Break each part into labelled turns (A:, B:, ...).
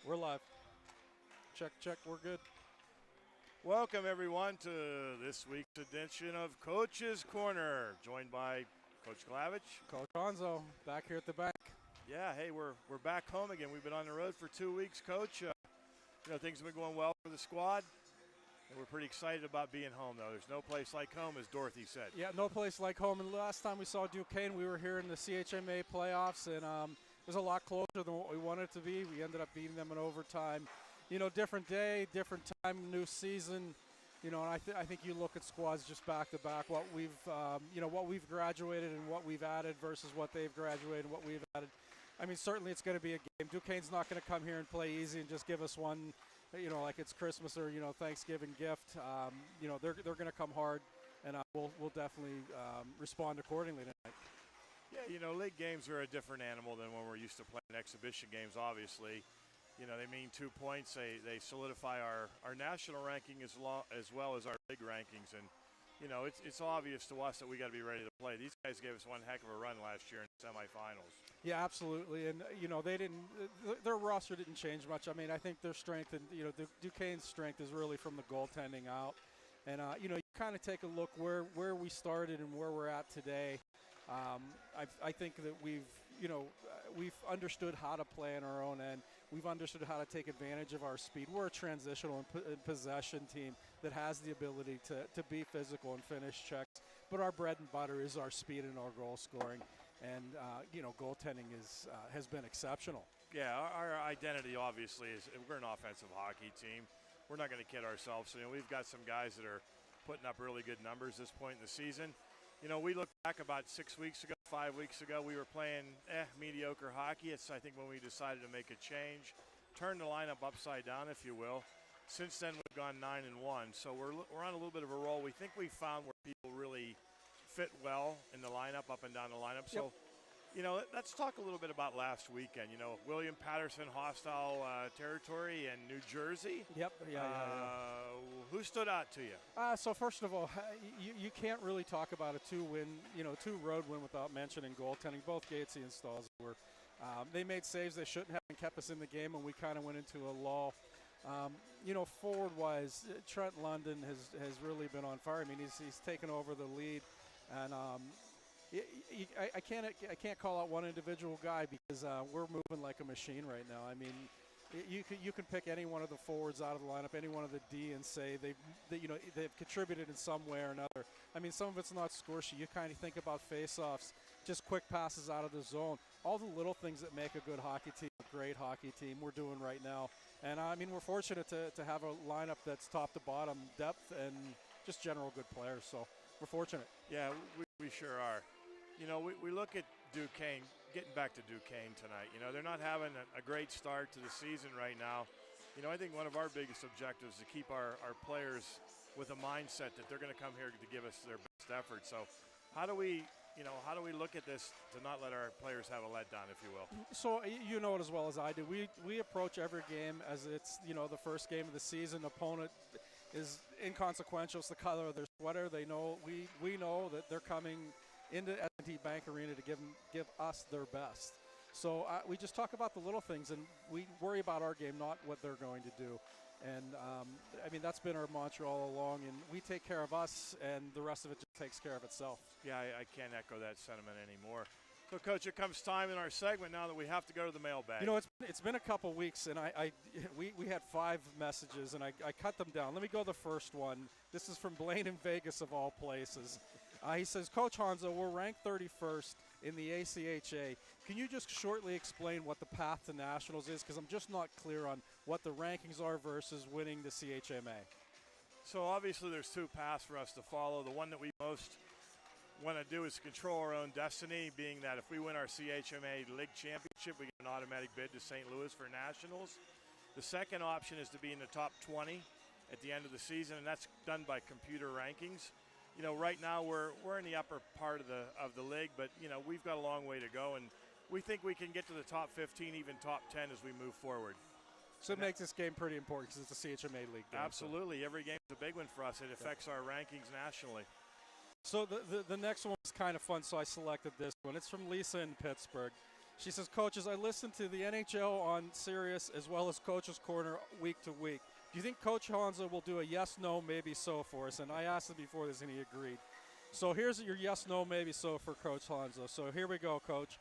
A: We're live. Check, check, we're good.
B: Welcome, everyone, to this week's edition of Coach's Corner, joined by Coach Glavich.
A: Coach Gonzo, back here at the bank.
B: Yeah, hey, we're back home again. We've been on the road for 2 weeks, Coach. Things have been going well for the squad, and we're pretty excited about being home, though. There's no place like home, as Dorothy said.
A: Yeah, no place like home. And last time we saw Duquesne, we were here in the CHMA playoffs, and it was a lot closer than what we wanted it to be. We ended up beating them in overtime. Different day, different time, new season. And I think you look at squads just back to back, what we've graduated and what we've added versus what they've graduated and what we've added. I mean, certainly it's going to be a game. Duquesne's not going to come here and play easy and just give us one, like it's Christmas or, Thanksgiving gift. They're going to come hard, and we'll definitely respond accordingly tonight.
B: Yeah, league games are a different animal than when we're used to playing exhibition games, obviously. They mean 2 points. They solidify our national ranking as well as our league rankings. And, it's obvious to us that we got to be ready to play. These guys gave us one heck of a run last year in the semifinals.
A: Yeah, absolutely. And, their roster didn't change much. I mean, I think their strength and, Duquesne's strength is really from the goaltending out. And, you kind of take a look where we started and where we're at today. I think that we've understood how to play on our own end. We've understood how to take advantage of our speed. We're a transitional and possession team that has the ability to be physical and finish checks. But our bread and butter is our speed and our goal scoring. And, goaltending has been exceptional.
B: Yeah, our identity obviously is we're an offensive hockey team. We're not going to kid ourselves. So, we've got some guys that are putting up really good numbers this point in the season. We look back about 6 weeks ago, 5 weeks ago, we were playing mediocre hockey. It's, I think, when we decided to make a change, turn the lineup upside down, if you will. Since then, we've gone 9-1, so we're on a little bit of a roll. We think we found where people really fit well in the lineup, up and down the lineup. So, let's talk a little bit about last weekend. William Patterson, hostile territory in New Jersey.
A: Yep. Yeah.
B: Who stood out to you?
A: So first of all, you can't really talk about a two road win without mentioning goaltending. Both Gatesy and Stalls were. They made saves they shouldn't have and kept us in the game, and we kind of went into a lull. Forward-wise, Trent London has really been on fire. I mean, he's taken over the lead, and I can't call out one individual guy because we're moving like a machine right now. I mean, you can pick any one of the forwards out of the lineup, any one of the D, and say they've contributed in some way or another. I mean, some of it's not scoresy. You kind of think about face-offs, just quick passes out of the zone, all the little things that make a good hockey team, a great hockey team. We're doing right now, and I mean, we're fortunate to have a lineup that's top to bottom depth and just general good players. So we're fortunate.
B: Yeah, we sure are. We look at Duquesne. Getting back to Duquesne tonight, they're not having a great start to the season right now. I think one of our biggest objectives is to keep our players with a mindset that they're going to come here to give us their best effort. So how do we look at this to not let our players have a letdown, if you will?
A: So you know it as well as I do. We approach every game as it's, the first game of the season. Opponent is inconsequential. It's the color of their sweater. They know we know that they're coming into S&T Bank Arena to give us their best. So we just talk about the little things, and we worry about our game, not what they're going to do. And, I mean, that's been our mantra all along, and we take care of us, and the rest of it just takes care of itself.
B: Yeah, I can't echo that sentiment anymore. So, Coach, it comes time in our segment now that we have to go to the mailbag.
A: It's been a couple weeks, and we had 5 messages, and I cut them down. Let me go to the first one. This is from Blaine in Vegas, of all places. He says, Coach Honzo, we're ranked 31st in the ACHA. Can you just shortly explain what the path to nationals is? Because I'm just not clear on what the rankings are versus winning the CHMA.
B: So obviously there's 2 paths for us to follow. The one that we most want to do is control our own destiny, being that if we win our CHMA League Championship, we get an automatic bid to St. Louis for nationals. The second option is to be in the top 20 at the end of the season, and that's done by computer rankings. Right now we're in the upper part of the league, but we've got a long way to go, and we think we can get to the top 15, even top 10 as we move forward.
A: So it makes this game pretty important because it's a CHMA league game.
B: Absolutely, so every game is a big one for us. It affects our rankings nationally.
A: So the next one is kind of fun, so I selected this one. It's from Lisa in Pittsburgh. She says, coaches, I listen to the NHL on Sirius as well as Coach's Corner week to week. Do you think Coach Hanzo will do a yes, no, maybe so for us? And I asked him before this, and he agreed. So here's your yes, no, maybe so for Coach Hanzo. So here we go, Coach.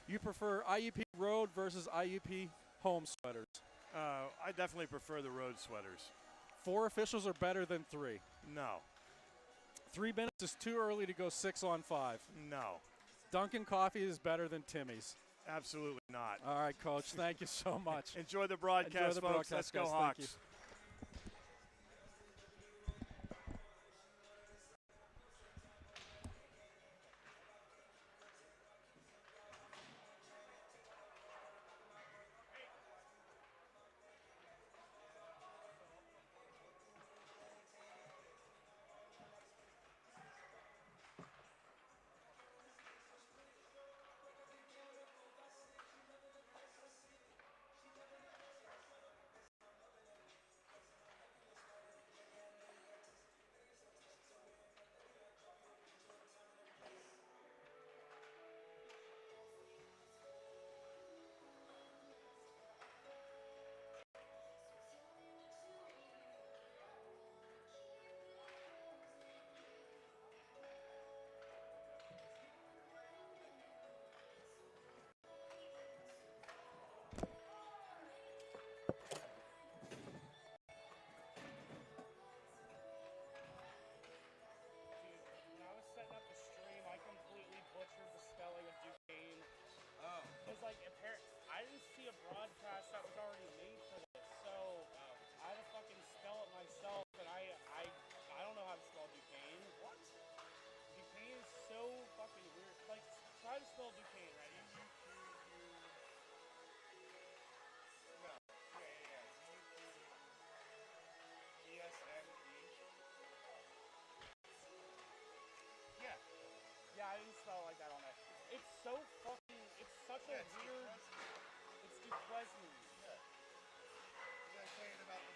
A: You prefer IUP road versus IUP home sweaters?
B: I definitely prefer the road sweaters.
A: 4 officials are better than 3.
B: No.
A: 3 minutes is too early to go 6 on 5.
B: No.
A: Dunkin' Coffee is better than Timmy's.
B: Absolutely not.
A: All right, Coach. Thank you so much.
B: Enjoy the broadcast,
A: Enjoy the
B: folks.
A: broadcast,
B: Let's go,
A: guys.
B: Hawks.
A: Thank you.
C: When I was setting up the stream, I completely butchered the spelling of Duquesne. Oh. Because, like, I didn't see a broadcast that was already made for this, so I had to fucking spell it myself, and I don't know how to spell Duquesne. What? Duquesne is so fucking weird. Like, try to spell Duquesne, right?
D: No. Yeah. D-U-Q-E-S-N-E. Yeah.
C: Yeah, I didn't spell it like that on there. It's so fucking, it's such a weird, it's Duquesne.
D: Yeah. You're saying about the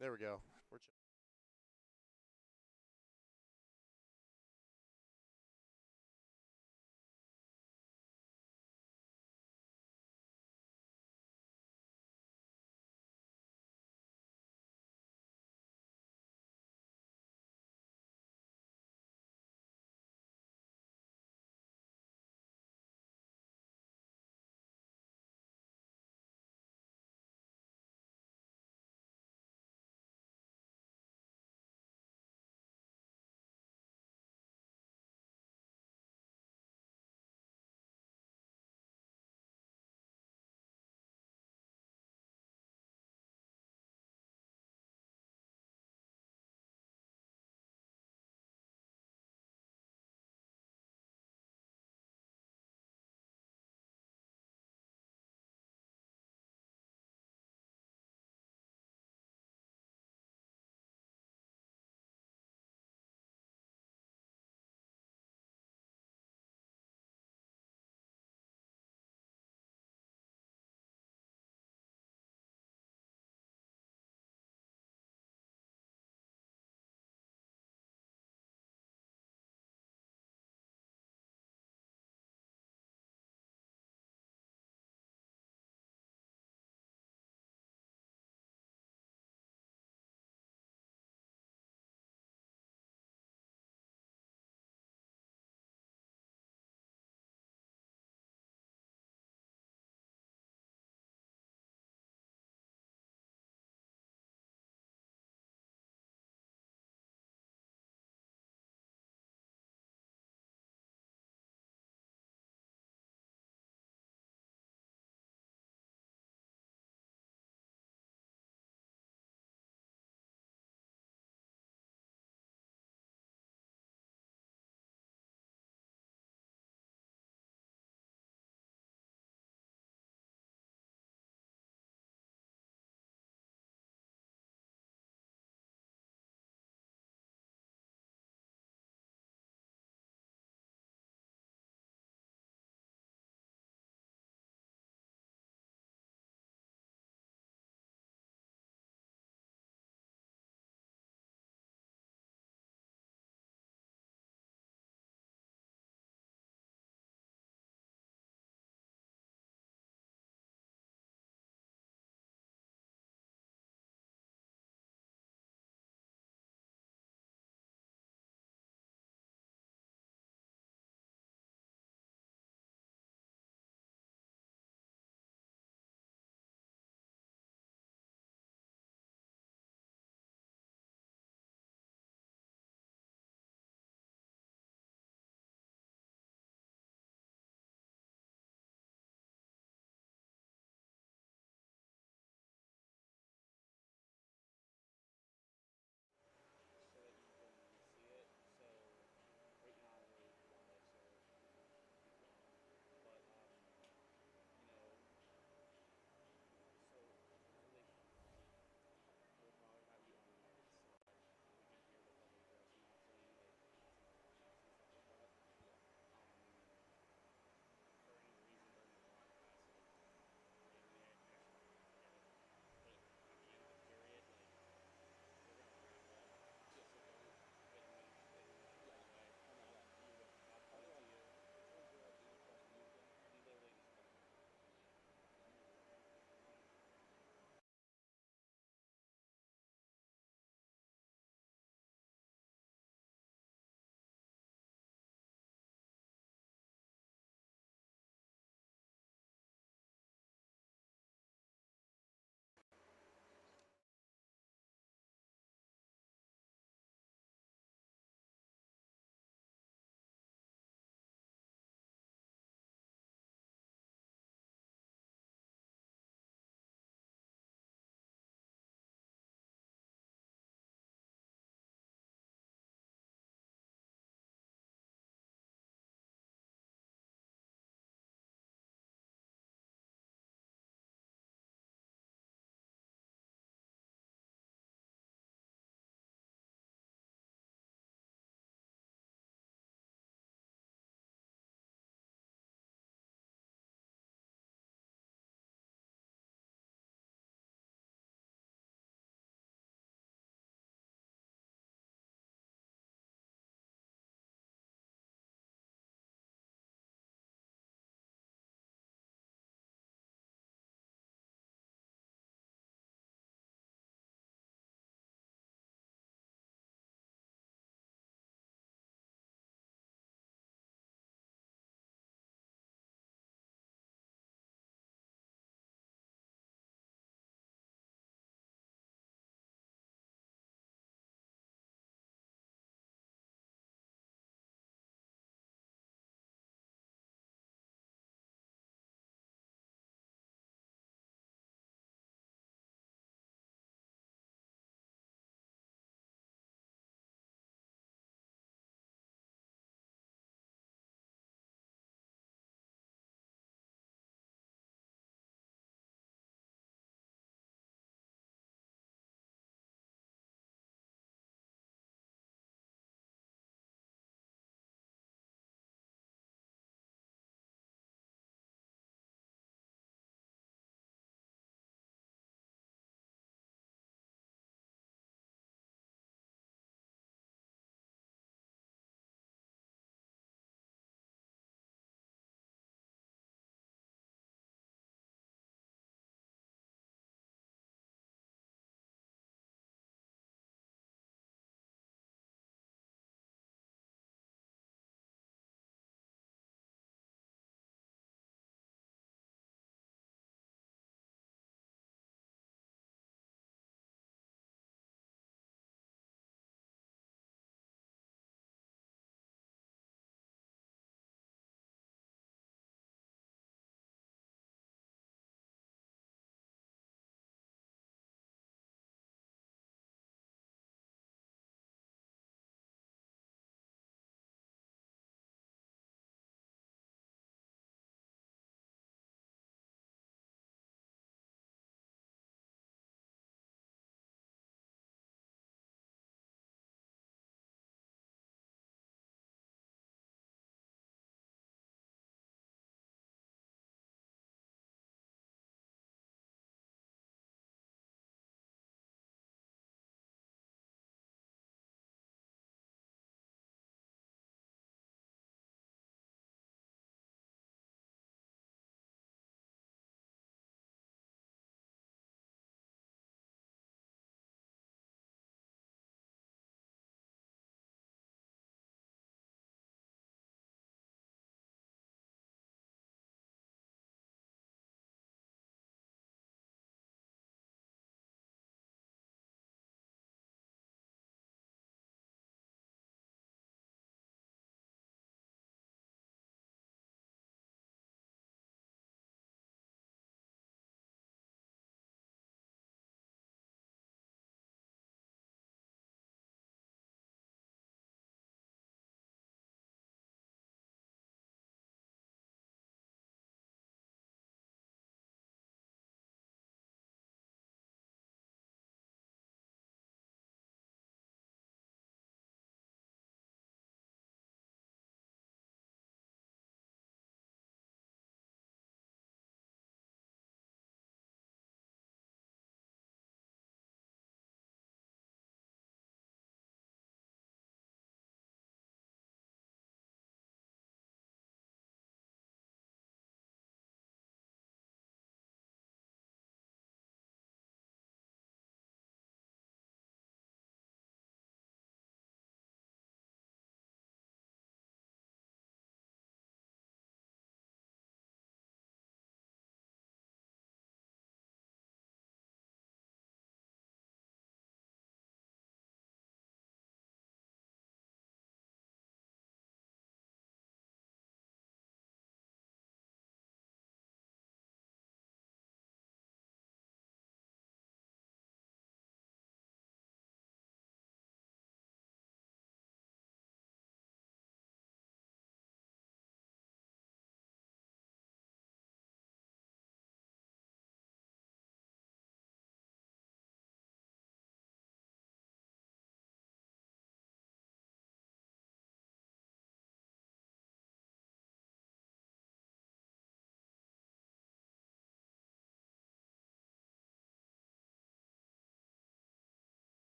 E: There we go. We're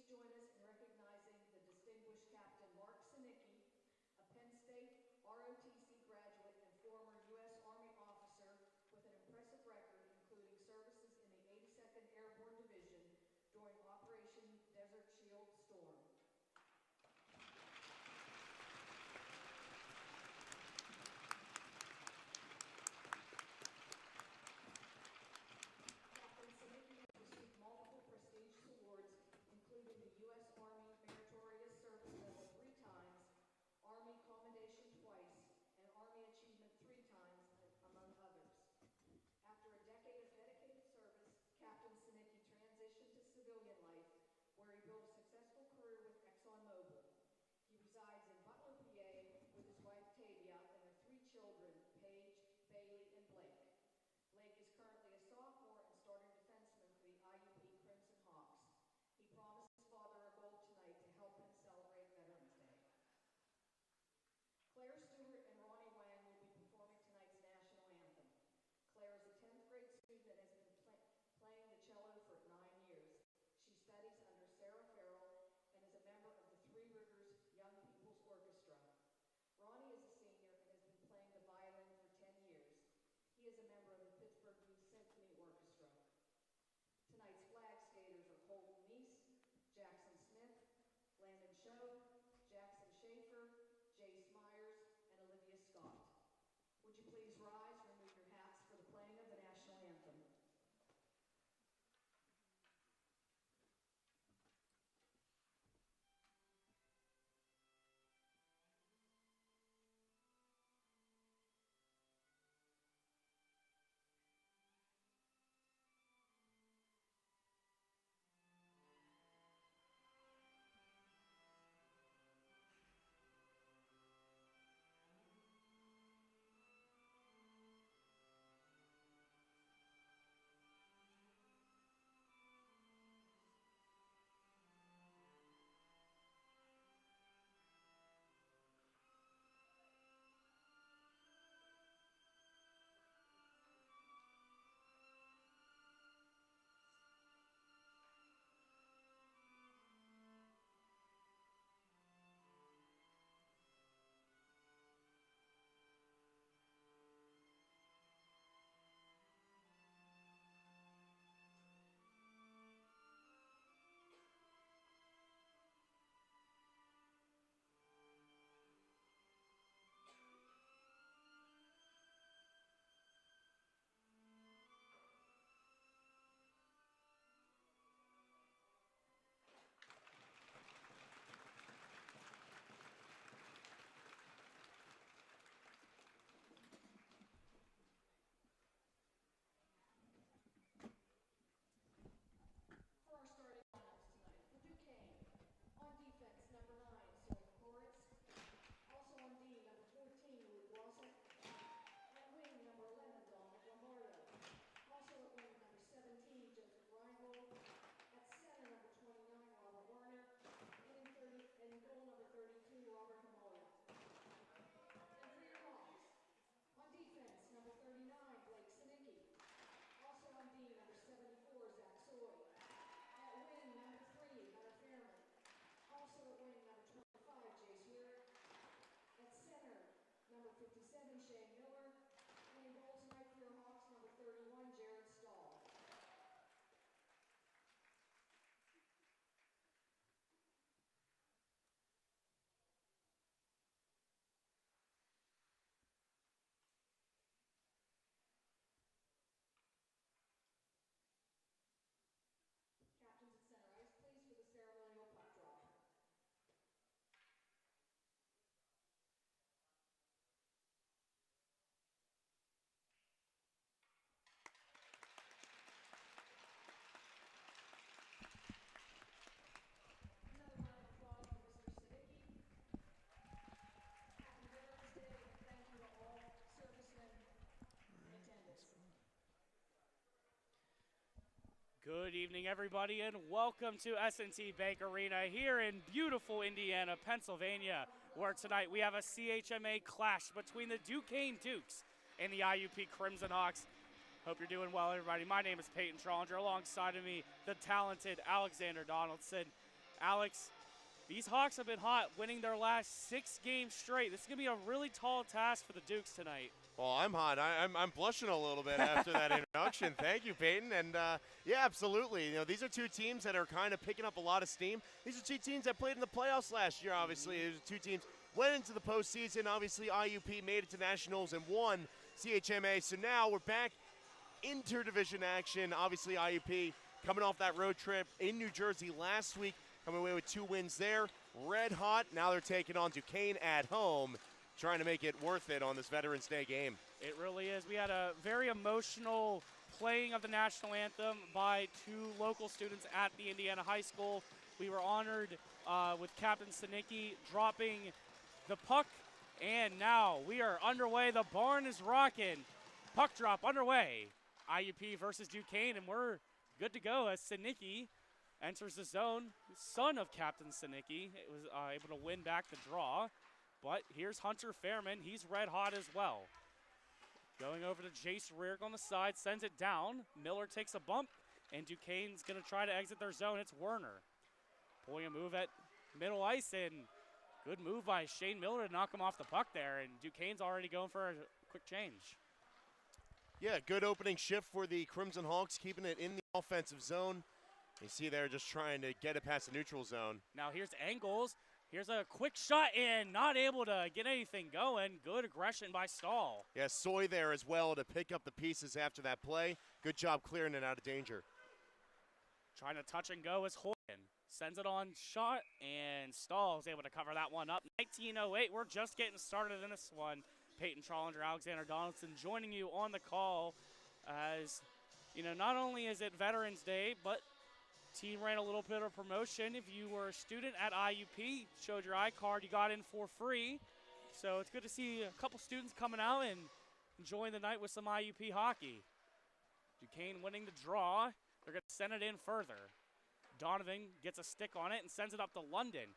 E: join us in recognizing the distinguished Captain Mark Sinicki, a Penn State ROTC graduate and former U.S. Army officer with an impressive record, including services in the 82nd Airborne Division during Operation Desert Shield Storm. Captain Sinicki has received multiple prestigious awards, including the U.S. Army Meritorious Service Medal 3 times, Army Commendation twice, and Army Achievement 3 times, among others. After a decade of dedicated service, Captain Sinicki transitioned to civilian life, where he built a successful career with ExxonMobil. He resides in Butler, PA, with his wife Tavia and their 3 children, Paige, Bailey, and Blake. Blake is currently a sophomore and starting defenseman for the IUP Crimson Hawks. He promised his father a goal tonight to help him celebrate Veterans Day. Claire Stewart and Ronnie Wang will be performing tonight's national anthem. Claire is a 10th grade student and has been playing the cello for 9 years. She studies under Sarah Farrell and is a member of the Three Rivers Young People's Orchestra. Ronnie is a senior and has been playing the violin for 10 years. He is a member of the Pittsburgh Youth Symphony Orchestra. Tonight's flag skaters are Colton Meese, Jackson Smith, Landon Show, Jackson Schaefer, Jace Myers, and Olivia Scott. Would you please rise, remove your hats for the playing of the national anthem. For our starting lineups tonight, for Duquesne, on defense, number 9, Sonia Koritz. Also on D, number 14, Luke Wasek. At wing, number 11, Dominic Lombardo. Also at wing, number 17, Joseph Reinhold. At center, number 29, Robert Werner. And in goal, number 32, Robert Hamoya. And for your Hawks, on defense, number 39, Blake Sinicki. Also on D, number 74, Zach Soy. At wing, number 3, Hunter Fairman. Also at wing, number 25, Jace Weir. At center, number 57, Shane Miller. And in goal tonight for your Hawks, number 31, Jared Stahl. Captains at center ice, please, for the ceremonial puck drop. Another round of applause for Mr. Sinicki. Happy Veterans Day, and thank you to all servicemen in attendance.
C: Good evening, everybody, and welcome to S&T Bank Arena here in beautiful Indiana, Pennsylvania, where tonight we have a CHMA clash between the Duquesne Dukes and the IUP Crimson Hawks. Hope you're doing well, everybody. My name is Peyton Trollinger. Alongside of me, the talented Alexander Donaldson. Alex, these Hawks have been hot, winning their last 6 games straight. This is going to be a really tall task for the Dukes tonight.
F: Well, I'm hot. I'm blushing a little bit after that introduction. Thank you, Peyton. And yeah, absolutely. You know, these are two teams that are kind of picking up a lot of steam. These are two teams that played in the playoffs last year. Obviously, these are two teams went into the postseason. Obviously, IUP made it to nationals and won CHMA. So now we're back interdivision action. Obviously, IUP coming off that road trip in New Jersey last week, coming away with 2 wins there. Red hot. Now they're taking on Duquesne at home, trying to make it worth it on this Veterans Day game.
C: It really is. We had a very emotional playing of the national anthem by 2 local students at the Indiana High School. We were honored with Captain Sinicki dropping the puck, and now we are underway. The barn is rocking. Puck drop underway. IUP versus Duquesne, and we're good to go as Sinicki enters the zone. Son of Captain Sinicki was able to win back the draw. But here's Hunter Fairman. He's red hot as well. Going over to Jace Rearick on the side, sends it down. Miller takes a bump, and Duquesne's going to try to exit their zone. It's Werner pulling a move at middle ice, and good move by Shane Miller to knock him off the puck there, and Duquesne's already going for a quick change.
F: Yeah, good opening shift for the Crimson Hawks, keeping it in the offensive zone. You see they're just trying to get it past the neutral zone.
C: Now here's Engels. Here's a quick shot in, not able to get anything going. Good aggression by Stahl.
F: Yeah, Soy there as well to pick up the pieces after that play. Good job clearing it out of danger.
C: Trying to touch and go is Hoyden. Sends it on shot, and Stahl is able to cover that one up. 19:08, we're just getting started in this one. Peyton Trollinger, Alexander Donaldson joining you on the call as, you know, not only is it Veterans Day, but team ran a little bit of promotion. If you were a student at IUP, showed your iCard, you got in for free. So it's good to see a couple students coming out and enjoying the night with some IUP hockey. Duquesne winning the draw. They're going to send it in further. Donovan gets a stick on it and sends it up to London.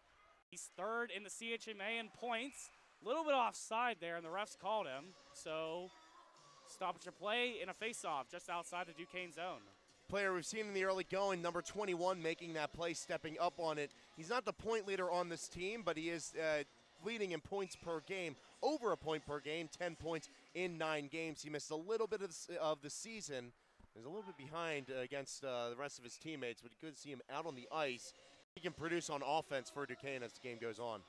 C: He's third in the CHMA in points. A little bit offside there, and the refs called him. So stoppage of play in a face-off just outside the Duquesne zone.
F: Player we've seen in the early going, number 21, making that play, stepping up on it. He's not the point leader on this team, but he is leading in points per game, over a point per game, 10 points in 9 games. He missed a little bit of the season. He's a little bit behind against the rest of his teammates, but good to see him out on the ice. He can produce on offense for Duquesne as the game goes on.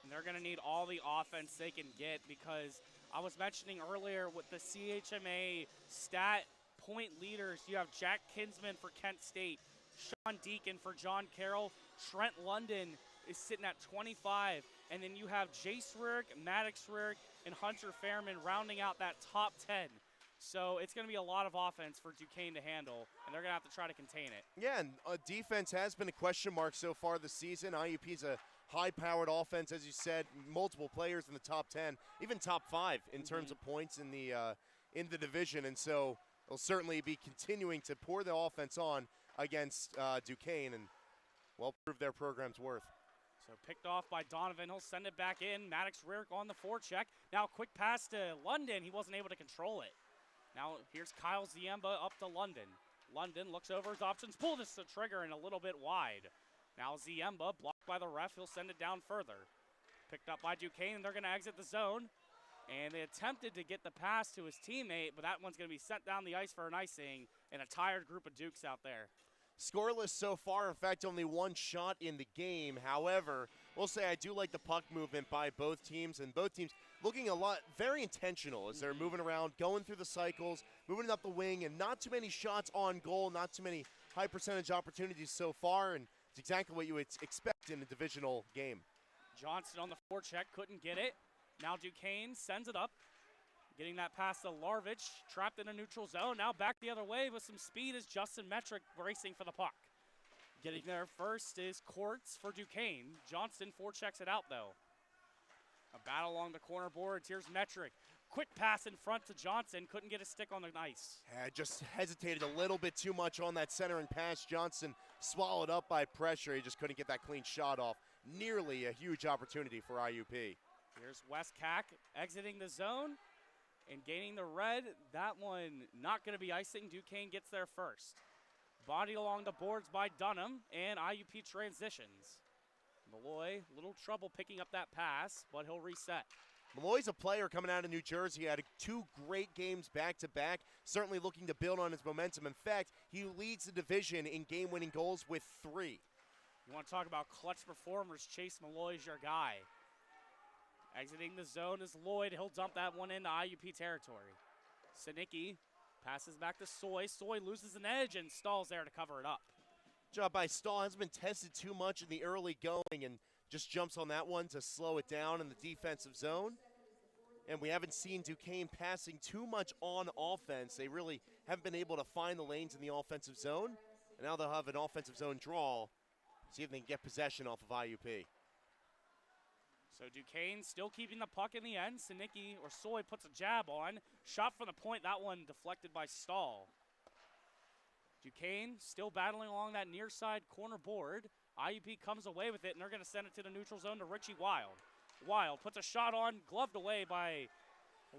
C: And they're going to need all the offense they can get, because I was mentioning earlier with the CHMA stat point leaders, you have Jack Kinsman for Kent State, Sean Deacon for John Carroll, Trent London is sitting at 25, and then you have Jace Rearick, Maddox Rearick, and Hunter Fairman rounding out that top 10. So it's going to be a lot of offense for Duquesne to handle, and they're going to have to try to contain it.
F: Yeah, and defense has been a question mark so far this season. IUP's a high-powered offense, as you said, multiple players in the top 10, even top 5 in terms of points in the division, and so they'll certainly be continuing to pour the offense on against Duquesne and, well, prove their program's worth.
C: So picked off by Donovan. He'll send it back in. Maddox Rearick on the forecheck. Now quick pass to London. He wasn't able to control it. Now here's Kyle Ziemba up to London. London looks over his options. Pull this to trigger and a little bit wide. Now Ziemba blocked by the ref. He'll send it down further. Picked up by Duquesne. They're going to exit the zone. And they attempted to get the pass to his teammate, but that one's going to be sent down the ice for an icing, and a tired group of Dukes out there.
F: Scoreless so far. In fact, only 1 shot in the game. However, we'll say I do like the puck movement by both teams, and both teams looking very intentional as they're moving around, going through the cycles, moving up the wing, and not too many shots on goal, not too many high percentage opportunities so far, and it's exactly what you would expect in a divisional game.
C: Johnson on the forecheck, couldn't get it. Now Duquesne sends it up, getting that pass to Larvich, trapped in a neutral zone. Now back the other way with some speed is Justin Metrick racing for the puck. Getting there first is Courts for Duquesne. Johnston forechecks it out though. A battle along the corner boards. Here's Metrick. Quick pass in front to Johnson. Couldn't get a stick on the ice.
F: Just hesitated a little bit too much on that centering pass. Johnson swallowed up by pressure. He just couldn't get that clean shot off. Nearly a huge opportunity for IUP.
C: Here's Wes Cack exiting the zone and gaining the red. That one not going to be icing. Duquesne gets there first. Body along the boards by Dunham, and IUP transitions. Malloy, little trouble picking up that pass, but he'll reset.
F: Malloy's a player coming out of New Jersey. He had 2 great games back-to-back, certainly looking to build on his momentum. In fact, he leads the division in game-winning goals with 3.
C: You want to talk about clutch performers, Chase Malloy's your guy. Exiting the zone is Lloyd. He'll dump that one into IUP territory. Sinicki passes back to Soy. Soy loses an edge and Stahl's there to cover it up.
F: Job by Stahl. Hasn't been tested too much in the early going and just jumps on that one to slow it down in the defensive zone. And we haven't seen Duquesne passing too much on offense. They really haven't been able to find the lanes in the offensive zone. And now they'll have an offensive zone draw. See if they can get possession off of IUP.
C: So Duquesne still keeping the puck in the end. Sinicki or Soy puts a jab on. Shot from the point, that one deflected by Stahl. Duquesne still battling along that near side corner board. IUP comes away with it, and they're going to send it to the neutral zone to Richie Wild. Wild puts a shot on, gloved away by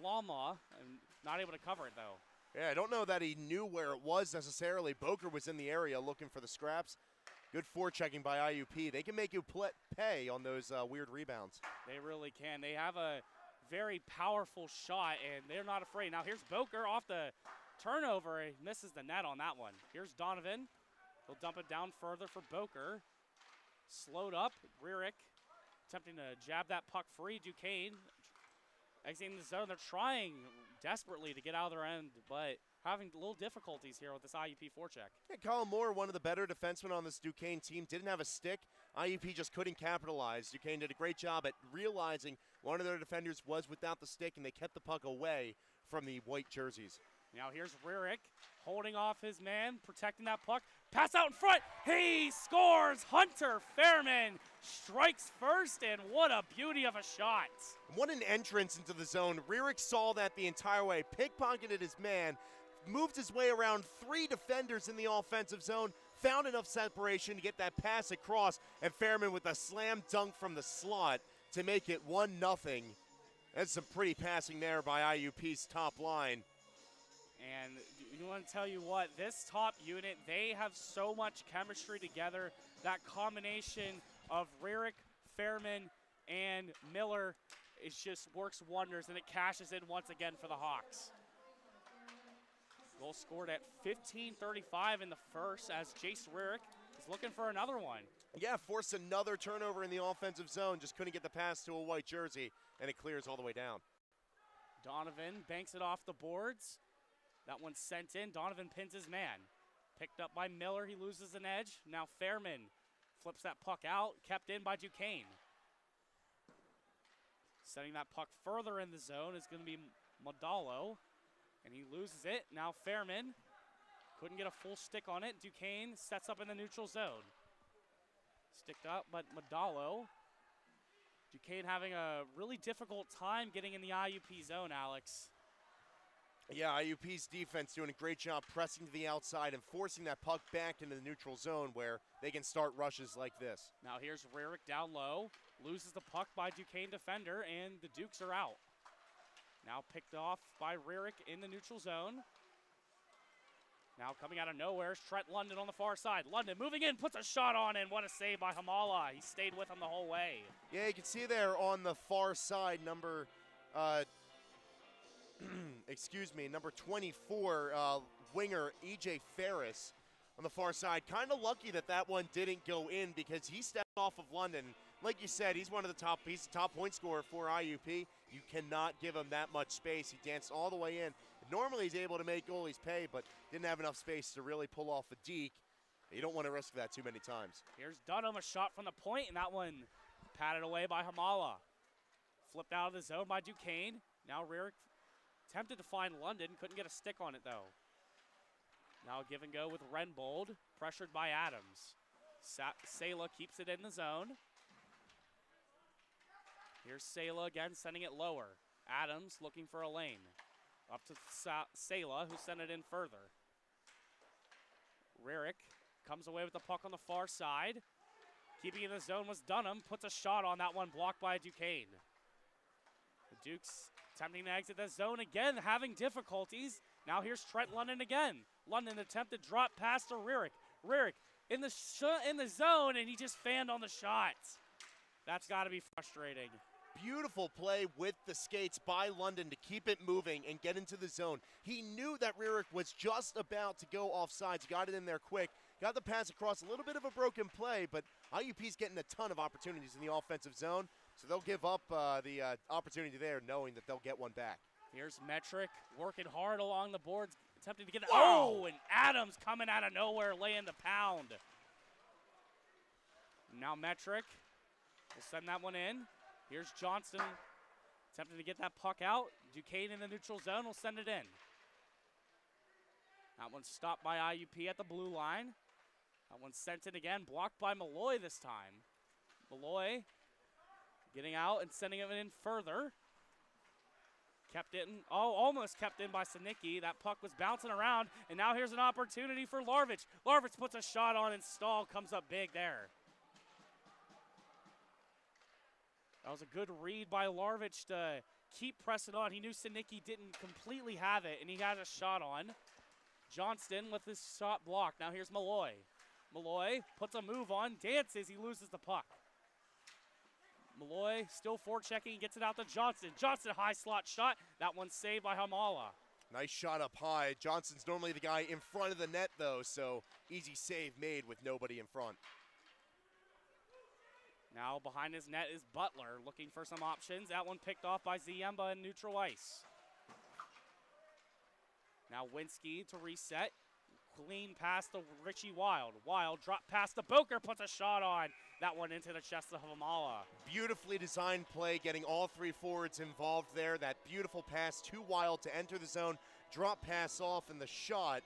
C: Lama, and not able to cover it, though.
F: Yeah, I don't know that he knew where it was necessarily. Boker was in the area looking for the scraps. Good forechecking by IUP. They can make you pay on those weird rebounds.
C: They really can. They have a very powerful shot, and they're not afraid. Now here's Boker off the turnover. He misses the net on that one. Here's Donovan. He'll dump it down further for Boker. Slowed up. Rierick attempting to jab that puck free. Duquesne exiting the zone. They're trying desperately to get out of their end, but having little difficulties here with this IUP forecheck.
F: Yeah, Colin Moore, one of the better defensemen on this Duquesne team, didn't have a stick. IUP just couldn't capitalize. Duquesne did a great job at realizing one of their defenders was without the stick, and they kept the puck away from the white jerseys.
C: Now here's Rierick holding off his man, protecting that puck. Pass out in front. He scores. Hunter Fairman strikes first, and what a beauty of a shot.
F: What an entrance into the zone. Rierick saw that the entire way, pickpocketed his man, moved his way around 3 defenders in the offensive zone, found enough separation to get that pass across, and Fairman with a slam dunk from the slot to make it 1-0. That's some pretty passing there by IUP's top line.
C: And you want to tell you what, this top unit, they have so much chemistry together. That combination of Rierick, Fairman, and Miller, it just works wonders, and it cashes in once again for the Hawks. Goal scored at 15:35 in the first as Jace Rierick is looking for another one.
F: Yeah, forced another turnover in the offensive zone. Just couldn't get the pass to a white jersey, and it clears all the way down.
C: Donovan banks it off the boards. That one's sent in. Donovan pins his man. Picked up by Miller. He loses an edge. Now Fairman flips that puck out. Kept in by Duquesne. Setting that puck further in the zone is going to be Modalo. And he loses it. Now Fairman couldn't get a full stick on it. Duquesne sets up in the neutral zone. Sticked up, but Modalo. Duquesne having a really difficult time getting in the IUP zone, Alex.
F: Yeah, IUP's defense doing a great job pressing to the outside and forcing that puck back into the neutral zone where they can start rushes like this.
C: Now here's Rierick down low. Loses the puck by Duquesne defender, and the Dukes are out. Now picked off by Rierick in the neutral zone. Now coming out of nowhere is Trent London on the far side. London moving in, puts a shot on, and what a save by Hamala. He stayed with him the whole way.
F: Yeah, you can see there on the far side, number 24, winger E.J. Ferris on the far side. Kind of lucky that that one didn't go in because he stepped off of London. Like you said, he's the top point scorer for IUP. You cannot give him that much space. He danced all the way in. Normally he's able to make goalies pay, but didn't have enough space to really pull off a deke. You don't want to risk that too many times.
C: Here's Dunham, a shot from the point, and that one patted away by Hamala. Flipped out of the zone by Duquesne. Now Rierick attempted to find London, couldn't get a stick on it though. Now give and go with Renbold, pressured by Adams. Sela keeps it in the zone. Here's Sela again, sending it lower. Adams looking for a lane. Up to Sela, who sent it in further. Rierick comes away with the puck on the far side. Keeping in the zone was Dunham, puts a shot on that one, blocked by Duquesne. The Dukes attempting to exit the zone again, having difficulties. Now here's Trent London again. London attempted drop pass to Rierick. Rierick in the zone, and he just fanned on the shot. That's got to be frustrating.
F: Beautiful play with the skates by London to keep it moving and get into the zone. He knew that Rierick was just about to go offsides. He got it in there quick, got the pass across. A little bit of a broken play, but IUP's getting a ton of opportunities in the offensive zone, so they'll give up the opportunity there knowing that they'll get one back.
C: Here's Metric working hard along the boards, attempting to get it.
F: Wow.
C: Oh, and Adams coming out of nowhere, laying the pound. Now Metric will send that one in. Here's Johnston attempting to get that puck out. Duquesne in the neutral zone will send it in. That one's stopped by IUP at the blue line. That one's sent in again, blocked by Malloy this time. Malloy getting out and sending it in further. Kept it in, almost kept in by Sinicki. That puck was bouncing around, and now here's an opportunity for Larvich. Larvich puts a shot on, and Stahl comes up big there. That was a good read by Larvich to keep pressing on. He knew Sinicki didn't completely have it, and he had a shot on. Johnston with his shot blocked. Now here's Malloy. Malloy puts a move on, dances, he loses the puck. Malloy still forechecking, gets it out to Johnston. Johnston, high slot shot. That one's saved by Hamala.
F: Nice shot up high. Johnson's normally the guy in front of the net, though, so easy save made with nobody in front.
C: Now behind his net is Butler, looking for some options. That one picked off by Ziemba in neutral ice. Now Winsky to reset. Clean pass to Richie Wild. Wild drop pass to Boker, puts a shot on. That one into the chest of Hamala.
F: Beautifully designed play, getting all three forwards involved there. That beautiful pass to Wild to enter the zone. Drop pass off, and the shot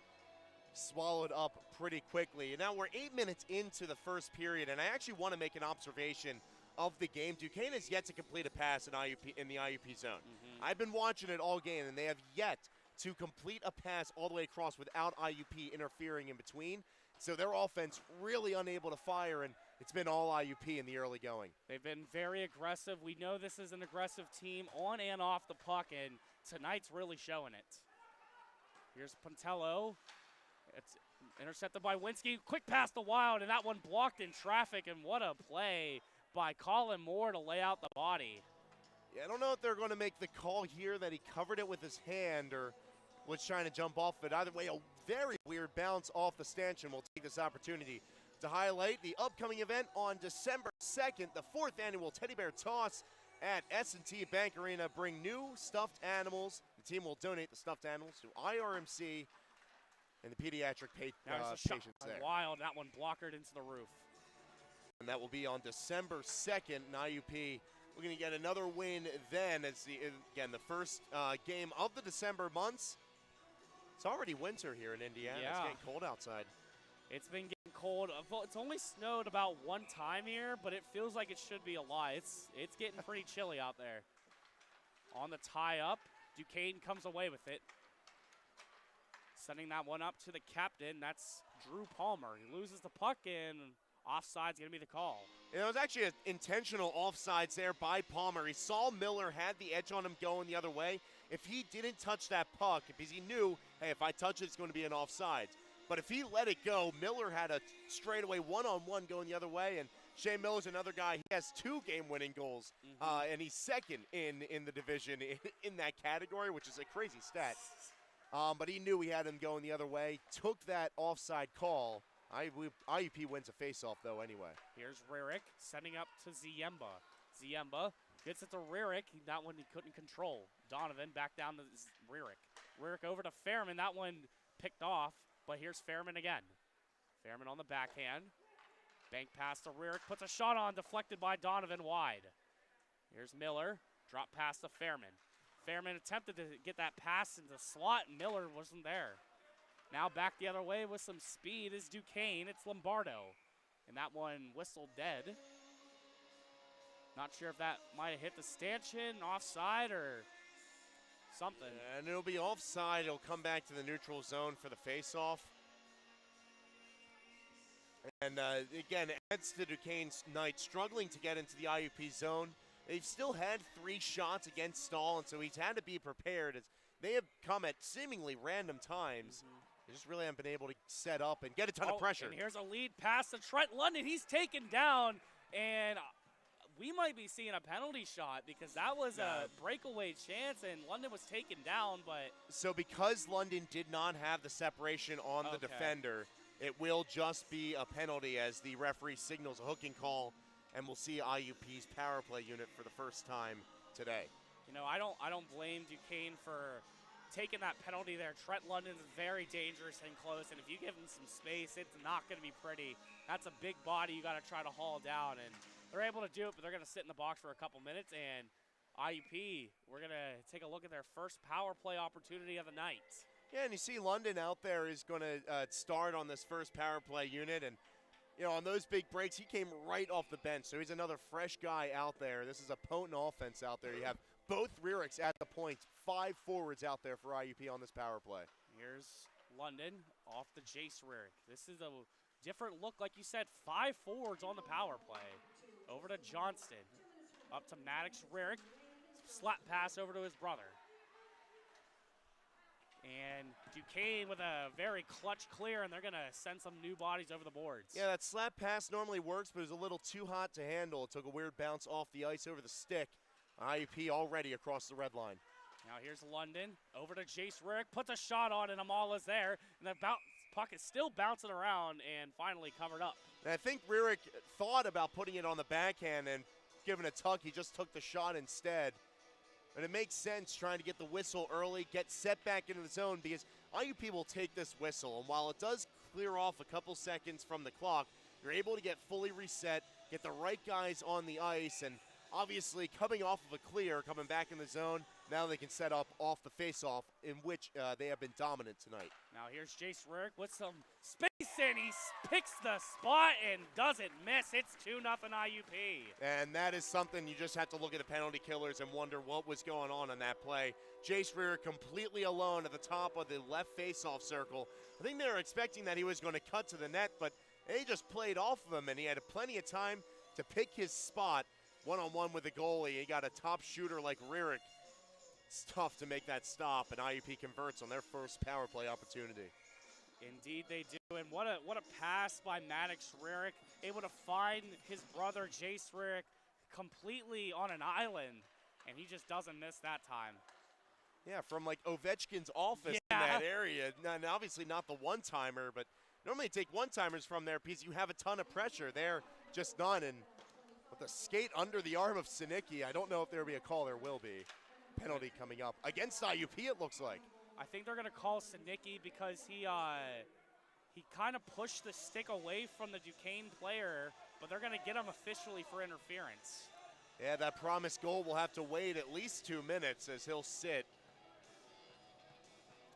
F: swallowed up pretty quickly. And now we're 8 minutes into the first period, and I actually want to make an observation of the game. Duquesne has yet to complete a pass in the IUP zone. I've been watching it all game, and they have yet to complete a pass all the way across without IUP interfering in between. So their offense really unable to fire, and it's been all IUP in the early going.
C: They've been very aggressive. We know this is an aggressive team on and off the puck, and tonight's really showing it. Here's Pontello. It's intercepted by Winsky. Quick pass to Wild, and that one blocked in traffic, and what a play by Colin Moore to lay out the body.
F: Yeah, I don't know if they're going to make the call here that he covered it with his hand or was trying to jump off it. Either way, a very weird bounce off the stanchion. We'll take this opportunity to highlight the upcoming event on December 2nd, the 4th annual Teddy Bear Toss at S&T Bank Arena. Bring new stuffed animals. The team will donate the stuffed animals to IRMC and the pediatric patients there.
C: Wild, that one blockered into the roof.
F: And that will be on December 2nd in IUP. We're going to get another win then. It's the first game of the December months. It's already winter here in Indiana.
C: Yeah.
F: It's getting cold outside.
C: It's been getting cold. It's only snowed about one time here, but it feels like it should be a lot. It's getting pretty chilly out there. On the tie-up, Duquesne comes away with it. Sending that one up to the captain. That's Drew Palmer. He loses the puck, and offside's going to be the call.
F: It was actually an intentional offsides there by Palmer. He saw Miller had the edge on him going the other way. If he didn't touch that puck, because he knew, hey, if I touch it, it's going to be an offsides. But if he let it go, Miller had a straightaway one-on-one going the other way, and Shane Miller's another guy. He has 2 game-winning goals, and he's second in the division in that category, which is a crazy stat. But he knew he had him going the other way, took that offside call. IUP wins a face-off, though, anyway.
C: Here's Rierick sending up to Ziemba. Ziemba gets it to Rierick. That one he couldn't control. Donovan back down to Rierick. Rierick over to Fairman. That one picked off, but here's Fairman again. Fairman on the backhand. Bank pass to Rierick. Puts a shot on, deflected by Donovan wide. Here's Miller. Drop pass to Fairman. Fairman attempted to get that pass into the slot, and Miller wasn't there. Now back the other way with some speed is Duquesne. It's Lombardo. And that one whistled dead. Not sure if that might have hit the stanchion, offside, or something.
F: And it'll be offside. It'll come back to the neutral zone for the face-off. And again, adds to Duquesne's night, struggling to get into the IUP zone. They've still had 3 shots against Stahl, and so he's had to be prepared as they have come at seemingly random times. They just really haven't been able to set up and get a ton of pressure.
C: And here's a lead pass to Trent London. He's taken down, and we might be seeing a penalty shot because that was a breakaway chance and London was taken down, but
F: So because London did not have the separation on the defender, it will just be a penalty as the referee signals a hooking call, and we'll see IUP's power play unit for the first time today.
C: you know, I don't blame Duquesne for taking that penalty there. Trent London's very dangerous and close, and if you give him some space, it's not going to be pretty. That's a big body you got to try to haul down, and they're able to do it, but they're going to sit in the box for a couple minutes, and IUP, we're going to take a look at their first power play opportunity of the night.
F: Yeah, and you see London out there is going to start on this first power play unit, and you know, on those big breaks, he came right off the bench, so he's another fresh guy out there. This is a potent offense out there. You have both Riericks at the points, 5 forwards out there for IUP on this power play.
C: Here's London off the Jace Rierick. This is a different look, like you said, 5 forwards on the power play. Over to Johnston, up to Maddox Rierick, slap pass over to his brother. And Duquesne with a very clutch clear, and they're going to send some new bodies over the boards.
F: Yeah, that slap pass normally works, but it was a little too hot to handle. It took a weird bounce off the ice over the stick. IUP already across the red line.
C: Now here's London, over to Jace Rierick, puts a shot on, and Amala's there, and the puck is still bouncing around and finally covered up.
F: And I think Rierick thought about putting it on the backhand and giving a tug. He just took the shot instead. And it makes sense trying to get the whistle early, get set back into the zone, because IUP will take this whistle. And while it does clear off a couple seconds from the clock, you're able to get fully reset, get the right guys on the ice, and obviously coming off of a clear, coming back in the zone, now they can set up off the face-off, in which they have been dominant tonight.
C: Now here's Jace Rierick with some space, and he picks the spot and doesn't miss. It's 2-0 IUP.
F: And that is something you just have to look at the penalty killers and wonder what was going on in that play. Jace Rierick completely alone at the top of the left face-off circle. I think they were expecting that he was going to cut to the net, but he just played off of him, and he had plenty of time to pick his spot one-on-one with the goalie. He got a top shooter like Rierick. It's tough to make that stop, and IUP converts on their first power play opportunity.
C: Indeed they do, and what a pass by Maddox Rierick, able to find his brother Jace Rierick completely on an island, and he just doesn't miss that time.
F: Yeah, from like Ovechkin's office in that area. And obviously not the one-timer, but normally you take one-timers from there because you have a ton of pressure. There, just none, and with a skate under the arm of Sinicki, I don't know if there will be a call. There will be. Penalty coming up against IUP, it looks like.
C: I think they're going to call Sinicki because he kind of pushed the stick away from the Duquesne player, but they're going to get him officially for interference.
F: Yeah, that promised goal will have to wait at least 2 minutes as he'll sit.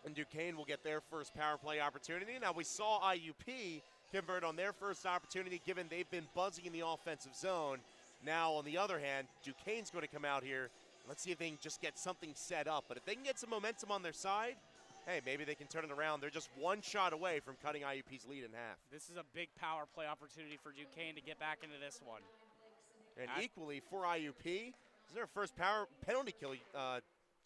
F: And Duquesne will get their first power play opportunity. Now, we saw IUP convert on their first opportunity, given they've been buzzing in the offensive zone. Now, on the other hand, Duquesne's going to come out here. Let's see if they can just get something set up. But if they can get some momentum on their side, hey, maybe they can turn it around. They're just one shot away from cutting IUP's lead in half.
C: This is a big power play opportunity for Duquesne to get back into this one.
F: And equally for IUP, this is their first penalty kill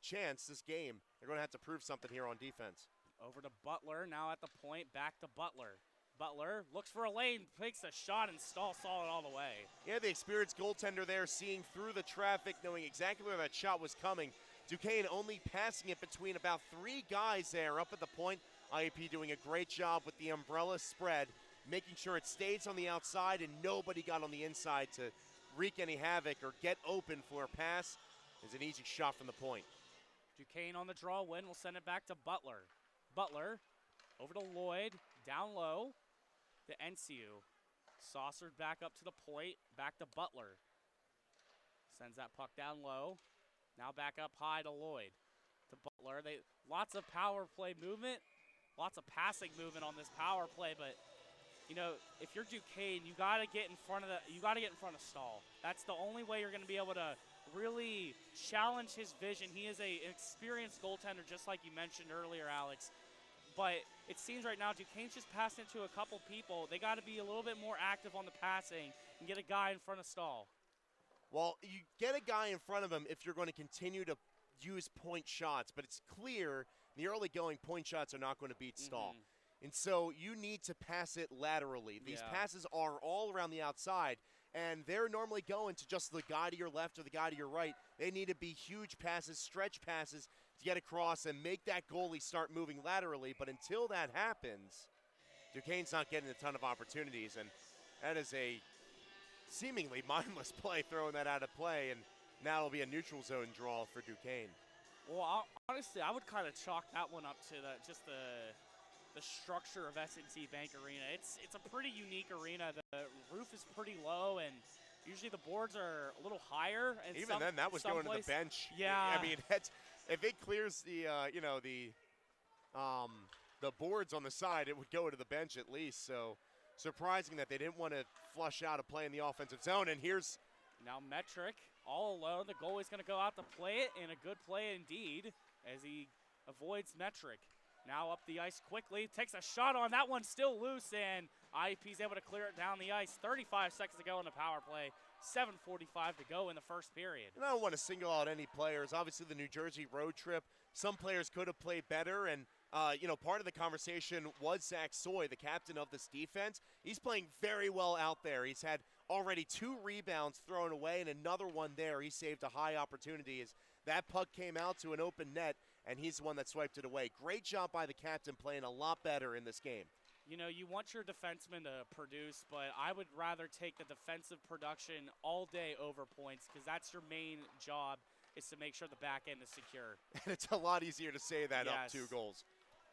F: chance this game. They're going to have to prove something here on defense.
C: Over to Butler, now at the point, back to Butler. Butler looks for a lane, takes a shot, and saw it all the way.
F: Yeah, the experienced goaltender there, seeing through the traffic, knowing exactly where that shot was coming. Duquesne only passing it between about 3 guys there up at the point. IUP doing a great job with the umbrella spread, making sure it stays on the outside and nobody got on the inside to wreak any havoc or get open for a pass. It's an easy shot from the point.
C: Duquesne on the draw win, will send it back to Butler. Butler over to Lloyd, down low. To NCU. Saucered back up to the point, back to Butler. Sends that puck down low. Now back up high to Lloyd. To Butler. Lots of power play movement, lots of passing movement on this power play, but you know, if you're Duquesne, you gotta get in front of Stahl. That's the only way you're gonna be able to really challenge his vision. He is an experienced goaltender, just like you mentioned earlier, Alex. But it seems right now Duquesne's just passing it to a couple people. They got to be a little bit more active on the passing and get a guy in front of Stahl.
F: Well, you get a guy in front of him if you're going to continue to use point shots, but it's clear in the early going point shots are not going to beat Stahl. And so you need to pass it laterally. These passes are all around the outside, and they're normally going to just the guy to your left or the guy to your right. They need to be huge passes, stretch passes to get across and make that goalie start moving laterally. But until that happens, Duquesne's not getting a ton of opportunities, and that is a seemingly mindless play, throwing that out of play, and now it'll be a neutral zone draw for Duquesne.
C: Well, honestly, I would kind of chalk that one up to just the structure of S&T Bank Arena. It's a pretty unique arena. The roof is pretty low, and usually the boards are a little higher. And
F: even then, that was going to the bench.
C: Yeah.
F: I mean, if it clears the the boards on the side, it would go to the bench at least. So surprising that they didn't want to flush out a play in the offensive zone. And here's
C: now Metric all alone. The goalie's going to go out to play it, and a good play indeed as he avoids Metric. Now up the ice quickly, takes a shot on that one, still loose, and IUP's able to clear it down the ice. 35 seconds to go in the power play, 7:45 to go in the first period.
F: And I don't want to single out any players. Obviously, the New Jersey road trip, some players could have played better, and part of the conversation was Zach Soy, the captain of this defense. He's playing very well out there. He's had already 2 rebounds thrown away and another one there. He saved a high opportunity as that puck came out to an open net, and he's the one that swiped it away. Great job by the captain, playing a lot better in this game.
C: You know, you want your defenseman to produce, but I would rather take the defensive production all day over points, because that's your main job, is to make sure the back end is secure.
F: And it's a lot easier to say that up 2 goals.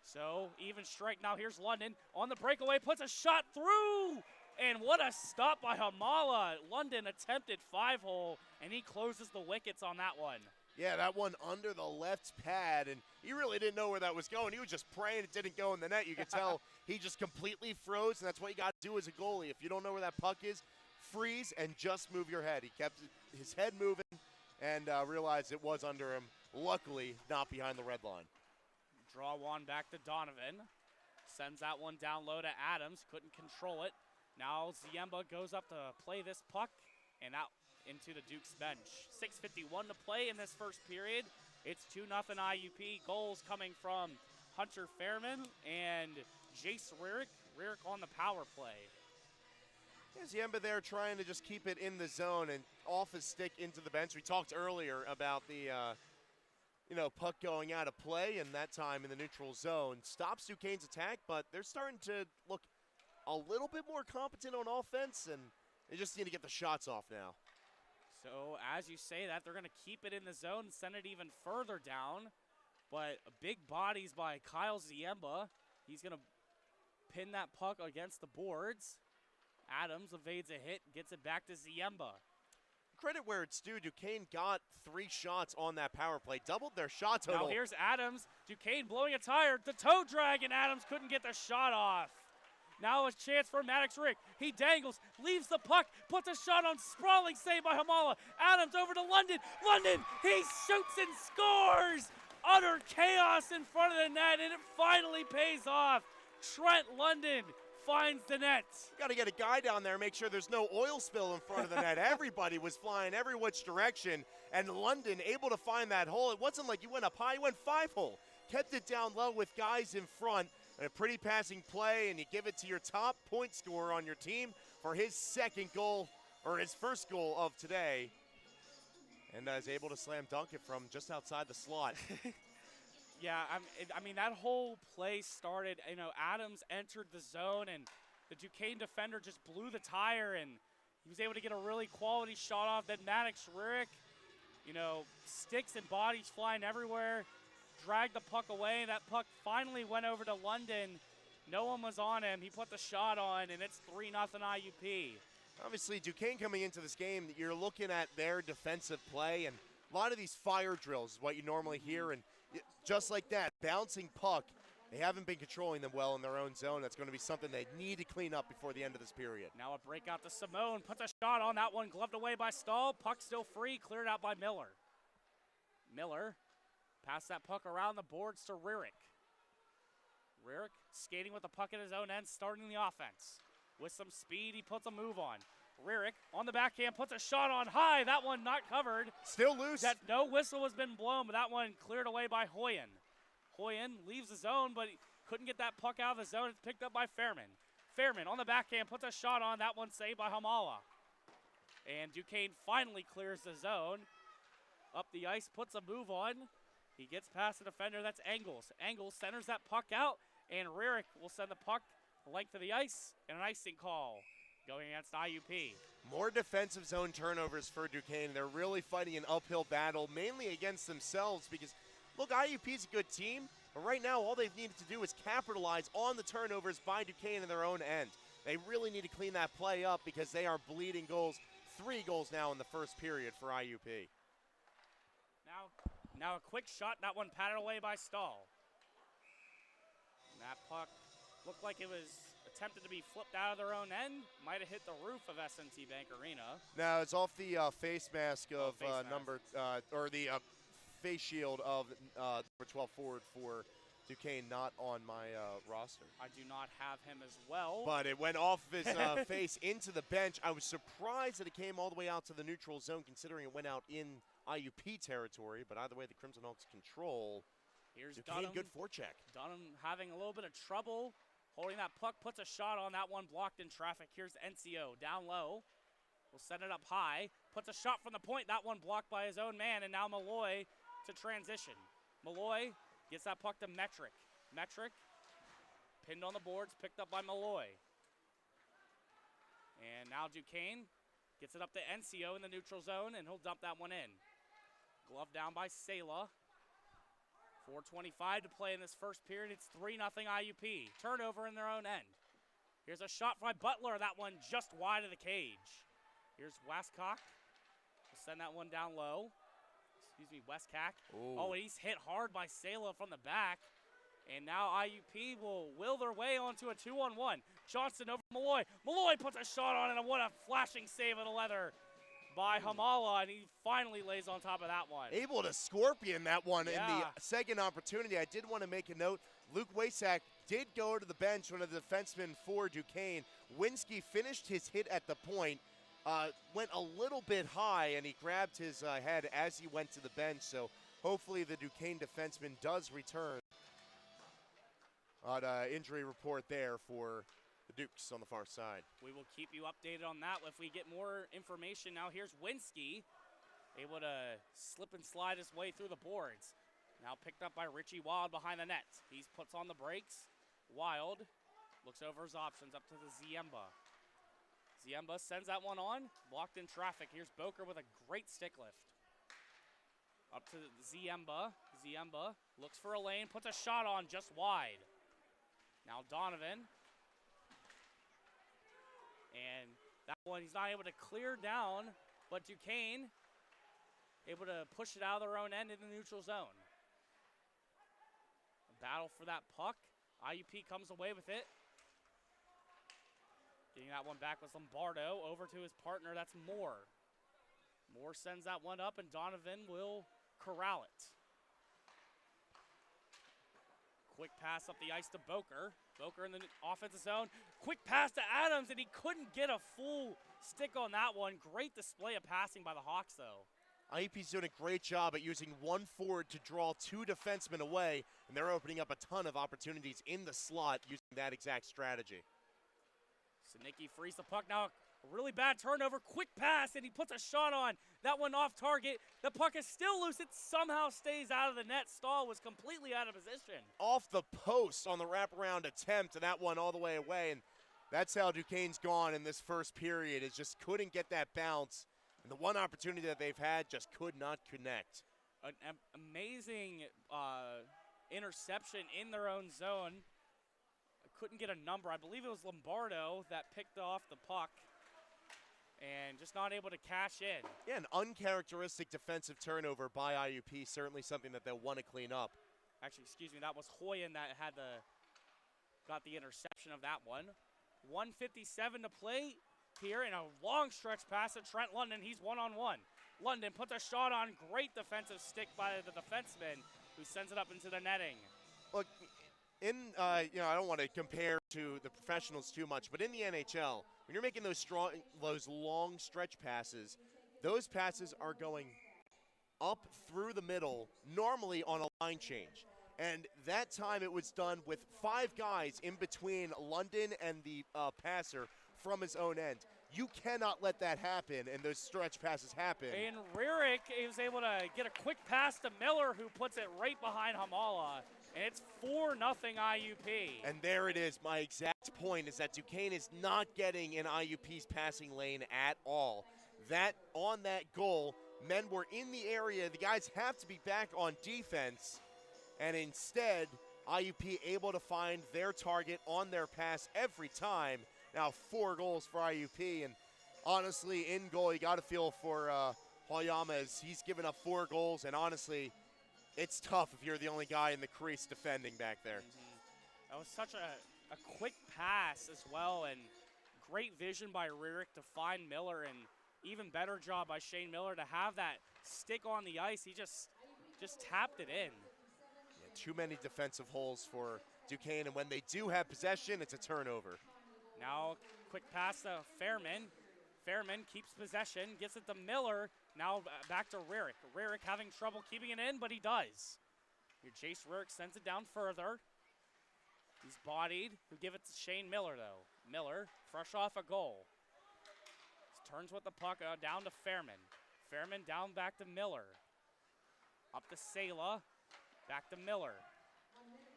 C: So, even strike. Now here's London on the breakaway, puts a shot through! And what a stop by Hamala. London attempted 5-hole, and he closes the wickets on that one.
F: Yeah, that one under the left pad, and he really didn't know where that was going. He was just praying it didn't go in the net. You could tell he just completely froze, and that's what you got to do as a goalie. If you don't know where that puck is, freeze and just move your head. He kept his head moving and realized it was under him. Luckily, not behind the red line.
C: Draw one back to Donovan. Sends that one down low to Adams. Couldn't control it. Now Ziemba goes up to play this puck and out into the Duke's bench. 6:51 to play in this first period. It's 2-0 IUP. Goals coming from Hunter Fairman and Jace Rierick. Rierick on the power play.
F: Yeah, Ziemba there trying to just keep it in the zone and off his stick into the bench. We talked earlier about the puck going out of play, and that time in the neutral zone stops Duquesne's attack, but they're starting to look a little bit more competent on offense, and they just need to get the shots off now.
C: So as you say that, they're going to keep it in the zone, send it even further down, but big bodies by Kyle Ziemba. He's going to pin that puck against the boards. Adams evades a hit, gets it back to Ziemba.
F: Credit where it's due, Duquesne got 3 shots on that power play, doubled their shot total.
C: Now here's Adams, Duquesne blowing a tire, the toe drag, and Adams couldn't get the shot off. Now a chance for Maddox Rick. He dangles, leaves the puck, puts a shot on, sprawling save by Hamala. Adams over to London. London, he shoots and scores! Utter chaos in front of the net, and it finally pays off. Trent London finds the net.
F: Got to get a guy down there, make sure there's no oil spill in front of the net. Everybody was flying every which direction, and London able to find that hole. It wasn't like you went up high, you went 5-hole. Kept it down low with guys in front. And a pretty passing play, and you give it to your top point scorer on your team for his second goal, or his first goal of today. And is able to slam dunk it from just outside the slot.
C: Yeah, I mean, that whole play started, Adams entered the zone, and the Duquesne defender just blew the tire, and he was able to get a really quality shot off. Then Maddox Rick, sticks and bodies flying everywhere. Dragged the puck away. That puck finally went over to London. No one was on him. He put the shot on, and it's 3-0 IUP.
F: Obviously, Duquesne coming into this game, you're looking at their defensive play, and a lot of these fire drills is what you normally hear, and just like that, bouncing puck, they haven't been controlling them well in their own zone. That's going to be something they need to clean up before the end of this period.
C: Now a breakout to Simone. Puts a shot on that one. Gloved away by Stahl. Puck still free. Cleared out by Miller. Miller. Pass that puck around the boards to Rierick. Rierick skating with the puck at his own end, starting the offense. With some speed, he puts a move on. Rierick on the backhand, puts a shot on high. That one not covered.
F: Still loose.
C: That no whistle has been blown, but that one cleared away by Hoyen. Hoyen leaves the zone, but he couldn't get that puck out of the zone. It's picked up by Fairman. Fairman on the backhand, puts a shot on. That one saved by Hamala. And Duquesne finally clears the zone. Up the ice, puts a move on. He gets past the defender, that's Engels. Engels centers that puck out, and Rarick will send the puck the length of the ice, and an icing call going against IUP.
F: More defensive zone turnovers for Duquesne. They're really fighting an uphill battle, mainly against themselves because, look, IUP's a good team, but right now all they've needed to do is capitalize on the turnovers by Duquesne in their own end. They really need to clean that play up because they are bleeding goals. 3 goals now in the first period for IUP.
C: Now a quick shot, that one patted away by Stahl. And that puck looked like it was attempted to be flipped out of their own end. Might have hit the roof of S&T Bank Arena.
F: No, it's off the face mask of the face shield of number 12 forward for Duquesne, not on my roster.
C: I do not have him as well.
F: But it went off his face into the bench. I was surprised that it came all the way out to the neutral zone, considering it went out in IUP territory. But either way, the Crimson Hawks control.
C: Here's
F: Duquesne,
C: Dunham.
F: good forecheck.
C: Dunham having a little bit of trouble holding that puck, puts a shot on that one, blocked in traffic. Here's NCO down low. Will send it up high. Puts a shot from the point. That one blocked by his own man, and now Malloy to transition. Malloy gets that puck to Metric. Metric pinned on the boards, picked up by Malloy. And now Duquesne gets it up to NCO in the neutral zone, and he'll dump that one in. Glove down by Sela. 4:25 to play in this first period. It's 3-0 IUP. Turnover in their own end. Here's a shot by Butler. That one just wide of the cage. Here's Westcock. We'll send that one down low. Excuse me, Westcock. Oh, and he's hit hard by Sela from the back. And now IUP will will their way onto a 2-on-1. Johnson over Malloy. Malloy puts a shot on it, and what a flashing save of the leather by Hamala, and he finally lays on top of that one.
F: Able to scorpion that one in the second opportunity. I did want to make a note. Luke Wasak did go to the bench, one of the defensemen for Duquesne. Winsky finished his hit at the point, went a little bit high, and he grabbed his head as he went to the bench. So hopefully the Duquesne defenseman does return. Injury report there for the Dukes on the far side.
C: We will keep you updated on that if we get more information. Now here's Winsky, able to slip and slide his way through the boards. Now picked up by Richie Wild behind the net. He puts on the brakes. Wild looks over his options up to the Ziemba. Ziemba sends that one on, blocked in traffic. Here's Boker with a great stick lift. Up to Ziemba. Ziemba looks for a lane, puts a shot on just wide. Now Donovan. And that one he's not able to clear down, but Duquesne able to push it out of their own end in the neutral zone. A battle for that puck. IUP comes away with it. Getting that one back was Lombardo over to his partner, that's Moore. Moore sends that one up, and Donovan will corral it. Quick pass up the ice to Boker. Boker in the offensive zone. Quick pass to Adams, and he couldn't get a full stick on that one. Great display of passing by the Hawks, though.
F: IUP's doing a great job at using one forward to draw 2 defensemen away, and they're opening up a ton of opportunities in the slot using that exact strategy.
C: Sinicki frees the puck now. A really bad turnover. Quick pass, and he puts a shot on. That one off target. The puck is still loose. It somehow stays out of the net. Stahl was completely out of position.
F: Off the post on the wraparound attempt, and that one all the way away. And that's how Duquesne's gone in this first period, is just couldn't get that bounce. And the one opportunity that they've had just could not connect.
C: An amazing interception in their own zone. I couldn't get a number. I believe it was Lombardo that picked off the puck and just not able to cash in.
F: Yeah, an uncharacteristic defensive turnover by IUP, certainly something that they'll want to clean up.
C: Actually, excuse me, that was Hoyen that got the interception of that one. 1:57 to play here, in a long stretch pass to Trent London. He's one-on-one. London puts a shot on. Great defensive stick by the defenseman, who sends it up into the netting.
F: Look, I don't want to compare to the professionals too much, but in the NHL, when you're making those long stretch passes, those passes are going up through the middle, normally on a line change. And that time it was done with 5 guys in between London and the passer from his own end. You cannot let that happen and those stretch passes happen.
C: And Rarick is able to get a quick pass to Miller, who puts it right behind Hamala. And it's 4-0 IUP.
F: And there it is. My exact point is that Duquesne is not getting in IUP's passing lane at all. On that goal, men were in the area. The guys have to be back on defense. And instead, IUP able to find their target on their pass every time. Now 4 goals for IUP, and honestly, in goal, you got to feel for Hoyama as he's given up 4 goals, and honestly, it's tough if you're the only guy in the crease defending back there.
C: That was such a quick pass as well, and great vision by Rarick to find Miller, and even better job by Shane Miller to have that stick on the ice. He just tapped it in.
F: Yeah, too many defensive holes for Duquesne, and when they do have possession, it's a turnover.
C: Now, quick pass to Fairman. Fairman keeps possession, gets it to Miller. Now back to Rarick. Rarick having trouble keeping it in, but he does. Here, Jace Rarick sends it down further. He's bodied. He'll give it to Shane Miller, though. Miller, fresh off a goal. Turns with the puck down to Fairman. Fairman down back to Miller. Up to Sela. Back to Miller.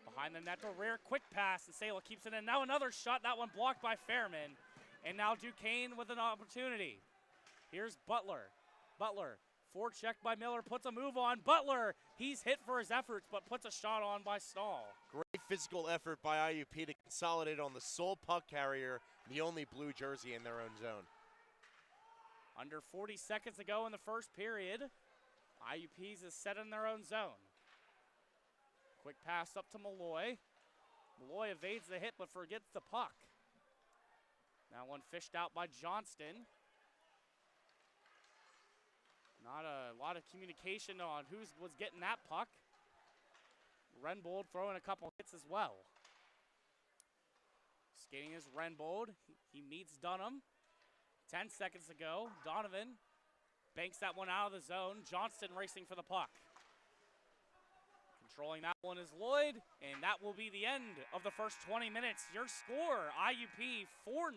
C: Behind the net to Rarick. Quick pass, and Sela keeps it in. Now another shot. That one blocked by Fairman. And now Duquesne with an opportunity. Here's Butler. Butler, forecheck by Miller, puts a move on. Butler, he's hit for his efforts, but puts a shot on by Stahl.
F: Great physical effort by IUP to consolidate on the sole puck carrier, the only blue jersey in their own zone.
C: Under 40 seconds to go in the first period. IUP's is set in their own zone. Quick pass up to Malloy. Malloy evades the hit but forgets the puck. Now one fished out by Johnston. Not a lot of communication on who was getting that puck. Renbold throwing a couple hits as well. Skating is Renbold. He meets Dunham. 10 seconds to go. Donovan banks that one out of the zone. Johnston racing for the puck. Controlling that one is Lloyd, and that will be the end of the first 20 minutes. Your score, IUP 4-0,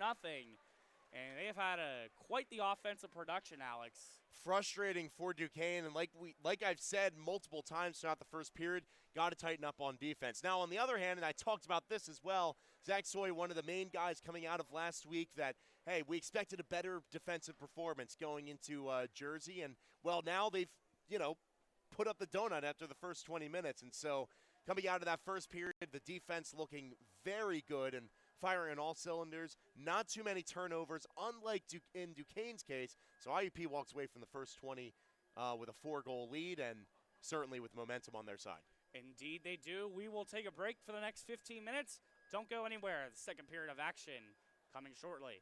C: and they've had quite the offensive production, Alex.
F: Frustrating for Duquesne, and like I've said multiple times throughout the first period, got to tighten up on defense. Now, on the other hand, and I talked about this as well, Zach Soy, one of the main guys coming out of last week that, hey, we expected a better defensive performance going into Jersey, and, well, now they've, put up the donut after the first 20 minutes. And so coming out of that first period, the defense looking very good and firing on all cylinders. Not too many turnovers, unlike in Duquesne's case. So IUP walks away from the first 20 with a 4-goal lead and certainly with momentum on their side.
C: Indeed they do. We will take a break for the next 15 minutes. Don't go anywhere. The second period of action coming shortly.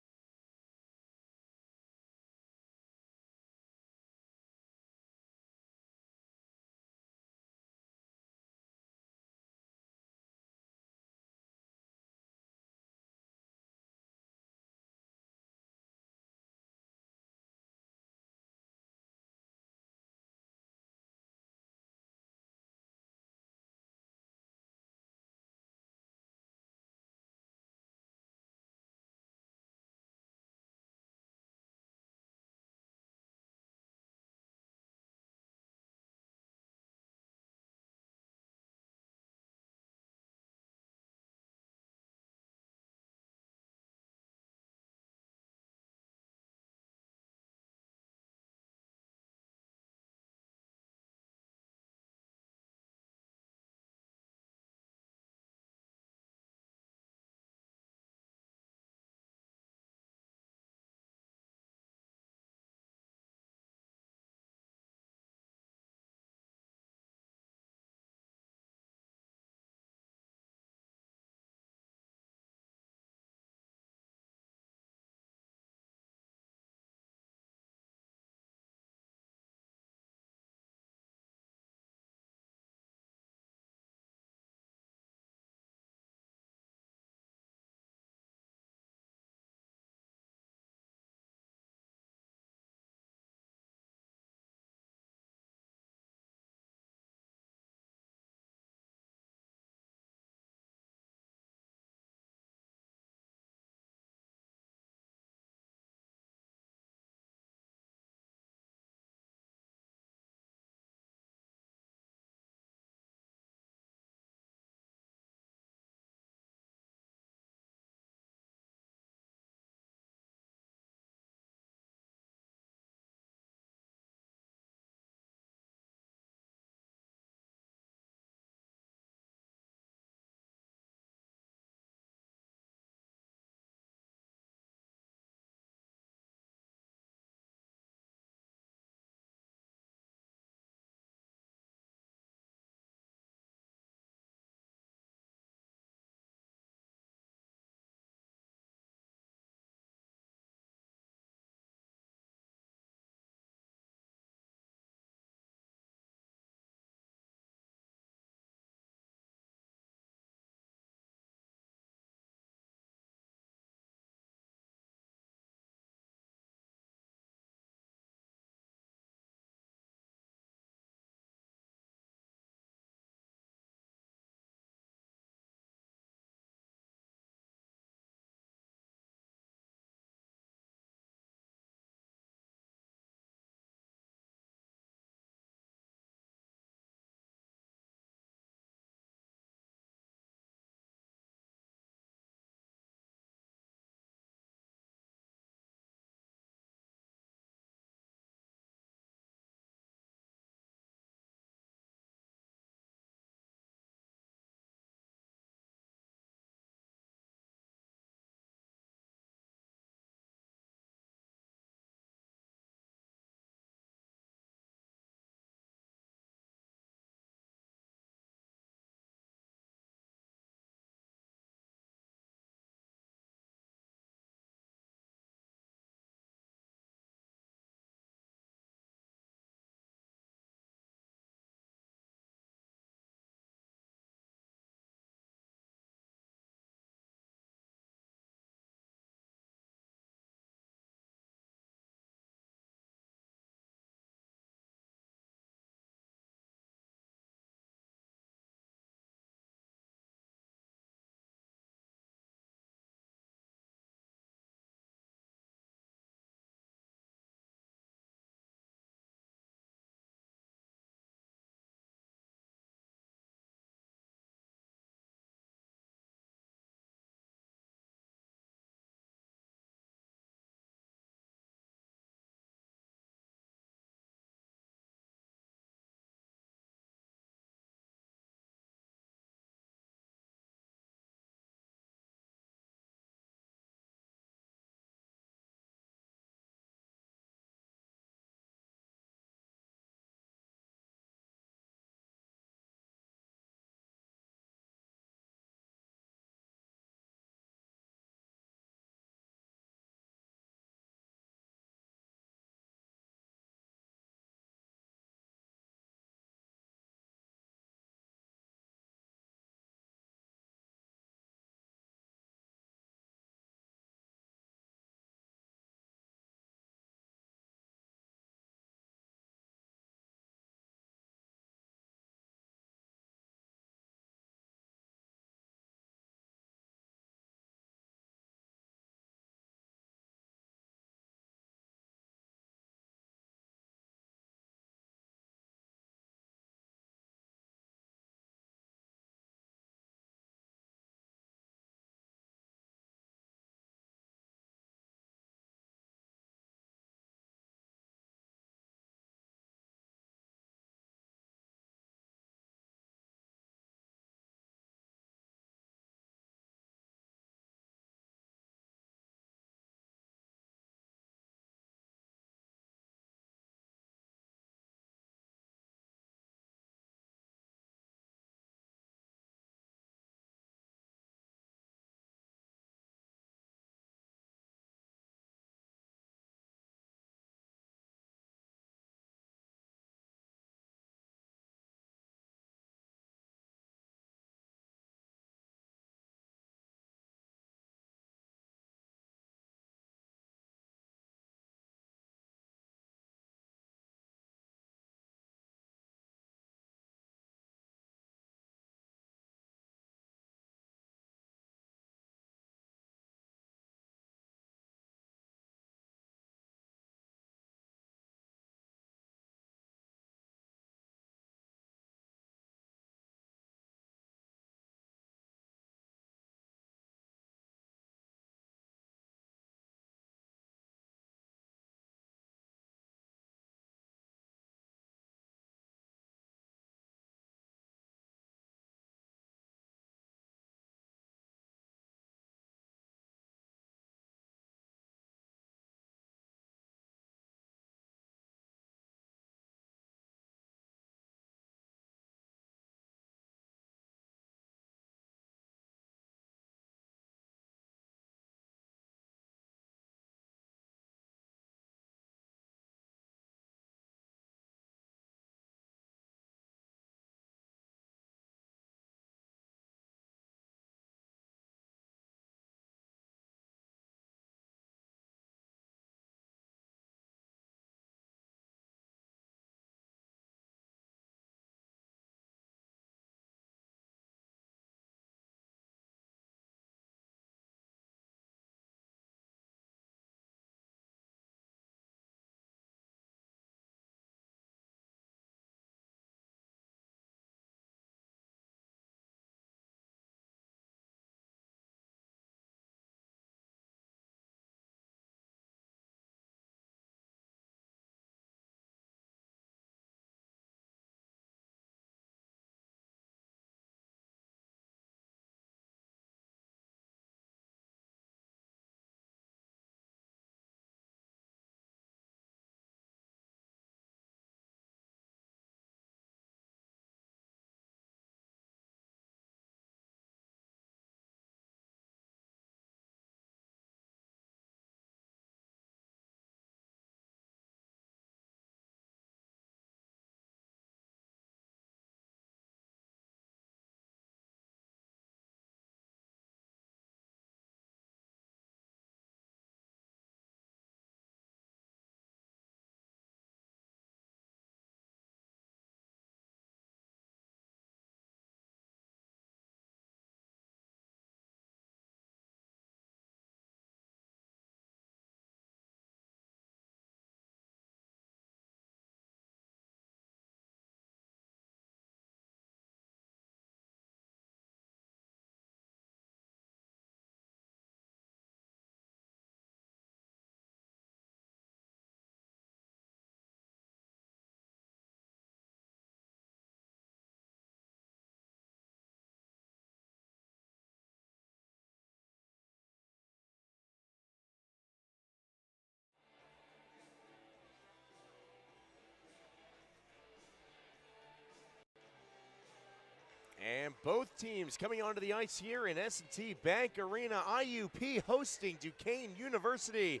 F: And both teams coming onto the ice here in S&T Bank Arena. IUP hosting Duquesne University.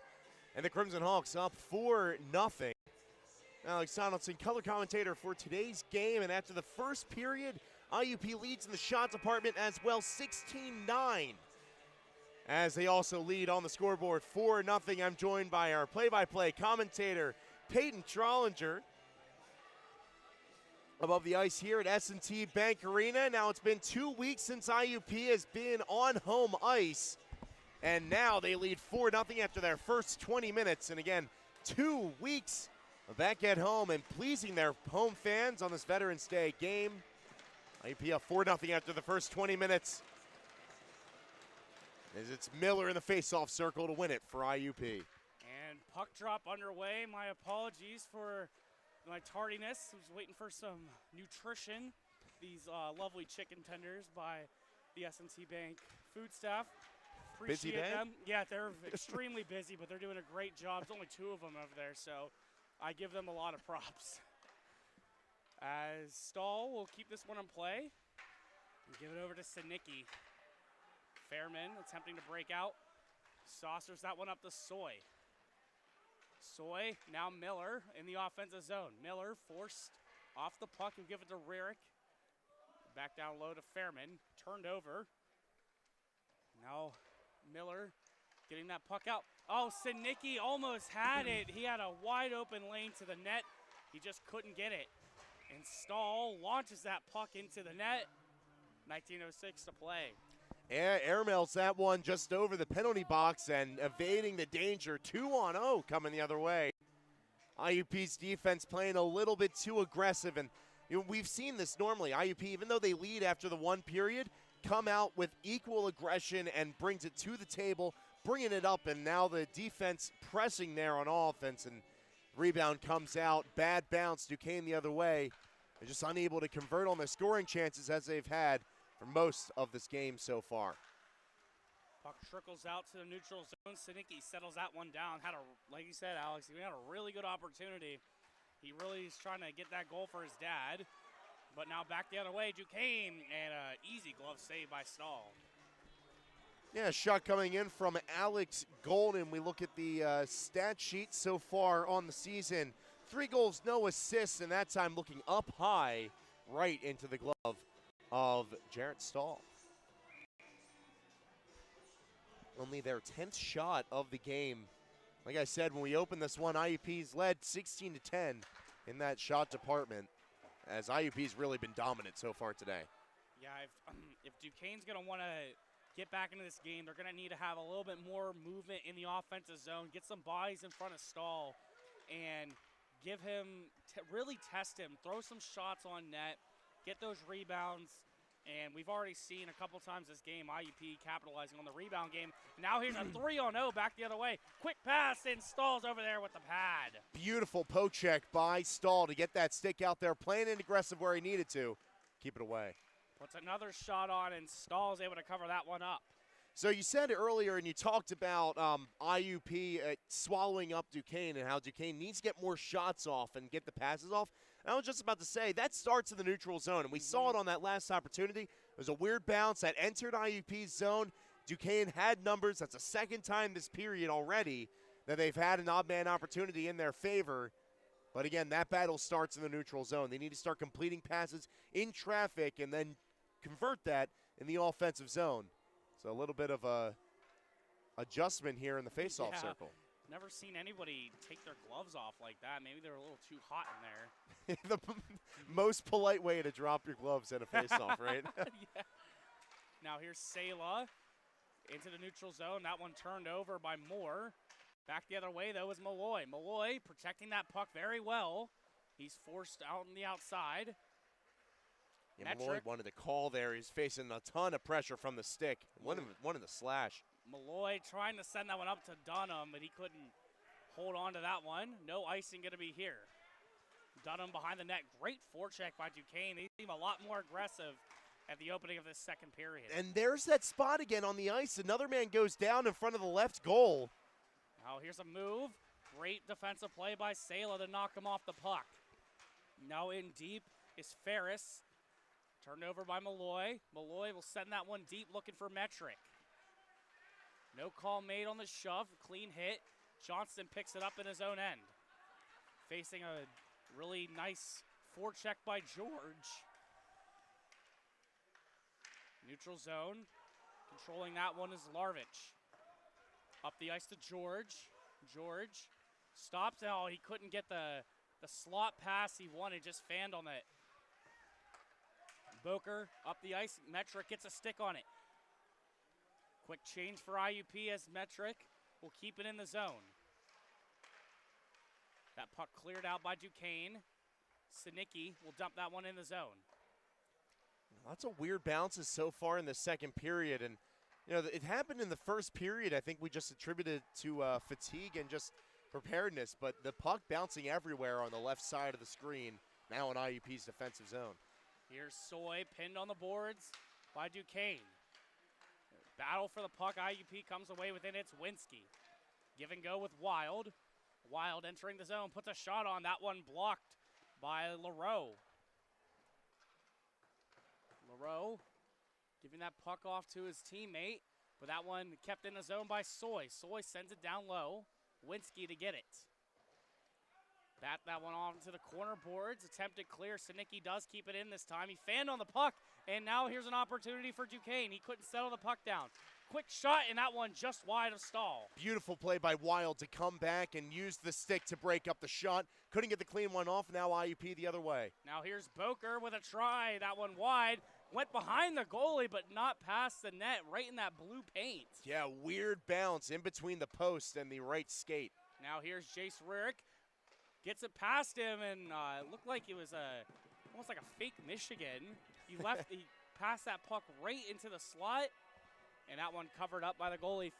F: And the Crimson Hawks up 4-0. Alex Donaldson, color commentator for today's game. And after the first period, IUP leads in the shot department as well, 16-9. As they also lead on the scoreboard 4-0. I'm joined by our play-by-play commentator, Peyton Trollinger. Above the ice here at S&T Bank Arena. Now it's been 2 weeks since IUP has been on home ice. And now they lead 4-0 after their first 20 minutes. And again, 2 weeks back at home and pleasing their home fans on this Veterans Day game. IUP up 4-0 after the first 20 minutes. As it's Miller in the face-off circle to win it for IUP.
C: And puck drop underway. My apologies for my tardiness. I was waiting for some nutrition. These lovely chicken tenders by the S&T Bank food staff.
F: Busy
C: Appreciate
F: day?
C: them. Yeah, they're extremely busy, but they're doing a great job. There's only 2 of them over there, so I give them a lot of props. As Stahl will keep this one in play and give it over to Sinicki. Fairman attempting to break out. Saucers that one up to Soy. Soy, now Miller in the offensive zone. Miller forced off the puck. He'll give it to Rarick. Back down low to Fairman. Turned over. Now Miller getting that puck out. Oh, Sinicki almost had it. He had a wide open lane to the net. He just couldn't get it. And Stahl launches that puck into the net. 19:06 to play.
F: Airmails that one just over the penalty box and evading the danger. 2-on-0 coming the other way. IUP's defense playing a little bit too aggressive, and we've seen this normally. IUP, even though they lead after the 1 period, come out with equal aggression and brings it to the table, bringing it up, and now the defense pressing there on offense, and rebound comes out. Bad bounce, Duquesne the other way. They're just unable to convert on their scoring chances as they've had for most of this game so far.
C: Puck trickles out to the neutral zone. Sinicki settles that one down. Like you said, Alex, he had a really good opportunity. He really is trying to get that goal for his dad. But now back the other way, Duquesne, and an easy glove save by Stahl.
F: Yeah, shot coming in from Alex Golden. We look at the stat sheet so far on the season. 3 goals, no assists, and that time looking up high right into the glove of Jarrett Stahl. Only their 10th shot of the game. Like I said, when we opened this one, IUP's led 16-10 in that shot department, as IUP's really been dominant so far today.
C: Yeah, if Duquesne's going to want to get back into this game, they're going to need to have a little bit more movement in the offensive zone, get some bodies in front of Stahl, and give him, really test him, throw some shots on net, get those rebounds. And we've already seen a couple times this game, IUP capitalizing on the rebound game. Now here's a 3-on-0 back the other way. Quick pass, and Stahl's over there with the pad.
F: Beautiful poke check by Stahl to get that stick out there, playing it aggressive where he needed to. Keep it away.
C: Puts another shot on, and Stahl's able to cover that one up.
F: So you said earlier, and you talked about IUP swallowing up Duquesne and how Duquesne needs to get more shots off and get the passes off. And I was just about to say, that starts in the neutral zone, and we saw it on that last opportunity. It was a weird bounce that entered IUP's zone. Duquesne had numbers. That's the 2nd time this period already that they've had an odd man opportunity in their favor. But again, that battle starts in the neutral zone. They need to start completing passes in traffic and then convert that in the offensive zone. So a little bit of a adjustment here in the faceoff circle.
C: Never seen anybody take their gloves off like that. Maybe they're a little too hot in there.
F: The most polite way to drop your gloves at a faceoff, right?
C: Yeah. Now here's Sela into the neutral zone. That one turned over by Moore. Back the other way, though, is Malloy. Malloy protecting that puck very well. He's forced out on the outside.
F: Yeah, Malloy wanted to call there. He's facing a ton of pressure from the stick. One in the slash.
C: Malloy trying to send that one up to Dunham, but he couldn't hold on to that one. No icing going to be here. Dunham behind the net. Great forecheck by Duquesne. They seem a lot more aggressive at the opening of this 2nd period.
F: And there's that spot again on the ice. Another man goes down in front of the left goal.
C: Now here's a move. Great defensive play by Sela to knock him off the puck. Now in deep is Ferris. Turned over by Malloy. Malloy will send that one deep looking for Metric. No call made on the shove. Clean hit. Johnston picks it up in his own end. Facing a really nice forecheck by George. Neutral zone. Controlling that one is Larvich. Up the ice to George. George stops. Oh, he couldn't get the slot pass he wanted. Just fanned on it. Boker up the ice. Metric gets a stick on it. Quick change for IUP as Metric will keep it in the zone. That puck cleared out by Duquesne. Sinicki will dump that one in the zone.
F: Lots of weird bounces so far in the second period, and it happened in the first period. I think we just attributed to fatigue and just preparedness, but the puck bouncing everywhere on the left side of the screen, now in IUP's defensive zone.
C: Here's Soy pinned on the boards by Duquesne. Battle for the puck. IUP comes away with it. It's Winsky. Give and go with Wild. Wild entering the zone, puts a shot on. That one blocked by Leroux. Leroux giving that puck off to his teammate, but that one kept in the zone by Soy. Soy sends it down low. Winsky to get it. Bat that one off into the corner boards. Attempted clear. Sinicki does keep it in this time. He fanned on the puck, and now here's an opportunity for Duquesne. He couldn't settle the puck down. Quick shot, and that one just wide of Stahl.
F: Beautiful play by Wild to come back and use the stick to break up the shot. Couldn't get the clean one off. Now IUP the other way.
C: Now here's Boker with a try. That one wide. Went behind the goalie, but not past the net, right in that blue paint.
F: Yeah, weird bounce in between the post and the right skate.
C: Now here's Jace Rick. Gets it past him, and it looked like it was almost like a fake Michigan. He passed that puck right into the slot, and that one covered up by the goalie.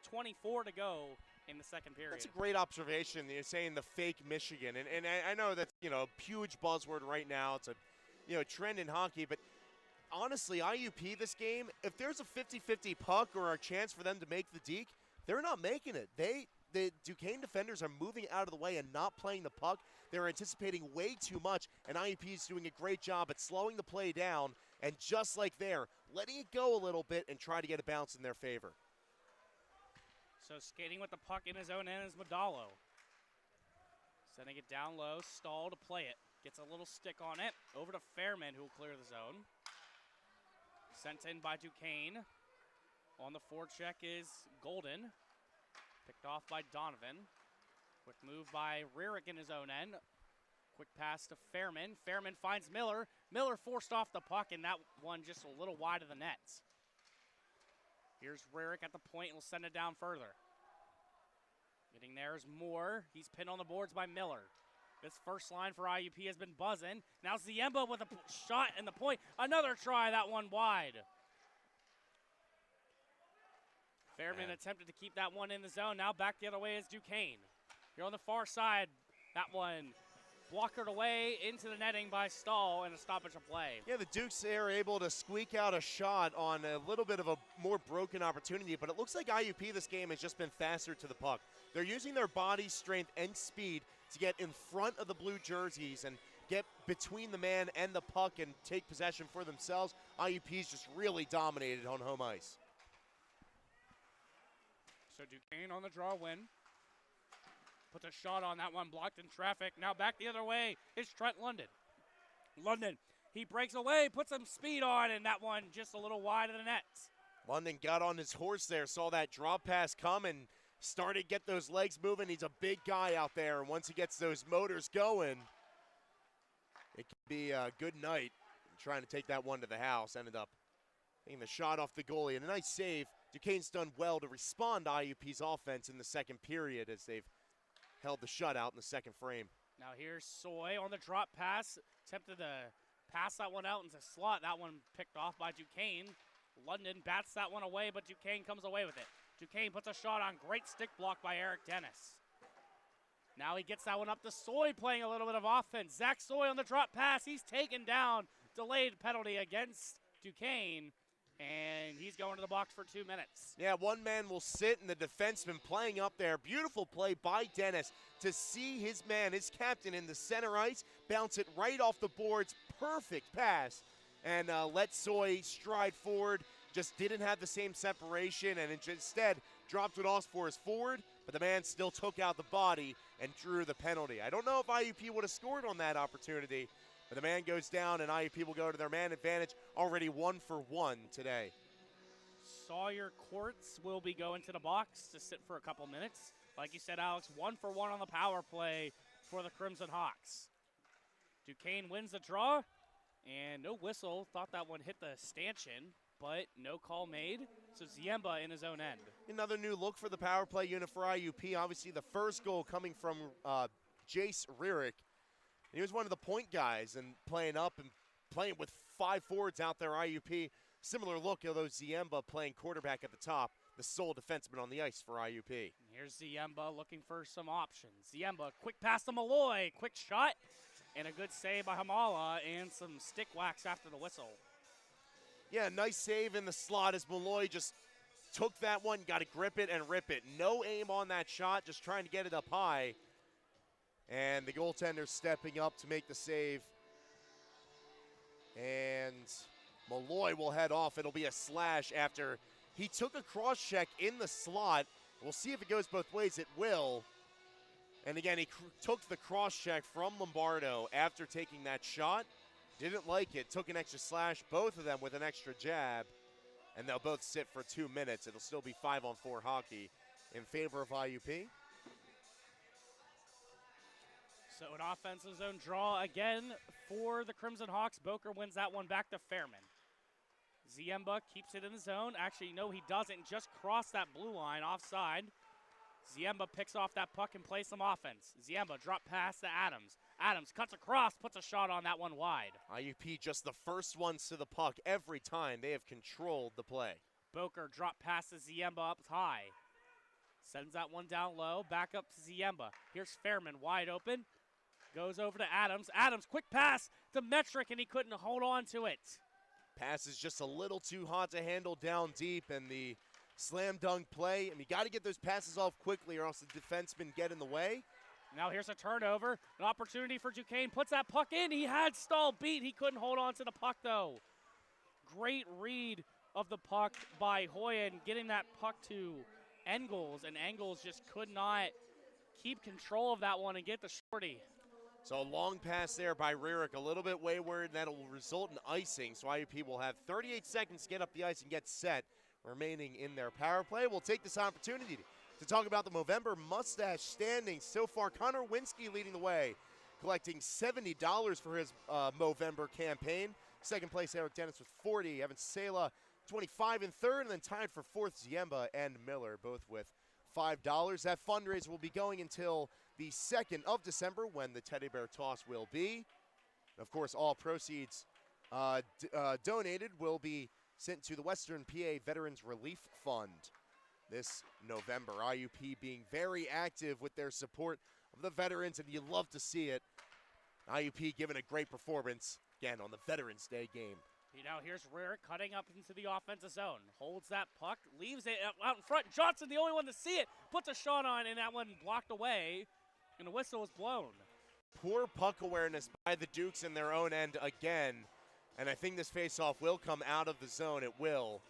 C: 24 to go in the second period.
F: That's a great observation. You're saying the fake Michigan, and I know that's a huge buzzword right now. It's a trend in hockey, but honestly, IUP this game, if there's a 50-50 puck or a chance for them to make the deke, they're not making it. The Duquesne defenders are moving out of the way and not playing the puck. They're anticipating way too much, and IUP is doing a great job at slowing the play down, and just like there, letting it go a little bit and try to get a bounce in their favor.
C: So skating with the puck in his own end is Modalo. Sending it down low, Stahl to play it. Gets a little stick on it. Over to Fairman, who will clear the zone. Sent in by Duquesne. On the forecheck is Golden. Picked off by Donovan. Quick move by Rarick in his own end. Quick pass to Fairman. Fairman finds Miller. Miller forced off the puck, and that one just a little wide of the nets. Here's Rarick at the point, and will send it down further. Getting there is Moore. He's pinned on the boards by Miller. This first line for IUP has been buzzing. Now Ziemba with a shot and the point. Another try, that one wide. Fairman attempted to keep that one in the zone. Now back the other way is Duquesne. Here on the far side, that one blockered away into the netting by Stahl and a stoppage of play.
F: Yeah, the Dukes are able to squeak out a shot on a little bit of a more broken opportunity, but it looks like IUP this game has just been faster to the puck. They're using their body strength and speed to get in front of the blue jerseys and get between the man and the puck and take possession for themselves. IUP's just really dominated on home ice.
C: So Duquesne on the draw win. Puts a shot on that one, blocked in traffic. Now back the other way is Trent London. London, he breaks away, puts some speed on, and that one just a little wide of the nets.
F: London got on his horse there, saw that drop pass come and started to get those legs moving. He's a big guy out there, and once he gets those motors going, it can be a good night. Trying to take that one to the house, ended up taking the shot off the goalie, and a nice save. Duquesne's done well to respond to IUP's offense in the second period as they've held the shutout in the second frame.
C: Now here's Soy on the drop pass. Attempted to pass that one out into slot. That one picked off by Duquesne. London bats that one away, but Duquesne comes away with it. Duquesne puts a shot on. Great stick block by Eric Dennis. Now he gets that one up to Soy, playing a little bit of offense. Zach Soy on the drop pass. He's taken down. Delayed penalty against Duquesne. And he's going to the box for 2 minutes.
F: Yeah, one man will sit, and the defenseman playing up there. Beautiful play by Dennis to see his man, his captain, in the center ice, bounce it right off the boards. Perfect pass. and let Soy stride forward. Just didn't have the same separation, and instead dropped what off for his forward, but the man still took out the body and drew the penalty. I don't know if IUP would have scored on that opportunity, but the man goes down, and IUP will go to their man advantage, already 1-for-1 today.
C: Sawyer Courts will be going to the box to sit for a couple minutes. Like you said, Alex, 1-for-1 on the power play for the Crimson Hawks. Duquesne wins the draw, and no whistle. Thought that one hit the stanchion, but no call made. So Ziemba in his own end.
F: Another new look for the power play unit for IUP. Obviously, the first goal coming from Jace Rierick. He was one of the point guys and playing up and playing with 5 forwards out there, IUP. Similar look, although Ziemba playing quarterback at the top, the sole defenseman on the ice for IUP.
C: Here's Ziemba looking for some options. Ziemba, quick pass to Malloy, quick shot, and a good save by Hamala, and some stick wax after the whistle.
F: Yeah, nice save in the slot as Malloy just took that one, got to grip it and rip it. No aim on that shot, just trying to get it up high. And the goaltender stepping up to make the save. And Malloy will head off. It'll be a slash after he took a cross check in the slot. We'll see if it goes both ways. It will. And again, he took the cross check from Lombardo after taking that shot. Didn't like it, took an extra slash, both of them with an extra jab, and they'll both sit for 2 minutes. It'll still be 5-on-4 hockey in favor of IUP.
C: So an offensive zone draw again for the Crimson Hawks. Boker wins that one back to Fairman. Ziemba keeps it in the zone. Actually, no, he doesn't. Just crossed that blue line offside. Ziemba picks off that puck and plays some offense. Ziemba drop pass to Adams. Adams cuts across, puts a shot on that one wide.
F: IUP just the first ones to the puck every time. They have controlled the play.
C: Boker drop passes Ziemba up high. Sends that one down low, back up to Ziemba. Here's Fairman wide open. Goes over to Adams. Adams, quick pass to Metric, and he couldn't hold on to it.
F: Pass is just a little too hot to handle down deep, and the slam dunk play. I mean, you got to get those passes off quickly or else the defensemen get in the way.
C: Now here's a turnover. An opportunity for Duquesne. Puts that puck in. He had Stahl beat. He couldn't hold on to the puck, though. Great read of the puck by Hoyen, getting that puck to Engels, and Engels just could not keep control of that one and get the shorty.
F: So a long pass there by Rierick, a little bit wayward, and that'll result in icing. So IUP will have 38 seconds to get up the ice and get set, remaining in their power play. We'll take this opportunity to talk about the Movember Mustache standings. So far, Connor Winsky leading the way, collecting $70 for his Movember campaign. Second place, Eric Dennis with 40. Evan Sela, 25 in third, and then tied for fourth, Ziemba and Miller, both with $5. That fundraiser will be going until the 2nd of December when the Teddy Bear Toss will be. Of course, all proceeds donated will be sent to the Western PA Veterans Relief Fund this November. IUP being very active with their support of the veterans, and you love to see it. IUP giving a great performance, again, on the Veterans Day game.
C: Now here's Rierick cutting up into the offensive zone. Holds that puck, leaves it out in front. Johnson, the only one to see it, puts a shot on, and that one blocked away, and the whistle was blown.
F: Poor puck awareness by the Dukes in their own end again, and I think this faceoff will come out of the zone. It will.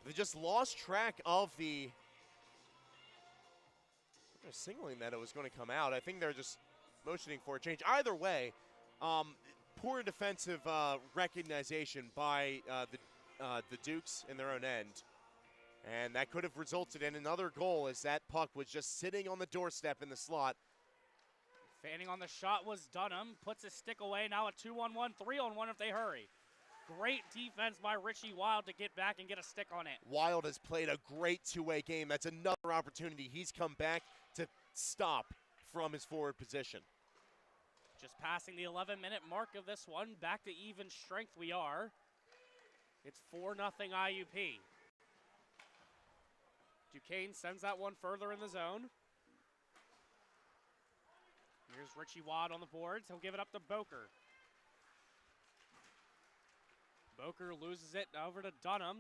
F: They just lost track of the... They're signaling that it was going to come out. I think they're just motioning for a change. Either way, poor defensive recognition by the Dukes in their own end. And that could have resulted in another goal as that puck was just sitting on the doorstep in the slot.
C: Fanning on the shot was Dunham. Puts his stick away. Now a 2-on-1, 3-on-1 if they hurry. Great defense by Richie Wild to get back and get a stick on it.
F: Wild has played a great two-way game. That's another opportunity. He's come back to stop from his forward position.
C: Just passing the 11-minute mark of this one. Back to even strength we are. It's 4-0 IUP. Duquesne sends that one further in the zone. Here's Richie Watt on the boards. He'll give it up to Boker. Boker loses it over to Dunham.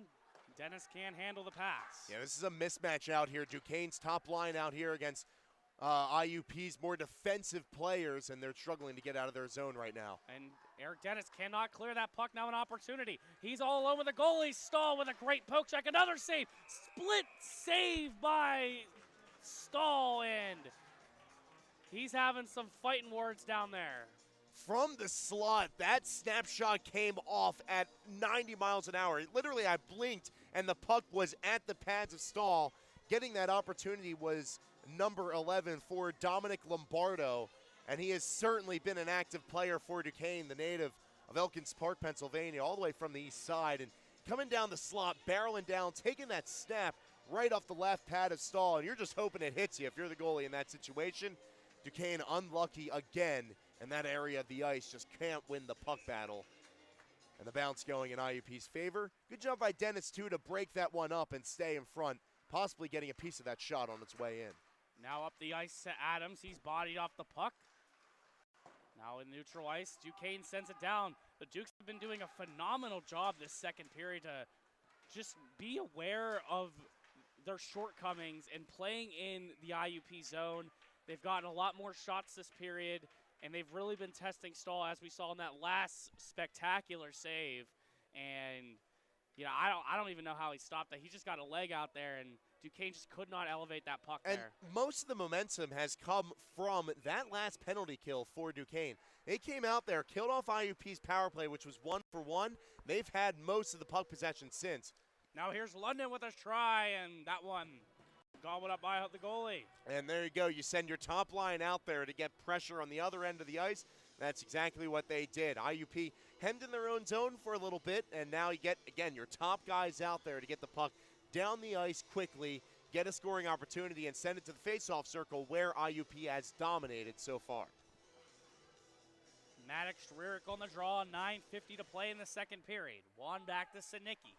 C: Dennis can't handle the pass.
F: Yeah, this is a mismatch out here. Duquesne's top line out here against IUP's more defensive players, and they're struggling to get out of their zone right now.
C: And Eric Dennis cannot clear that puck. Now an opportunity. He's all alone with the goalie. Stahl with a great poke check. Another save. Split save by Stahl, and he's having some fighting words down there.
F: From the slot, that snapshot came off at 90 miles an hour. Literally, I blinked, and the puck was at the pads of Stahl. Getting that opportunity was number 11 for Dominic Lombardo, and he has certainly been an active player for Duquesne, the native of Elkins Park, Pennsylvania, all the way from the east side. And coming down the slot, barreling down, taking that snap right off the left pad of Stahl, and you're just hoping it hits you if you're the goalie in that situation. Duquesne unlucky again in that area of the ice, just can't win the puck battle. And the bounce going in IUP's favor. Good job by Dennis, too, to break that one up and stay in front, possibly getting a piece of that shot on its way in.
C: Now up the ice to Adams. He's bodied off the puck. Now in neutral ice, Duquesne sends it down. The Dukes have been doing a phenomenal job this second period to just be aware of their shortcomings and playing in the IUP zone. They've gotten a lot more shots this period, and they've really been testing Stahl, as we saw in that last spectacular save. And you know, I don't even know how he stopped that. He just got a leg out there, and Duquesne just could not elevate that puck
F: and
C: there.
F: Most of the momentum has come from that last penalty kill for Duquesne. They came out there, killed off IUP's power play, which was 1-for-1. They've had most of the puck possession since.
C: Now here's London with a try, and that one gobbled up by the goalie.
F: And there you go. You send your top line out there to get pressure on the other end of the ice. That's exactly what they did. IUP hemmed in their own zone for a little bit, and now you get, again, your top guys out there to get the puck down the ice quickly, get a scoring opportunity, and send it to the faceoff circle where IUP has dominated so far.
C: Maddox Rurick on the draw, 9:50 to play in the second period. One back to Sinicki.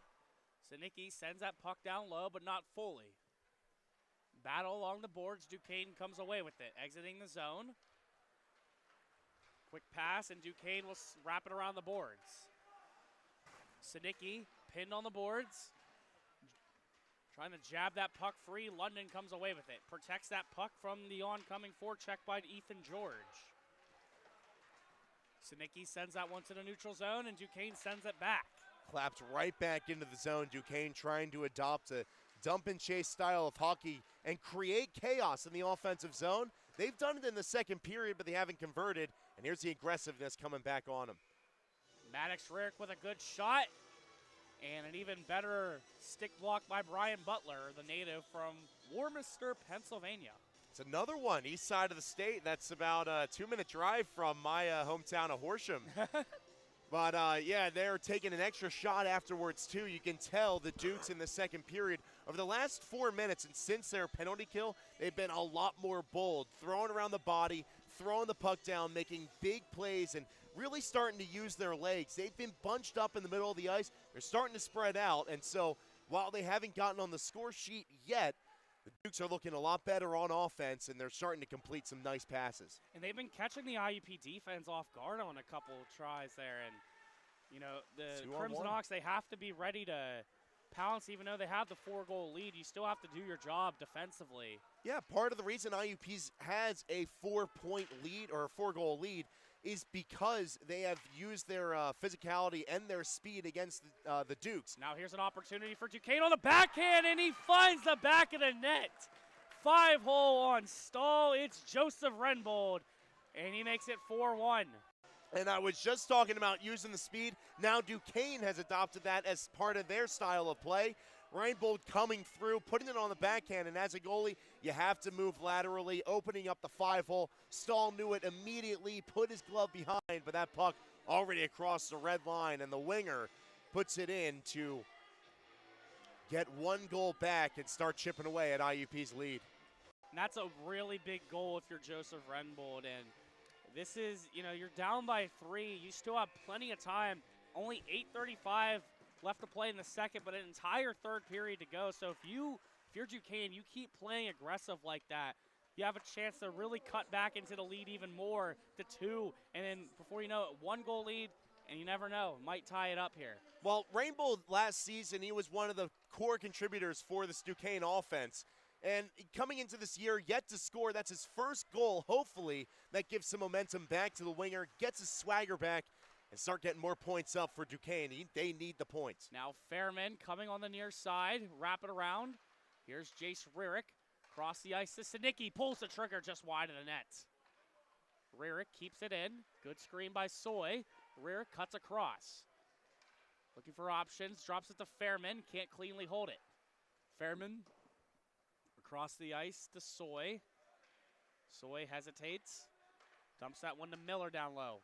C: Sinicki sends that puck down low, but not fully. Battle along the boards. Duquesne comes away with it, exiting the zone. Quick pass, and Duquesne will wrap it around the boards. Sinicki pinned on the boards. Trying to jab that puck free. London comes away with it. Protects that puck from the oncoming forecheck by Ethan George. Sinicki sends that one to the neutral zone, and Duquesne sends it back.
F: Clapped right back into the zone. Duquesne trying to adopt a dump and chase style of hockey and create chaos in the offensive zone. They've done it in the second period, but they haven't converted. And here's the aggressiveness coming back on them.
C: Maddox Rurick with a good shot. And an even better stick block by Brian Butler, the native from Warminster, Pennsylvania.
F: It's another one, east side of the state. That's about a 2-minute drive from my hometown of Horsham. But, yeah, they're taking an extra shot afterwards, too. You can tell the Dukes in the second period, over the last 4 minutes and since their penalty kill, they've been a lot more bold, throwing around the body, throwing the puck down, making big plays, and really starting to use their legs. They've been bunched up in the middle of the ice. They're starting to spread out, and so while they haven't gotten on the score sheet yet, the Dukes are looking a lot better on offense, and they're starting to complete some nice passes.
C: And they've been catching the IUP defense off guard on a couple of tries there. And, you know, the Crimson Hawks, they have to be ready to pounce. Even though they have the 4-goal lead, you still have to do your job defensively.
F: Yeah, part of the reason IUP has a 4-point lead or a 4-goal lead is because they have used their physicality and their speed against the Dukes.
C: Now here's an opportunity for Duquesne on the backhand, and he finds the back of the net. 5-hole on Stahl. It's Joseph Renbold, and he makes it 4-1.
F: And I was just talking about using the speed. Now Duquesne has adopted that as part of their style of play. Renbold coming through, putting it on the backhand, and as a goalie, you have to move laterally, opening up the 5-hole. Stahl knew it immediately, put his glove behind, but that puck already across the red line, and the winger puts it in to get 1 goal back and start chipping away at IUP's lead.
C: And that's a really big goal if you're Joseph Renbold, and this is, you know, you're down by 3. You still have plenty of time. Only 8:35 left to play in the second, but an entire third period to go. So if you're Duquesne, you keep playing aggressive like that, you have a chance to really cut back into the lead even more to 2, and then before you know it, 1-goal lead, and you never know, might tie it up here.
F: Well, Renbold last season, he was one of the core contributors for this Duquesne offense. And coming into this year, yet to score. That's his first goal. Hopefully, that gives some momentum back to the winger, gets his swagger back, and start getting more points up for Duquesne. They need the points.
C: Now Fairman coming on the near side, wrap it around. Here's Jace Rarick, across the ice to Sinicki, pulls the trigger just wide of the net. Rarick keeps it in, good screen by Soy. Rarick cuts across. Looking for options, drops it to Fairman, can't cleanly hold it. Fairman across the ice to Soy. Soy hesitates, dumps that one to Miller down low.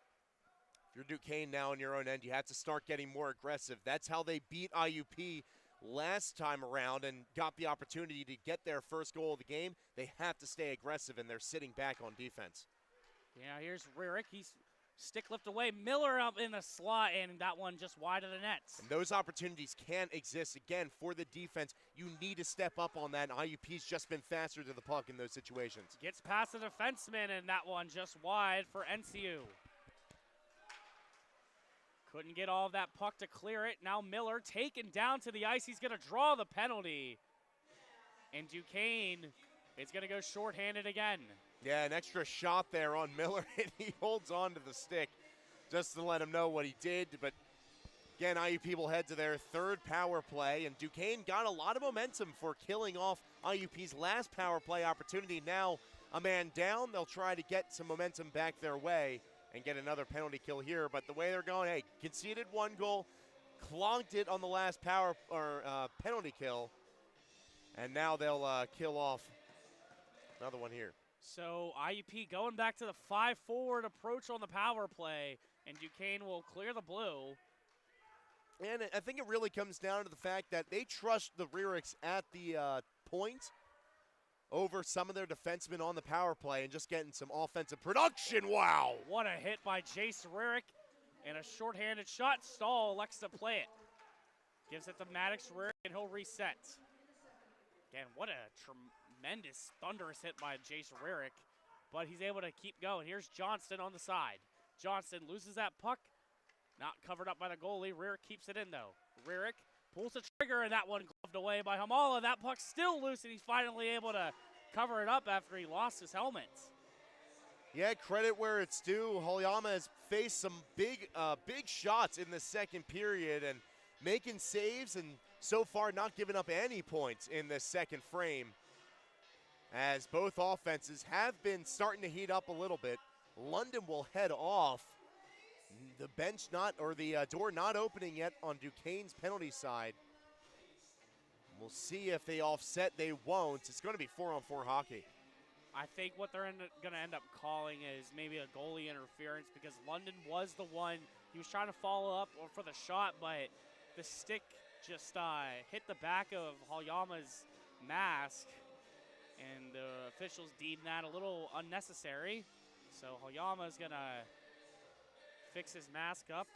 F: If you're Duquesne now on your own end, you have to start getting more aggressive. That's how they beat IUP last time around and got the opportunity to get their first goal of the game. They have to stay aggressive, and they're sitting back on defense.
C: Yeah, here's Rarick. He's stick lift away. Miller up in the slot, and that one just wide of the nets.
F: And those opportunities can exist. Again, for the defense, you need to step up on that. And IUP's just been faster to the puck in those situations.
C: Gets past the defenseman, and that one just wide for NCU. Couldn't get all of that puck to clear it. Now Miller taken down to the ice. He's going to draw the penalty. And Duquesne is going to go shorthanded again.
F: Yeah, an extra shot there on Miller, and he holds on to the stick just to let him know what he did. But again, IUP will head to their third power play, and Duquesne got a lot of momentum for killing off IUP's last power play opportunity. Now a man down, they'll try to get some momentum back their way and get another penalty kill here. But the way they're going, hey, conceded one goal, clonked it on the last penalty kill, and now they'll kill off another one here.
C: So IUP going back to the 5-forward approach on the power play, and Duquesne will clear the blue.
F: And I think it really comes down to the fact that they trust the Raricks at the point over some of their defensemen on the power play and just getting some offensive production. Wow.
C: What a hit by Jace Rarick, and a shorthanded shot. Stahl elects to play it. Gives it to Maddox Rarick, and he'll reset. Again, what a tremendous, thunderous hit by Jace Rarick, but he's able to keep going. Here's Johnston on the side. Johnston loses that puck, not covered up by the goalie. Rarick keeps it in, though. Rarick pulls the trigger, and that one gloved away by Hamala. That puck's still loose, and he's finally able to cover it up after he lost his helmet.
F: Yeah, credit where it's due. Holyama has faced some big shots in the second period and making saves, and so far not giving up any points in the second frame, as both offenses have been starting to heat up a little bit. London will head off. The bench the door not opening yet on Duquesne's penalty side. We'll see if they offset. They won't. It's going to be 4-on-4 hockey.
C: I think what they're going to end up calling is maybe a goalie interference, because London was the one. He was trying to follow up for the shot, but the stick just hit the back of Holyama's mask, and the officials deemed that a little unnecessary. So Holyama is going to fix his mask up.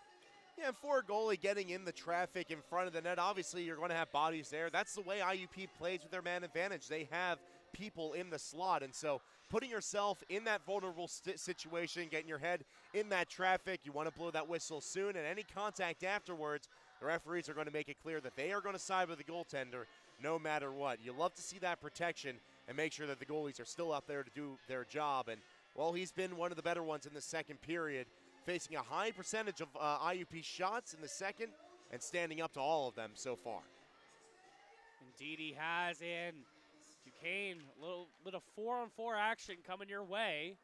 F: Yeah, for a goalie getting in the traffic in front of the net, obviously you're going to have bodies there. That's the way IUP plays with their man advantage. They have people in the slot, and so putting yourself in that vulnerable situation, getting your head in that traffic, you want to blow that whistle soon, and any contact afterwards, the referees are going to make it clear that they are going to side with the goaltender no matter what. You love to see that protection and make sure that the goalies are still out there to do their job, and well, he's been one of the better ones in the second period, facing a high percentage of IUP shots in the second and standing up to all of them so far.
C: Indeed he has, and Duquesne, a little bit of 4-on-4 action coming your way.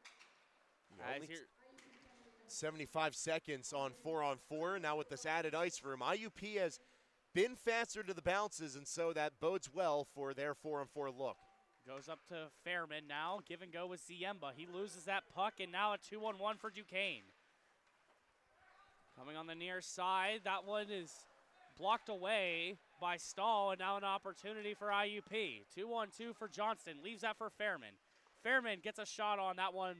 F: 75 seconds on 4-on-4. Now with this added ice room, IUP has been faster to the bounces, and so that bodes well for their 4-on-4 look.
C: Goes up to Fairman now, give and go with Ziemba. He loses that puck, and now a 2-on-1 for Duquesne. Coming on the near side, that one is blocked away by Stahl, and now an opportunity for IUP. 2-on-2 for Johnston, leaves that for Fairman. Fairman gets a shot on that one,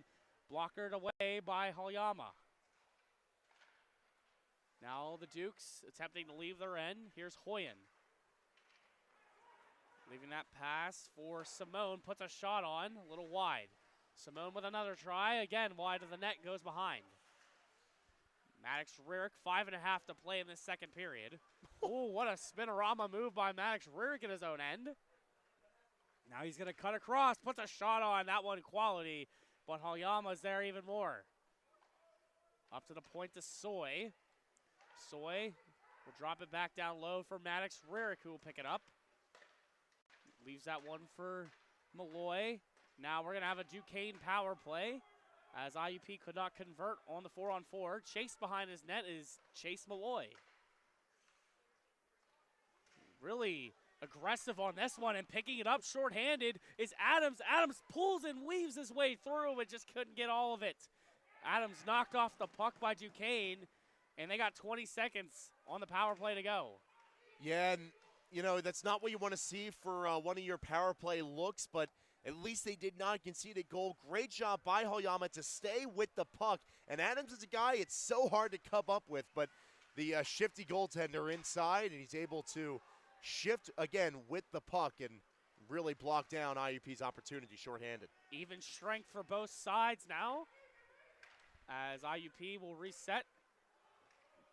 C: blockered away by Holyama. Now the Dukes attempting to leave their end. Here's Hoyen. Leaving that pass for Simone, puts a shot on, a little wide. Simone with another try, again wide of the net, goes behind. Maddox Rarick, 5.5 to play in this second period. Oh, what a spinorama move by Maddox Rarick at his own end. Now he's going to cut across, puts a shot on, that one quality, but Halyama's there even more. Up to the point to Soy. Soy will drop it back down low for Maddox Rarick, who will pick it up. Leaves that one for Malloy. Now we're going to have a Duquesne power play as IUP could not convert on the 4-on-4. Chased behind his net is Chase Malloy. Really aggressive on this one, and picking it up shorthanded is Adams. Adams pulls and weaves his way through, but just couldn't get all of it. Adams knocked off the puck by Duquesne, and they got 20 seconds on the power play to go.
F: Yeah, and you know, that's not what you want to see for one of your power play looks, but at least they did not concede a goal. Great job by Halyama to stay with the puck. And Adams is a guy it's so hard to come up with, but the shifty goaltender inside, and he's able to shift again with the puck and really block down IUP's opportunity shorthanded.
C: Even strength for both sides now as IUP will reset.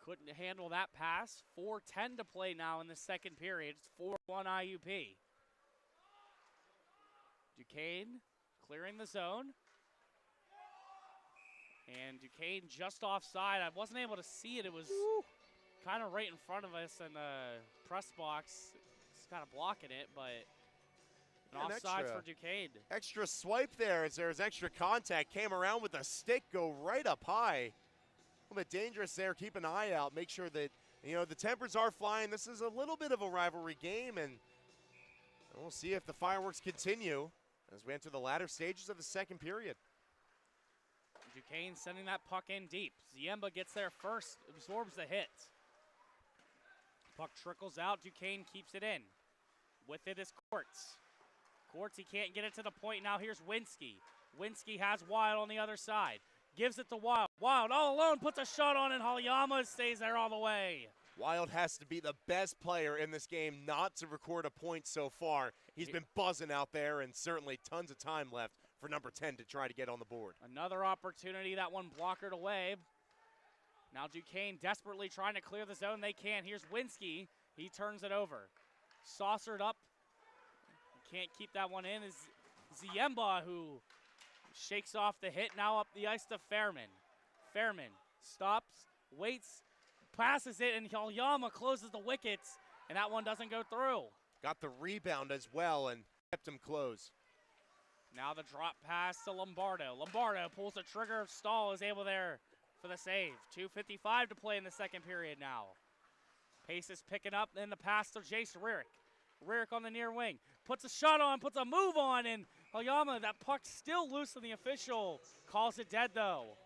C: Couldn't handle that pass. 4:10 to play now in the second period. It's 4-1 IUP. Duquesne clearing the zone. And Duquesne just offside. I wasn't able to see it. It was kind of right in front of us in the press box. It's kind of blocking it, but an offside for Duquesne.
F: Extra swipe there as there's extra contact. Came around with a stick, go right up high. A little bit dangerous there. Keep an eye out. Make sure that, you know, the tempers are flying. This is a little bit of a rivalry game, and we'll see if the fireworks continue as we enter the latter stages of the second period.
C: Duquesne sending that puck in deep. Ziemba gets there first, absorbs the hit. Puck trickles out. Duquesne keeps it in. With it is Quartz. Quartz, he can't get it to the point. Now here's Winsky. Winsky has Wild on the other side. Gives it to Wild. Wild all alone puts a shot on, and Halyama stays there all the way.
F: Wild has to be the best player in this game not to record a point so far. He's been buzzing out there, and certainly tons of time left for number 10 to try to get on the board.
C: Another opportunity, that one blockered away. Now Duquesne desperately trying to clear the zone. They can. Here's Winsky. He turns it over. Saucered up. Can't keep that one in is Ziemba, who shakes off the hit. Now up the ice to Fairman. Fairman stops, waits, passes it, and Halyama closes the wickets, and that one doesn't go through.
F: Got the rebound as well and kept him close.
C: Now the drop pass to Lombardo. Lombardo pulls the trigger. Stahl is able there for the save. 2:55 to play in the second period now. Pace is picking up, and the pass to Jace Rarick. Rarick on the near wing. Puts a shot on, puts a move on, and Halyama, that puck still loose, and the official calls it dead, though.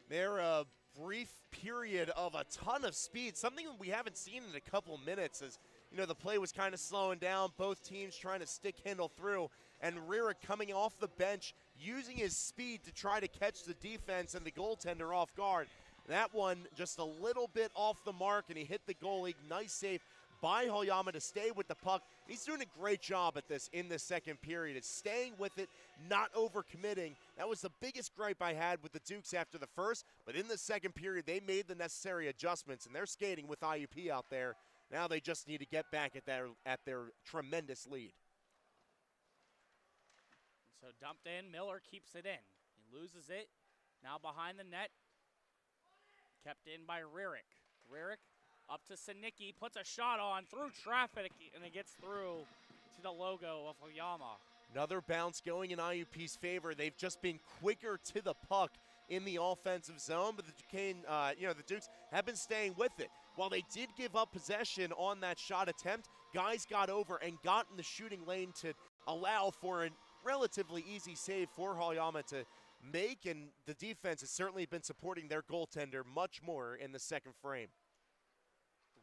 F: There a brief period of a ton of speed, something we haven't seen in a couple minutes as, you know, the play was kind of slowing down, both teams trying to stick handle through, and Rarick coming off the bench, using his speed to try to catch the defense and the goaltender off guard. That one just a little bit off the mark, and he hit the goalie. Nice save by Halyama to stay with the puck. He's doing a great job at this in the second period. It's staying with it, not overcommitting. That was the biggest gripe I had with the Dukes after the first, but in the second period, they made the necessary adjustments, and they're skating with IUP out there. Now they just need to get back at their tremendous lead.
C: So dumped in, Miller keeps it in. He loses it. Now behind the net, kept in by Rarick. Rarick up to Sinicki, puts a shot on through traffic, and it gets through to the logo of Halyama.
F: Another bounce going in IUP's favor. They've just been quicker to the puck in the offensive zone, but the Duquesne, the Dukes have been staying with it. While they did give up possession on that shot attempt, guys got over and got in the shooting lane to allow for a relatively easy save for Halyama to make, and the defense has certainly been supporting their goaltender much more in the second frame.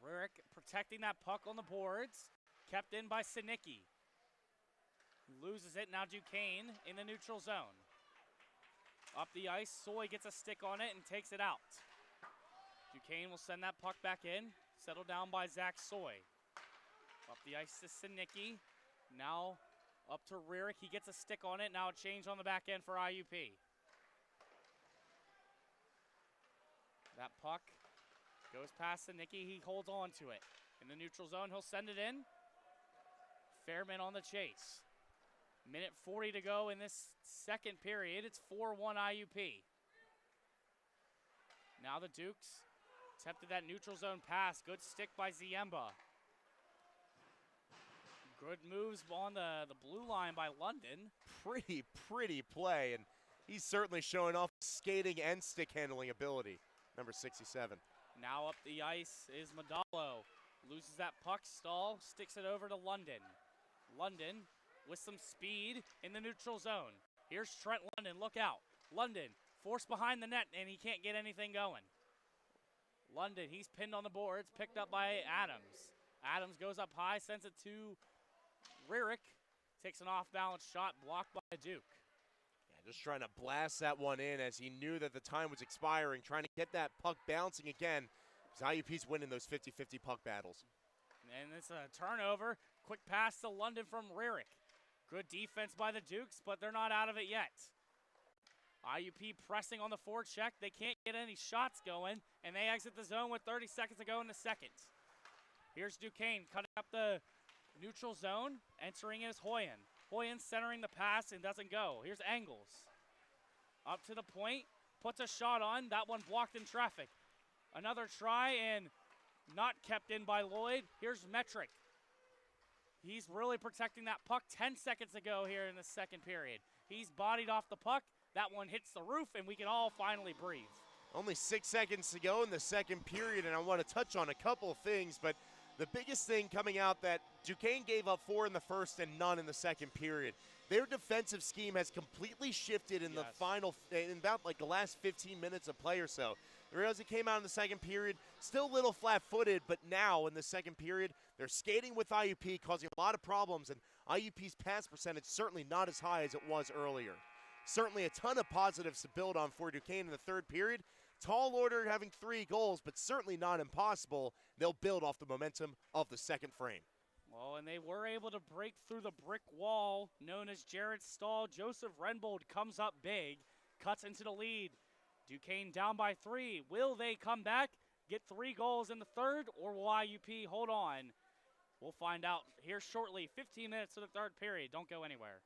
C: Rarick protecting that puck on the boards, kept in by Sinicki. Loses it, now Duquesne in the neutral zone. Up the ice, Soy gets a stick on it and takes it out. Duquesne will send that puck back in, settled down by Zach Soy. Up the ice to Sinicki, now up to Rarick, he gets a stick on it, now a change on the back end for IUP. That puck goes past Sinicki, he holds on to it. In the neutral zone, he'll send it in. Fairman on the chase. Minute 40 to go in this second period. It's 4-1 IUP. Now the Dukes attempted that neutral zone pass. Good stick by Ziemba. Good moves on the blue line by London.
F: Pretty play, and he's certainly showing off skating and stick handling ability. Number 67.
C: Now up the ice is Madalo. Loses that puck stall, sticks it over to London. London with some speed in the neutral zone. Here's Trent London, look out. London forced behind the net, and he can't get anything going. London, he's pinned on the boards, picked up by Adams. Adams goes up high, sends it to Rierick. Takes an off-balance shot, blocked by Duke.
F: Yeah, just trying to blast that one in as he knew that the time was expiring, trying to get that puck bouncing again. Because IUP's winning those 50-50 puck battles.
C: And it's a turnover. Quick pass to London from Rierick. Good defense by the Dukes, but they're not out of it yet. IUP pressing on the forecheck. They can't get any shots going, and they exit the zone with 30 seconds to go in the second. Here's Duquesne cutting up the neutral zone. Entering is Hoyen. Hoyen centering the pass and doesn't go. Here's Engels. Up to the point. Puts a shot on. That one blocked in traffic. Another try and not kept in by Lloyd. Here's Metric. He's really protecting that puck. 10 seconds to go here in the second period. He's bodied off the puck. That one hits the roof, and we can all finally breathe.
F: Only 6 seconds to go in the second period, and I want to touch on a couple of things, but the biggest thing coming out that Duquesne gave up 4 in the first and none in the second period. Their defensive scheme has completely shifted in the final, in about like the last 15 minutes of play or so. Whereas it came out in the second period, still a little flat-footed, but now in the second period, they're skating with IUP, causing a lot of problems, and IUP's pass percentage certainly not as high as it was earlier. Certainly a ton of positives to build on for Duquesne in the third period. Tall order having 3 goals, but certainly not impossible. They'll build off the momentum of the second frame.
C: Well, and they were able to break through the brick wall known as Jared Stahl. Joseph Renbold comes up big, cuts into the lead. Duquesne down by 3. Will they come back, get 3 goals in the third, or will IUP hold on? We'll find out here shortly. 15 minutes to the third period. Don't go anywhere.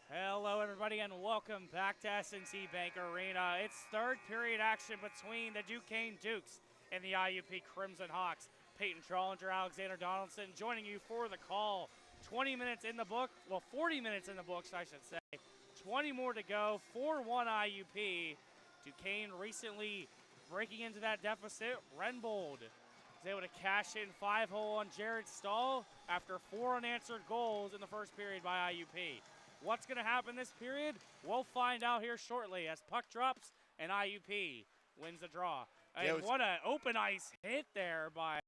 C: Hello, everybody, and welcome back to S&T Bank Arena. It's third period action between the Duquesne Dukes and the IUP Crimson Hawks. Peyton Trollinger, Alexander Donaldson joining you for the call. 20 minutes in the book, well, 40 minutes in the books, I should say. 20 more to go, 4-1 IUP. Duquesne recently breaking into that deficit. Renbold is able to cash in 5-hole on Jared Stahl after 4 unanswered goals in the first period by IUP. What's going to happen this period? We'll find out here shortly as puck drops and IUP wins the draw. And what an open ice hit there by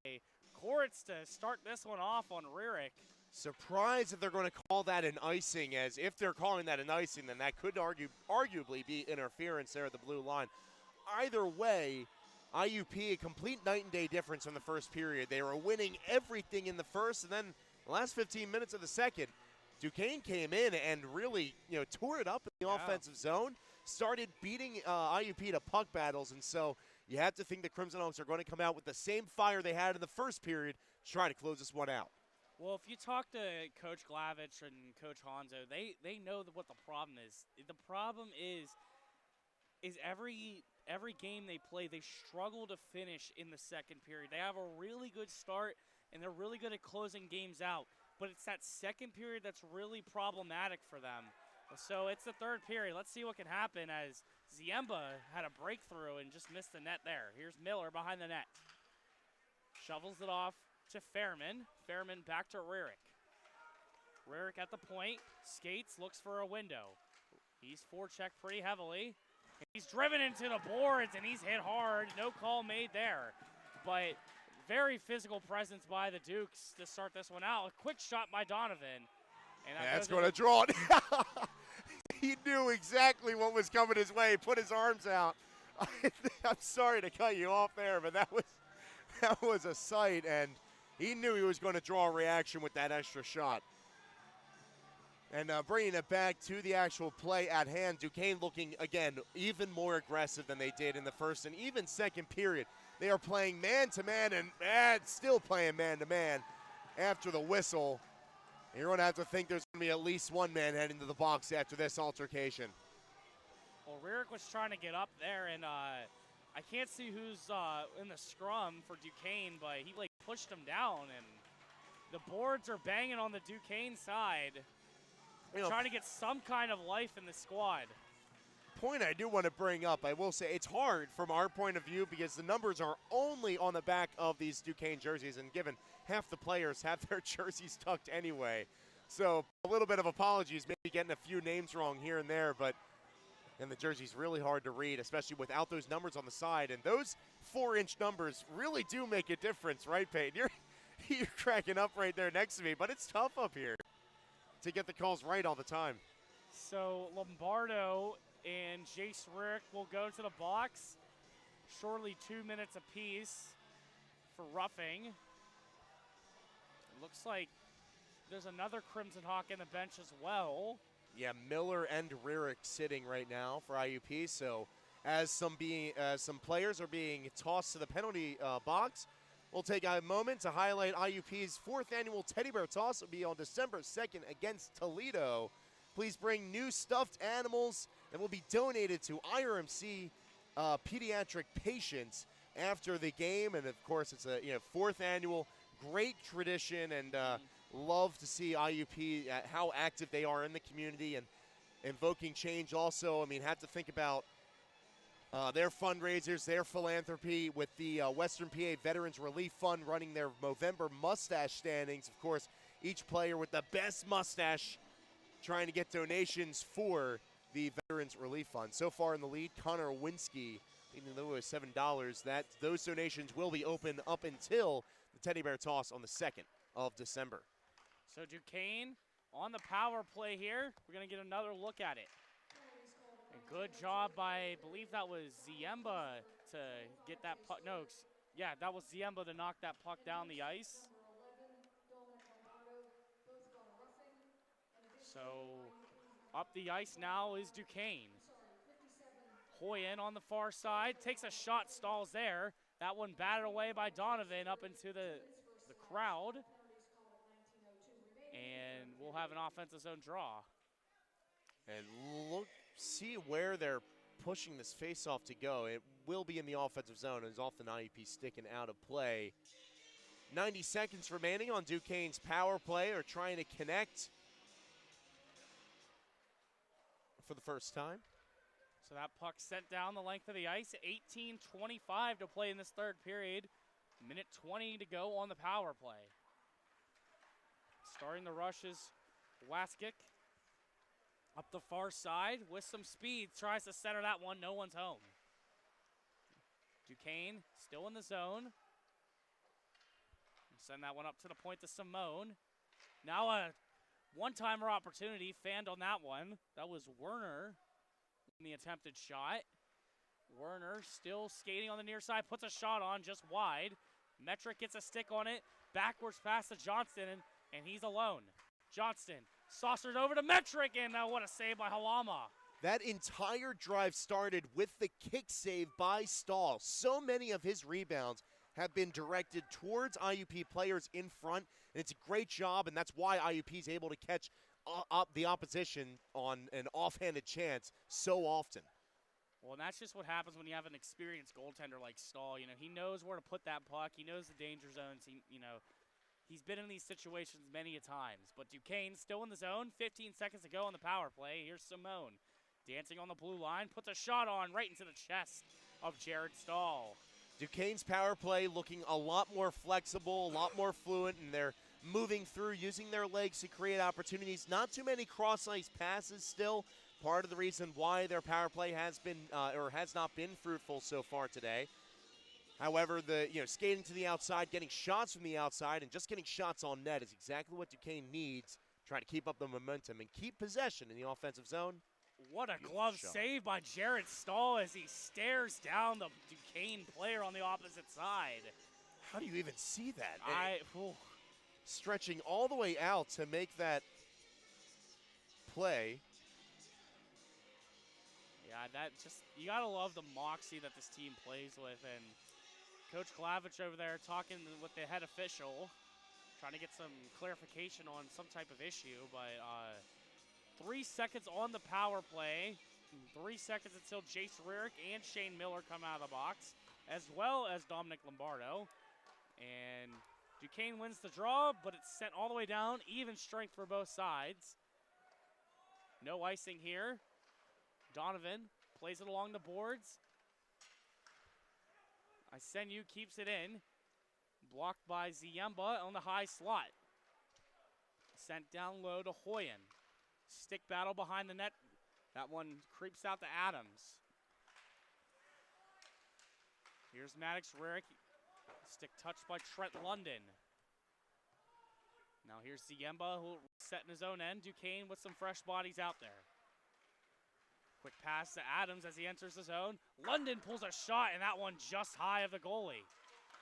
C: Koritz to start this one off on Rierick.
F: Surprised that they're going to call that an icing, as if they're calling that an icing, then that could arguably be interference there at the blue line. Either way, IUP, a complete night and day difference in the first period. They were winning everything in the first, and then the last 15 minutes of the second, Duquesne came in and really, tore it up in the offensive zone, started beating IUP to puck battles, and so you have to think the Crimson Hawks are going to come out with the same fire they had in the first period to try to close this one out.
C: Well, if you talk to Coach Glavich and Coach Hanzo, they know what the problem is. The problem is every game they play, they struggle to finish in the second period. They have a really good start, and they're really good at closing games out. But it's that second period that's really problematic for them. So it's the third period. Let's see what can happen as Ziemba had a breakthrough and just missed the net there. Here's Miller behind the net. Shovels it off to Fairman. Fairman back to Rierick. Rierick at the point. Skates, looks for a window. He's forechecked pretty heavily. He's driven into the boards and he's hit hard. No call made there. But very physical presence by the Dukes to start this one out. A quick shot by Donovan. And
F: that's going to draw it. He knew exactly what was coming his way. He put his arms out. I'm sorry to cut you off there, but that was a sight, and he knew he was going to draw a reaction with that extra shot. And bringing it back to the actual play at hand, Duquesne looking, again, even more aggressive than they did in the first and even second period. They are playing man-to-man and still playing man-to-man after the whistle. And you're going to have to think there's going to be at least one man heading to the box after this altercation.
C: Well, Rierick was trying to get up there, and I can't see who's in the scrum for Duquesne, but he pushed him down, and the boards are banging on the Duquesne side. Trying to get some kind of life in the squad.
F: Point I do want to bring up, I will say it's hard from our point of view because the numbers are only on the back of these Duquesne jerseys, and given half the players have their jerseys tucked anyway. So a little bit of apologies, maybe getting a few names wrong here and there, but and the jersey's really hard to read, especially without those numbers on the side. And those 4-inch numbers really do make a difference, right, Peyton? You're cracking up right there next to me, but it's tough up here to get the calls right all the time.
C: So Lombardo and Jace Rick will go to the box. Surely 2 minutes apiece for roughing. It looks like there's another Crimson Hawk in the bench as well.
F: Yeah, Miller and Rierick sitting right now for IUP. So as some players are being tossed to the penalty box, we'll take a moment to highlight IUP's 4th annual Teddy Bear Toss. It will be on December 2nd against Toledo. Please bring new stuffed animals that will be donated to IRMC pediatric patients after the game. And of course, it's a 4th annual, great tradition, and love to see IUP how active they are in the community and invoking change. Also, I mean, have to think about their fundraisers, their philanthropy with the Western PA Veterans Relief Fund running their Movember mustache standings. Of course, each player with the best mustache trying to get donations for the Veterans Relief Fund. So far in the lead, Connor Winsky, even though it was $7, those donations will be open up until the Teddy Bear Toss on the 2nd of December.
C: So Duquesne on the power play here. We're going to get another look at it. A good job by, I believe that was Ziemba to get that puck. No, yeah, that was Ziemba to knock that puck down the ice. So up the ice now is Duquesne. Hoyen on the far side, takes a shot, stalls there. That one batted away by Donovan up into the crowd. And we'll have an offensive zone draw.
F: And look, see where they're pushing this face-off to go. It will be in the offensive zone as often IUP sticking out of play. 90 seconds remaining on Duquesne's power play, or trying to connect for the first time.
C: So that puck sent down the length of the ice. 18:25 to play in this third period. Minute 20 to go on the power play. Starting the rush is Waskick. Up the far side with some speed. Tries to center that one. No one's home. Duquesne still in the zone. Send that one up to the point to Simone. Now a one-timer opportunity. Fanned on that one. That was Werner in the attempted shot. Werner still skating on the near side. Puts a shot on just wide. Metric gets a stick on it. Backwards pass to Johnston, and he's alone. Johnston saucers over to Metric, and what a save by Halama.
F: That entire drive started with the kick save by Stahl. So many of his rebounds have been directed towards IUP players in front, and it's a great job, and that's why IUP is able to catch up the opposition on an offhanded chance so often.
C: Well, and that's just what happens when you have an experienced goaltender like Stahl. You know, he knows where to put that puck. He knows the danger zones. He's been in these situations many a times. But Duquesne still in the zone. 15 seconds to go on the power play. Here's Simone dancing on the blue line. Puts a shot on right into the chest of Jared Stahl.
F: Duquesne's power play looking a lot more flexible, a lot more fluent, and they're moving through, using their legs to create opportunities. Not too many cross-ice passes still. Part of the reason why their power play has been or has not been fruitful so far today. However, skating to the outside, getting shots from the outside, and just getting shots on net is exactly what Duquesne needs, trying to keep up the momentum and keep possession in the offensive zone.
C: What a glove save by Jared Stahl as he stares down the Duquesne player on the opposite side.
F: How do you even see that? Stretching all the way out to make that play.
C: Yeah, you gotta love the moxie that this team plays with, and Coach Klavich over there talking with the head official, trying to get some clarification on some type of issue, but 3 seconds on the power play, 3 seconds until Jace Rarick and Shane Miller come out of the box, as well as Dominic Lombardo, and Duquesne wins the draw, but it's sent all the way down, even strength for both sides. No icing here. Donovan plays it along the boards. Isenyu keeps it in. Blocked by Ziemba on the high slot. Sent down low to Hoyen. Stick battle behind the net. That one creeps out to Adams. Here's Maddox Rarick. Stick touched by Trent London. Now here's Ziemba, who'll set in his own end. Duquesne with some fresh bodies out there. Quick pass to Adams as he enters the zone. London pulls a shot, and that one just high of the goalie.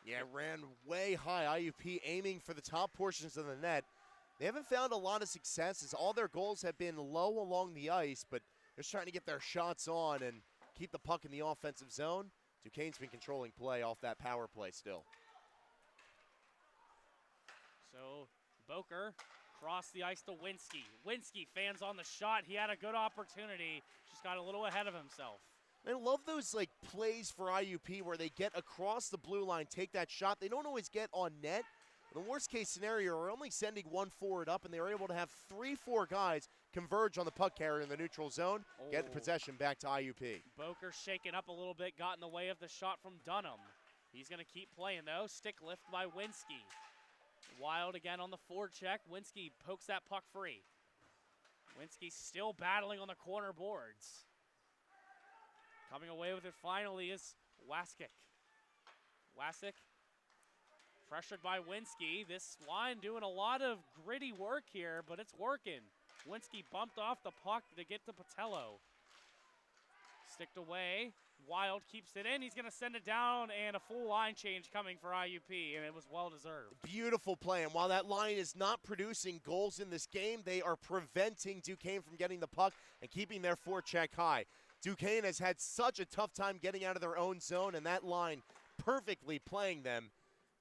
F: Yeah, it ran way high. IUP aiming for the top portions of the net. They haven't found a lot of success as all their goals have been low along the ice, but they're just trying to get their shots on and keep the puck in the offensive zone. Duquesne's been controlling play off that power play still.
C: So Boker cross the ice to Winsky. Winsky fans on the shot. He had a good opportunity. Just got a little ahead of himself.
F: I love those plays for IUP where they get across the blue line, take that shot. They don't always get on net. In the worst case scenario, we're only sending one forward up, and they were able to have 3-4 guys converge on the puck carrier in the neutral zone, get the possession back to IUP.
C: Boker shaken up a little bit, got in the way of the shot from Dunham. He's going to keep playing, though. Stick lift by Winsky. Wild again on the forecheck. Winsky pokes that puck free. Winsky still battling on the corner boards. Coming away with it finally is Waskick. Waskick pressured by Winsky. This line doing a lot of gritty work here, but it's working. Winsky bumped off the puck to get to Patello. Sticked away. Wild keeps it in. He's going to send it down, and a full line change coming for IUP, and it was well-deserved.
F: Beautiful play, and while that line is not producing goals in this game, they are preventing Duquesne from getting the puck and keeping their forecheck high. Duquesne has had such a tough time getting out of their own zone, and that line perfectly playing them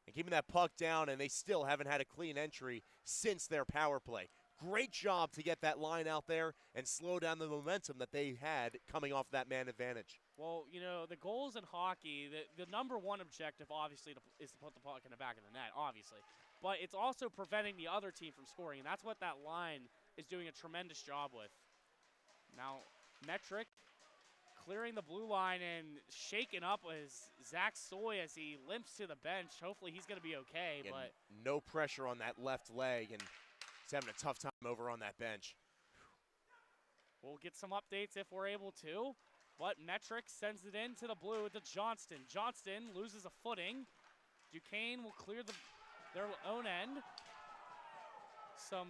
F: and keeping that puck down, and they still haven't had a clean entry since their power play. Great job to get that line out there and slow down the momentum that they had coming off that man advantage.
C: Well, you know, the goals in hockey, the number one objective, obviously, is to put the puck in the back of the net, obviously. But it's also preventing the other team from scoring, and that's what that line is doing a tremendous job with. Now, Metric clearing the blue line and shaken up as Zach Soy as he limps to the bench. Hopefully he's going to be okay.
F: Again,
C: but
F: no pressure on that left leg, and he's having a tough time over on that bench.
C: We'll get some updates if we're able to. But Metric sends it into the blue to Johnston. Johnston loses a footing. Duquesne will clear their own end. Some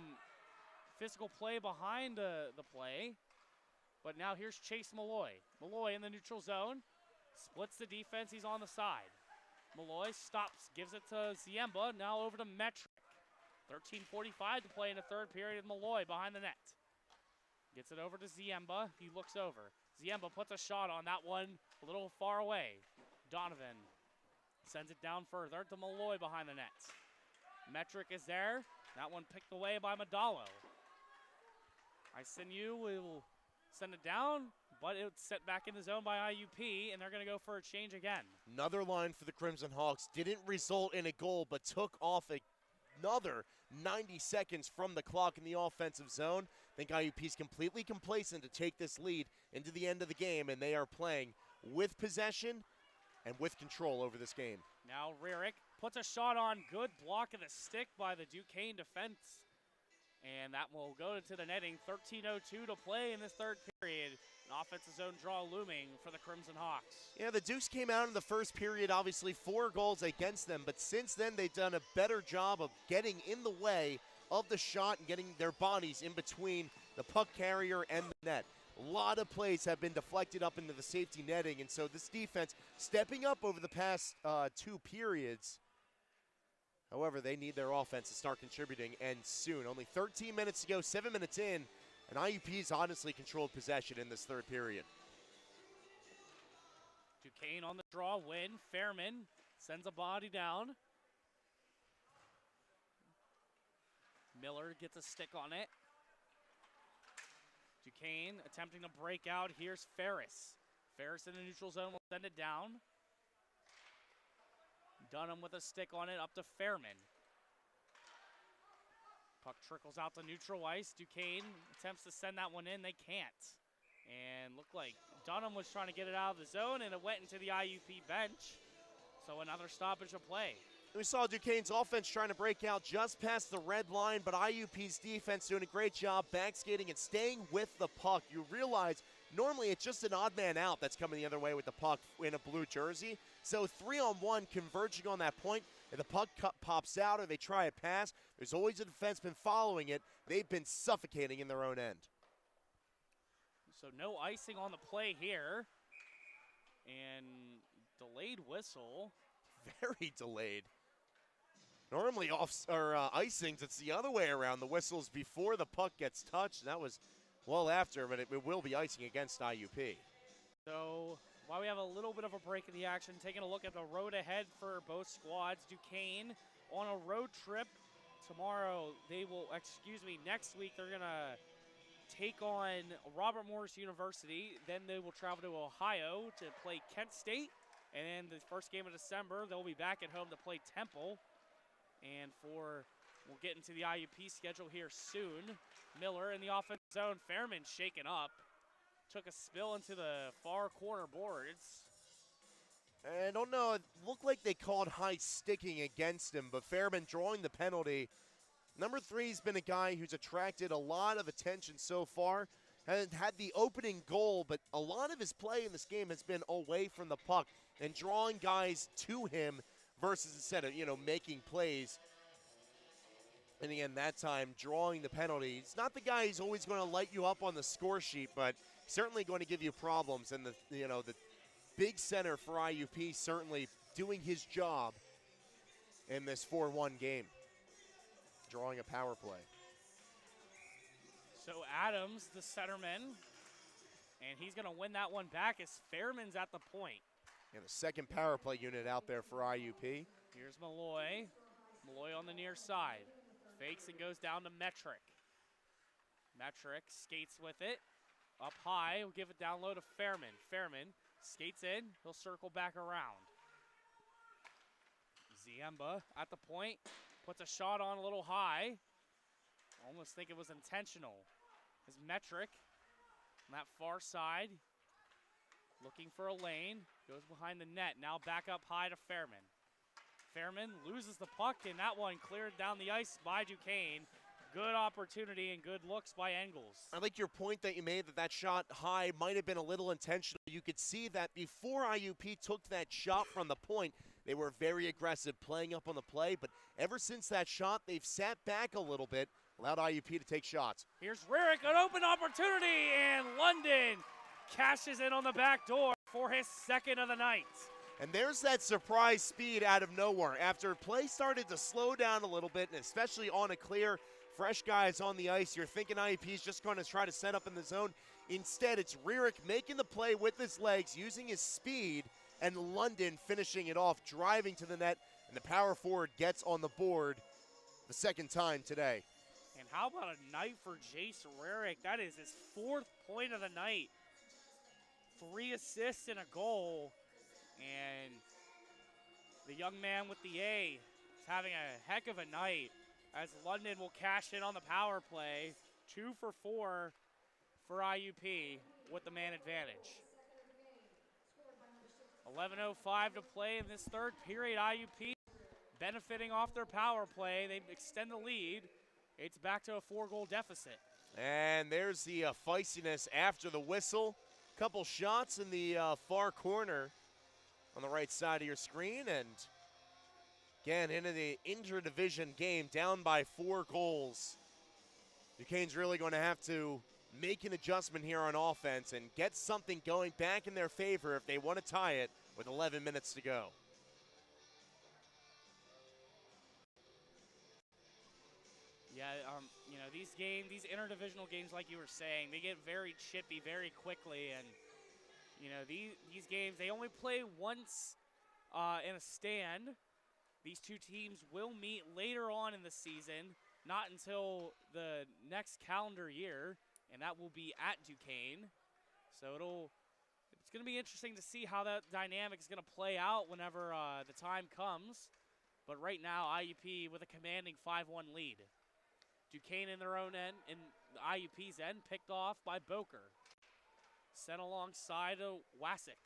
C: physical play behind the play. But now here's Chase Malloy. Malloy in the neutral zone. Splits the defense. He's on the side. Malloy stops, gives it to Ziemba. Now over to Metric. 13:45 to play in the third period. Malloy behind the net. Gets it over to Ziemba. He looks over. Ziemba puts a shot on that one a little far away. Donovan sends it down further to Malloy behind the net. Metric is there. That one picked away by Madalo. ISNU will send it down, but it's set back in the zone by IUP, and they're going to go for a change again.
F: Another line for the Crimson Hawks. Didn't result in a goal, but took off another 90 seconds from the clock in the offensive zone. I think IUP's completely complacent to take this lead into the end of the game, and they are playing with possession and with control over this game.
C: Now Rarick puts a shot on. Good block of the stick by the Duquesne defense. And that will go to the netting. 13:02 to play in this third period. An offensive zone draw looming for the Crimson Hawks.
F: Yeah, the Dukes came out in the first period, obviously 4 goals against them, but since then they've done a better job of getting in the way of the shot and getting their bodies in between the puck carrier and the net. A lot of plays have been deflected up into the safety netting, and so this defense stepping up over the past 2 periods. However, they need their offense to start contributing, and soon. Only 13 minutes to go, 7 minutes in, and IUP's honestly controlled possession in this third period.
C: Duquesne on the draw win. Fairman sends a body down. Miller gets a stick on it. Duquesne attempting to break out. Here's Ferris. Ferris in the neutral zone will send it down. Dunham with a stick on it up to Fairman. Puck trickles out to neutral ice. Duquesne attempts to send that one in. They can't. And looked like Dunham was trying to get it out of the zone, and it went into the IUP bench. So another stoppage of play.
F: We saw Duquesne's offense trying to break out just past the red line, but IUP's defense doing a great job backskating and staying with the puck. You realize normally it's just an odd man out that's coming the other way with the puck in a blue jersey. So 3-on-1 converging on that point. If the puck pops out or they try a pass, there's always a defenseman following it. They've been suffocating in their own end.
C: So no icing on the play here. And delayed whistle.
F: Very delayed. Normally icings, it's the other way around. The whistle's before the puck gets touched. That was well after, but it will be icing against IUP.
C: So while we have a little bit of a break in the action, taking a look at the road ahead for both squads. Duquesne on a road trip tomorrow. Next week they're going to take on Robert Morris University. Then they will travel to Ohio to play Kent State. And then the first game of December, they'll be back at home to play Temple. And we'll get into the IUP schedule here soon. Miller in the offensive zone. Fairman shaken up. Took a spill into the far corner boards.
F: I don't know, it looked like they called high sticking against him, but Fairman drawing the penalty. Number 3's been a guy who's attracted a lot of attention so far. Hasn't had the opening goal, but a lot of his play in this game has been away from the puck and drawing guys to him versus instead of, making plays. And again, that time, drawing the penalty. It's not the guy who's always going to light you up on the score sheet, but certainly going to give you problems. And the big center for IUP certainly doing his job in this 4-1 game, drawing a power play.
C: So Adams, the centerman, and he's going to win that one back as Fairman's at the point.
F: And the second power play unit out there for IUP.
C: Here's Malloy. Malloy on the near side. Fakes and goes down to Metric. Metric skates with it. Up high, will give it down low to Fairman. Fairman skates in, he'll circle back around. Ziemba at the point, puts a shot on a little high. Almost think it was intentional. As Metric on that far side, looking for a lane, goes behind the net. Now back up high to Fairman. Fairman loses the puck, and that one cleared down the ice by Duquesne. Good opportunity and good looks by Engels.
F: I like your point that you made that shot high might have been a little intentional. You could see that before IUP took that shot from the point, they were very aggressive playing up on the play, but ever since that shot, they've sat back a little bit, allowed IUP to take shots.
C: Here's Rarick, an open opportunity, and London cashes in on the back door for his second of the night.
F: And there's that surprise speed out of nowhere. After play started to slow down a little bit, and especially on a clear, fresh guys on the ice, you're thinking IUP is just going to try to set up in the zone. Instead, it's Rarick making the play with his legs, using his speed, and London finishing it off, driving to the net, and the power forward gets on the board the second time today.
C: And how about a night for Jace Rarick? That is his 4th point of the night. 3 assists and a goal. And the young man with the A is having a heck of a night as London will cash in on the power play. 2 for 4 for IUP with the man advantage. 11:05 to play in this third period. IUP benefiting off their power play. They extend the lead. It's back to a 4-goal deficit.
F: And there's the feistiness after the whistle. Couple shots in the far corner on the right side of your screen. And again, into the interdivision game, down by 4 goals. Duquesne's really going to have to make an adjustment here on offense and get something going back in their favor if they want to tie it with 11 minutes to go.
C: Yeah, you know, these games, these interdivisional games, like you were saying, they get very chippy very quickly. And, you know, these games, they only play once in a stand. These two teams will meet later on in the season, not until the next calendar year, and that will be at Duquesne. So it's going to be interesting to see how that dynamic is going to play out whenever the time comes. But right now, IUP with a commanding 5-1 lead. Duquesne in their own end, in the IUP's end, picked off by Boker. Sent alongside of Wassick.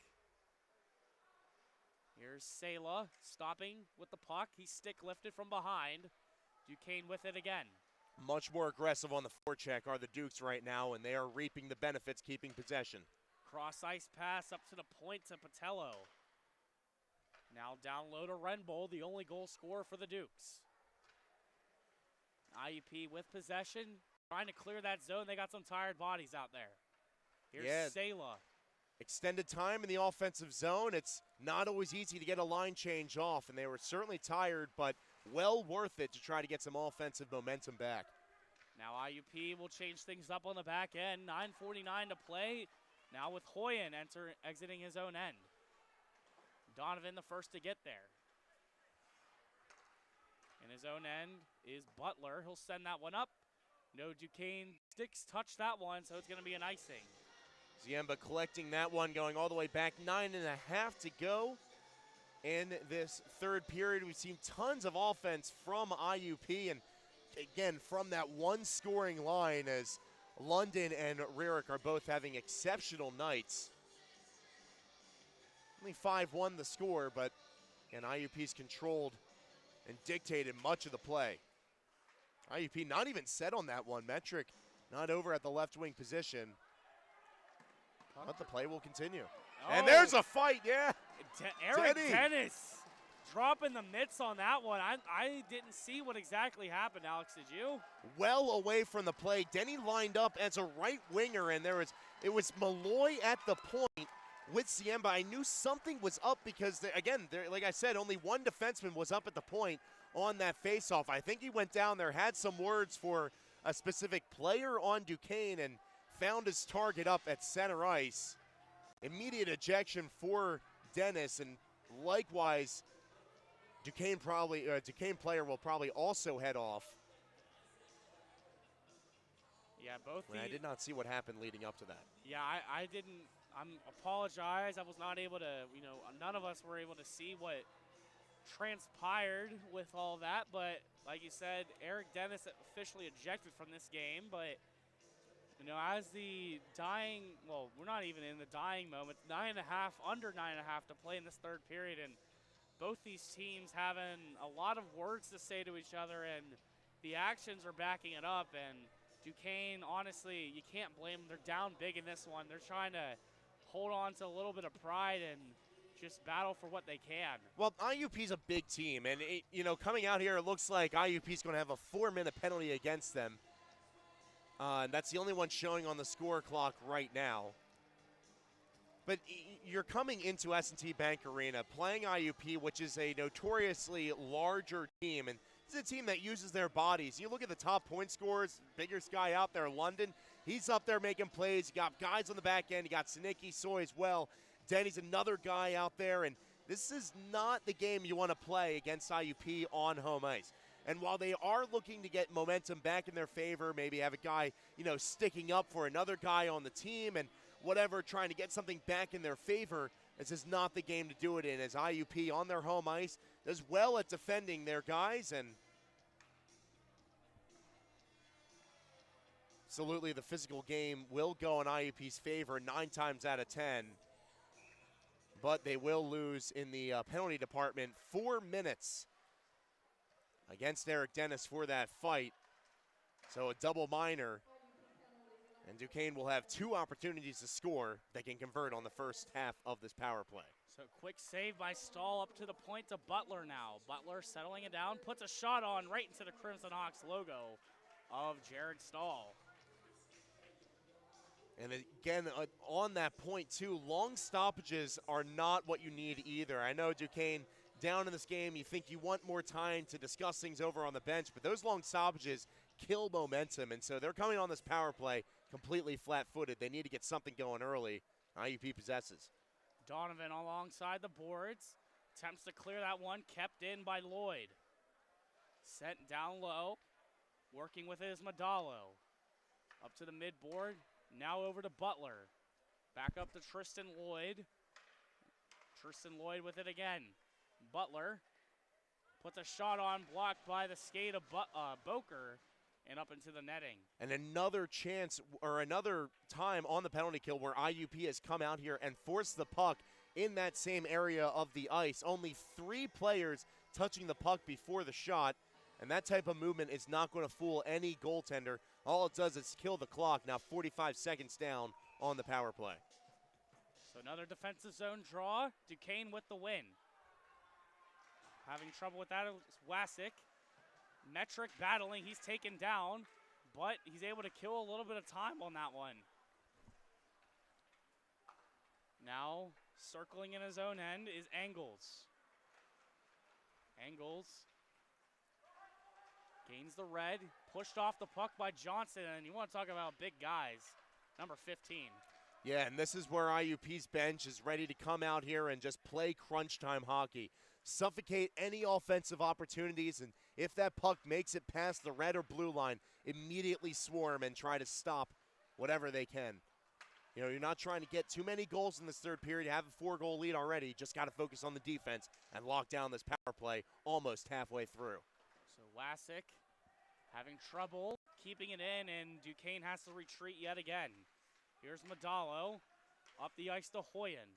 C: Here's Sela stopping with the puck. He's stick lifted from behind. Duquesne with it again.
F: Much more aggressive on the forecheck are the Dukes right now, and they are reaping the benefits keeping possession.
C: Cross ice pass up to the point to Patello. Now down low to Renbold, the only goal scorer for the Dukes. IUP with possession, trying to clear that zone. They got some tired bodies out there. Here's Sela.
F: Extended time in the offensive zone. It's not always easy to get a line change off, and they were certainly tired, but well worth it to try to get some offensive momentum back.
C: Now IUP will change things up on the back end. 9:49 to play. Now with Hoyen exiting his own end. Donovan the first to get there. In his own end is Butler. He'll send that one up. No Duquesne sticks touch that one, so it's going to be an icing.
F: Ziemba collecting that one, going all the way back. 9.5 to go in this third period. We've seen tons of offense from IUP, and again, from that one scoring line, as London and Rarick are both having exceptional nights. Only 5-1 the score, but again, IUP's controlled and dictated much of the play. IUP not even set on that one. Metric not over at the left wing position. But the play will continue.
C: Oh.
F: And there's a fight, yeah.
C: Eric Dennis dropping the mitts on that one. I didn't see what exactly happened, Alex, did you?
F: Well away from the play. Denny lined up as a right winger, and it was Malloy at the point with Ziemba. I knew something was up because, again, like I said, only one defenseman was up at the point on that faceoff. I think he went down there, had some words for a specific player on Duquesne, and found his target up at center ice. Immediate ejection for Dennis, and likewise, Duquesne player will probably also head off.
C: Yeah, Yeah, both.
F: I did not see what happened leading up to that.
C: Yeah, I didn't. Apologize. I was not able to. None of us were able to see what transpired with all that. But like you said, Eric Dennis officially ejected from this game. But as the dying, well, we're not even in the dying moment. 9.5, under 9.5 to play in this third period, and both these teams having a lot of words to say to each other, and the actions are backing it up. And Duquesne, honestly, you can't blame them. They're down big in this one. They're trying to hold on to a little bit of pride and just battle for what they can.
F: Well, IUP's a big team, and coming out here, it looks like IUP's going to have a 4-minute penalty against them. And that's the only one showing on the score clock right now. But you're coming into S&T Bank Arena, playing IUP, which is a notoriously larger team, and it's a team that uses their bodies. You look at the top point scorers, biggest guy out there, London. He's up there making plays. You got guys on the back end. You got Sinicki, Soy as well. Denny's another guy out there, and this is not the game you want to play against IUP on home ice. And while they are looking to get momentum back in their favor, maybe have a guy, sticking up for another guy on the team and whatever, trying to get something back in their favor, this is not the game to do it in, as IUP on their home ice does well at defending their guys, and absolutely the physical game will go in IUP's favor 9 times out of 10. But they will lose in the penalty department. 4 minutes against Eric Dennis for that fight. So a double minor. And Duquesne will have 2 opportunities to score that can convert on the first half of this power play.
C: So quick save by Stahl up to the point to Butler now. Butler settling it down, puts a shot on right into the Crimson Hawks logo of Jared Stahl.
F: And again, on that point too, long stoppages are not what you need either. I know Duquesne down in this game, you think you want more time to discuss things over on the bench, but those long stoppages kill momentum, and so they're coming on this power play completely flat-footed. They need to get something going early. IUP possesses.
C: Donovan alongside the boards, attempts to clear that one, kept in by Lloyd. Sent down low, working with his Madalo. Up to the mid-board, now over to Butler. Back up to Tristan Lloyd. Tristan Lloyd with it again. Butler puts a shot on, blocked by the skate of Boker, and up into the netting.
F: And another chance, or another time on the penalty kill where IUP has come out here and forced the puck in that same area of the ice. Only 3 players touching the puck before the shot, and that type of movement is not going to fool any goaltender. All it does is kill the clock. Now 45 seconds down on the power play.
C: So another defensive zone draw. Duquesne with the win. Having trouble with that is Wassick. Metric battling, he's taken down, but he's able to kill a little bit of time on that one. Now, circling in his own end is Engels. Engels gains the red, pushed off the puck by Johnson, and you want to talk about big guys, number 15.
F: Yeah, and this is where IUP's bench is ready to come out here and just play crunch time hockey. Suffocate any offensive opportunities, and if that puck makes it past the red or blue line, immediately swarm and try to stop whatever they can. You're not trying to get too many goals in this third period. You have a 4-goal lead already. Just got to focus on the defense and lock down this power play almost halfway through.
C: So Wassick having trouble keeping it in, and Duquesne has to retreat yet again. Here's Madalo, up the ice to Hoyen.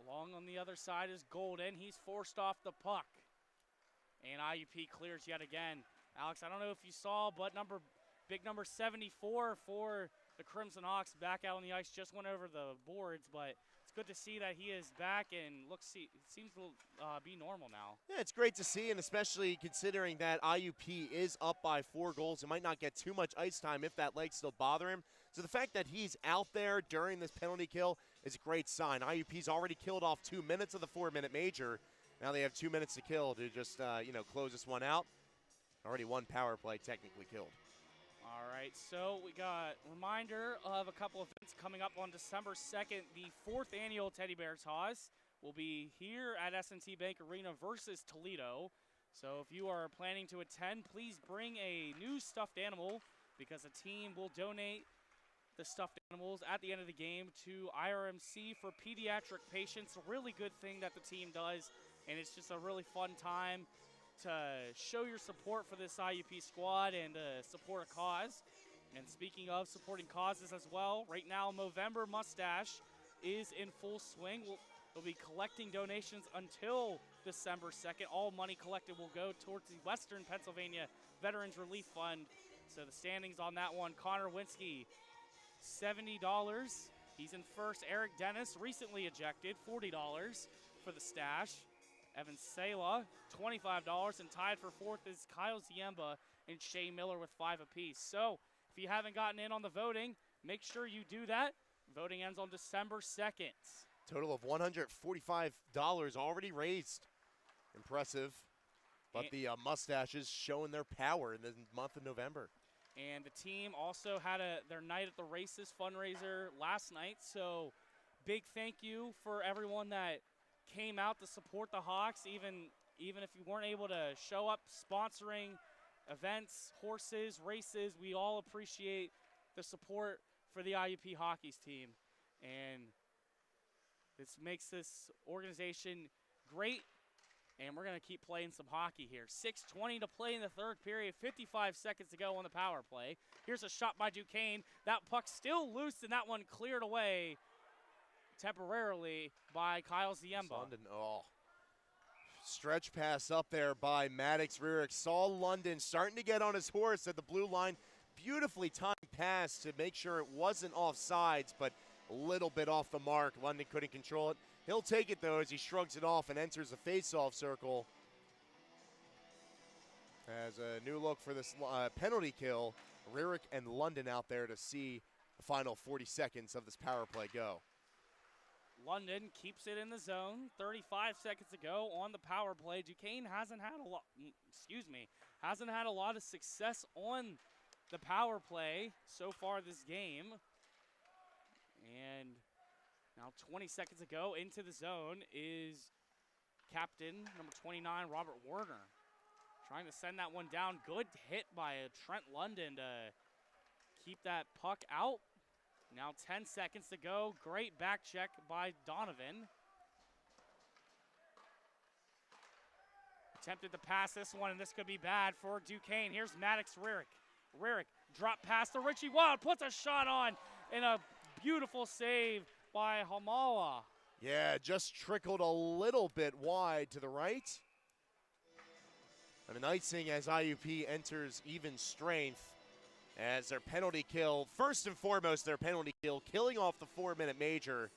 C: Along on the other side is Golden. He's forced off the puck. And IUP clears yet again. Alex, I don't know if you saw, but big number 74 for the Crimson Hawks back out on the ice just went over the boards, but it's good to see that he is back and seems to be normal now.
F: Yeah, it's great to see, and especially considering that IUP is up by 4 goals. It might not get too much ice time if that leg still bother him. So the fact that he's out there during this penalty kill is a great sign. IUP's already killed off 2 minutes of the 4-minute major. Now they have 2 minutes to kill to just, close this one out. Already 1 power play technically killed.
C: All right, so we got a reminder of a couple of events coming up on December 2nd. The 4th annual Teddy Bears Haws will be here at S&T Bank Arena versus Toledo. So if you are planning to attend, please bring a new stuffed animal because a team will donate the stuffed animals at the end of the game to IRMC for pediatric patients. A really good thing that the team does, and it's just a really fun time to show your support for this IUP squad and support a cause. And speaking of supporting causes as well, right now Movember Mustache is in full swing. We'll be collecting donations until December 2nd. All money collected will go towards the Western Pennsylvania Veterans Relief Fund. So the standings on that one, Connor Winsky, $70. He's in first. Eric Dennis, recently ejected, $40 for the stash. Evan Sela, $25. And tied for fourth is Kyle Ziemba and Shea Miller with 5 apiece. So if you haven't gotten in on the voting, make sure you do that. Voting ends on December 2nd.
F: Total of $145 already raised. Impressive. But the mustaches showing their power in the month of November.
C: And the team also had their Night at the Races fundraiser last night. So big thank you for everyone that came out to support the Hawks, even if you weren't able to show up sponsoring events, horses, races. We all appreciate the support for the IUP Hockey's team. And this makes this organization great, and we're going to keep playing some hockey here. 6:20 to play in the third period, 55 seconds to go on the power play. Here's a shot by Duquesne. That puck still loose, and that one cleared away temporarily by Kyle Ziemba.
F: London, stretch pass up there by Maddox Rurick. Saw London starting to get on his horse at the blue line. Beautifully timed pass to make sure it wasn't offsides, but a little bit off the mark. London couldn't control it. He'll take it, though, as he shrugs it off and enters the face-off circle. As a new look for this penalty kill, Rurick and London out there to see the final 40 seconds of this power play go.
C: London keeps it in the zone. 35 seconds to go on the power play. Duquesne hasn't had a lot of success on the power play so far this game. And now 20 seconds to go into the zone is captain number 29, Robert Warner. Trying to send that one down. Good hit by Trent London to keep that puck out. Now 10 seconds to go. Great back check by Donovan. Attempted to pass this one, and this could be bad for Duquesne. Here's Maddox Rurick. Rurick drop pass to Richie Wild. Puts a shot on, and a beautiful save by Hamala.
F: Yeah, just trickled a little bit wide to the right. And an icing as IUP enters even strength as their penalty kill, first and foremost their penalty kill, killing off the 4-minute major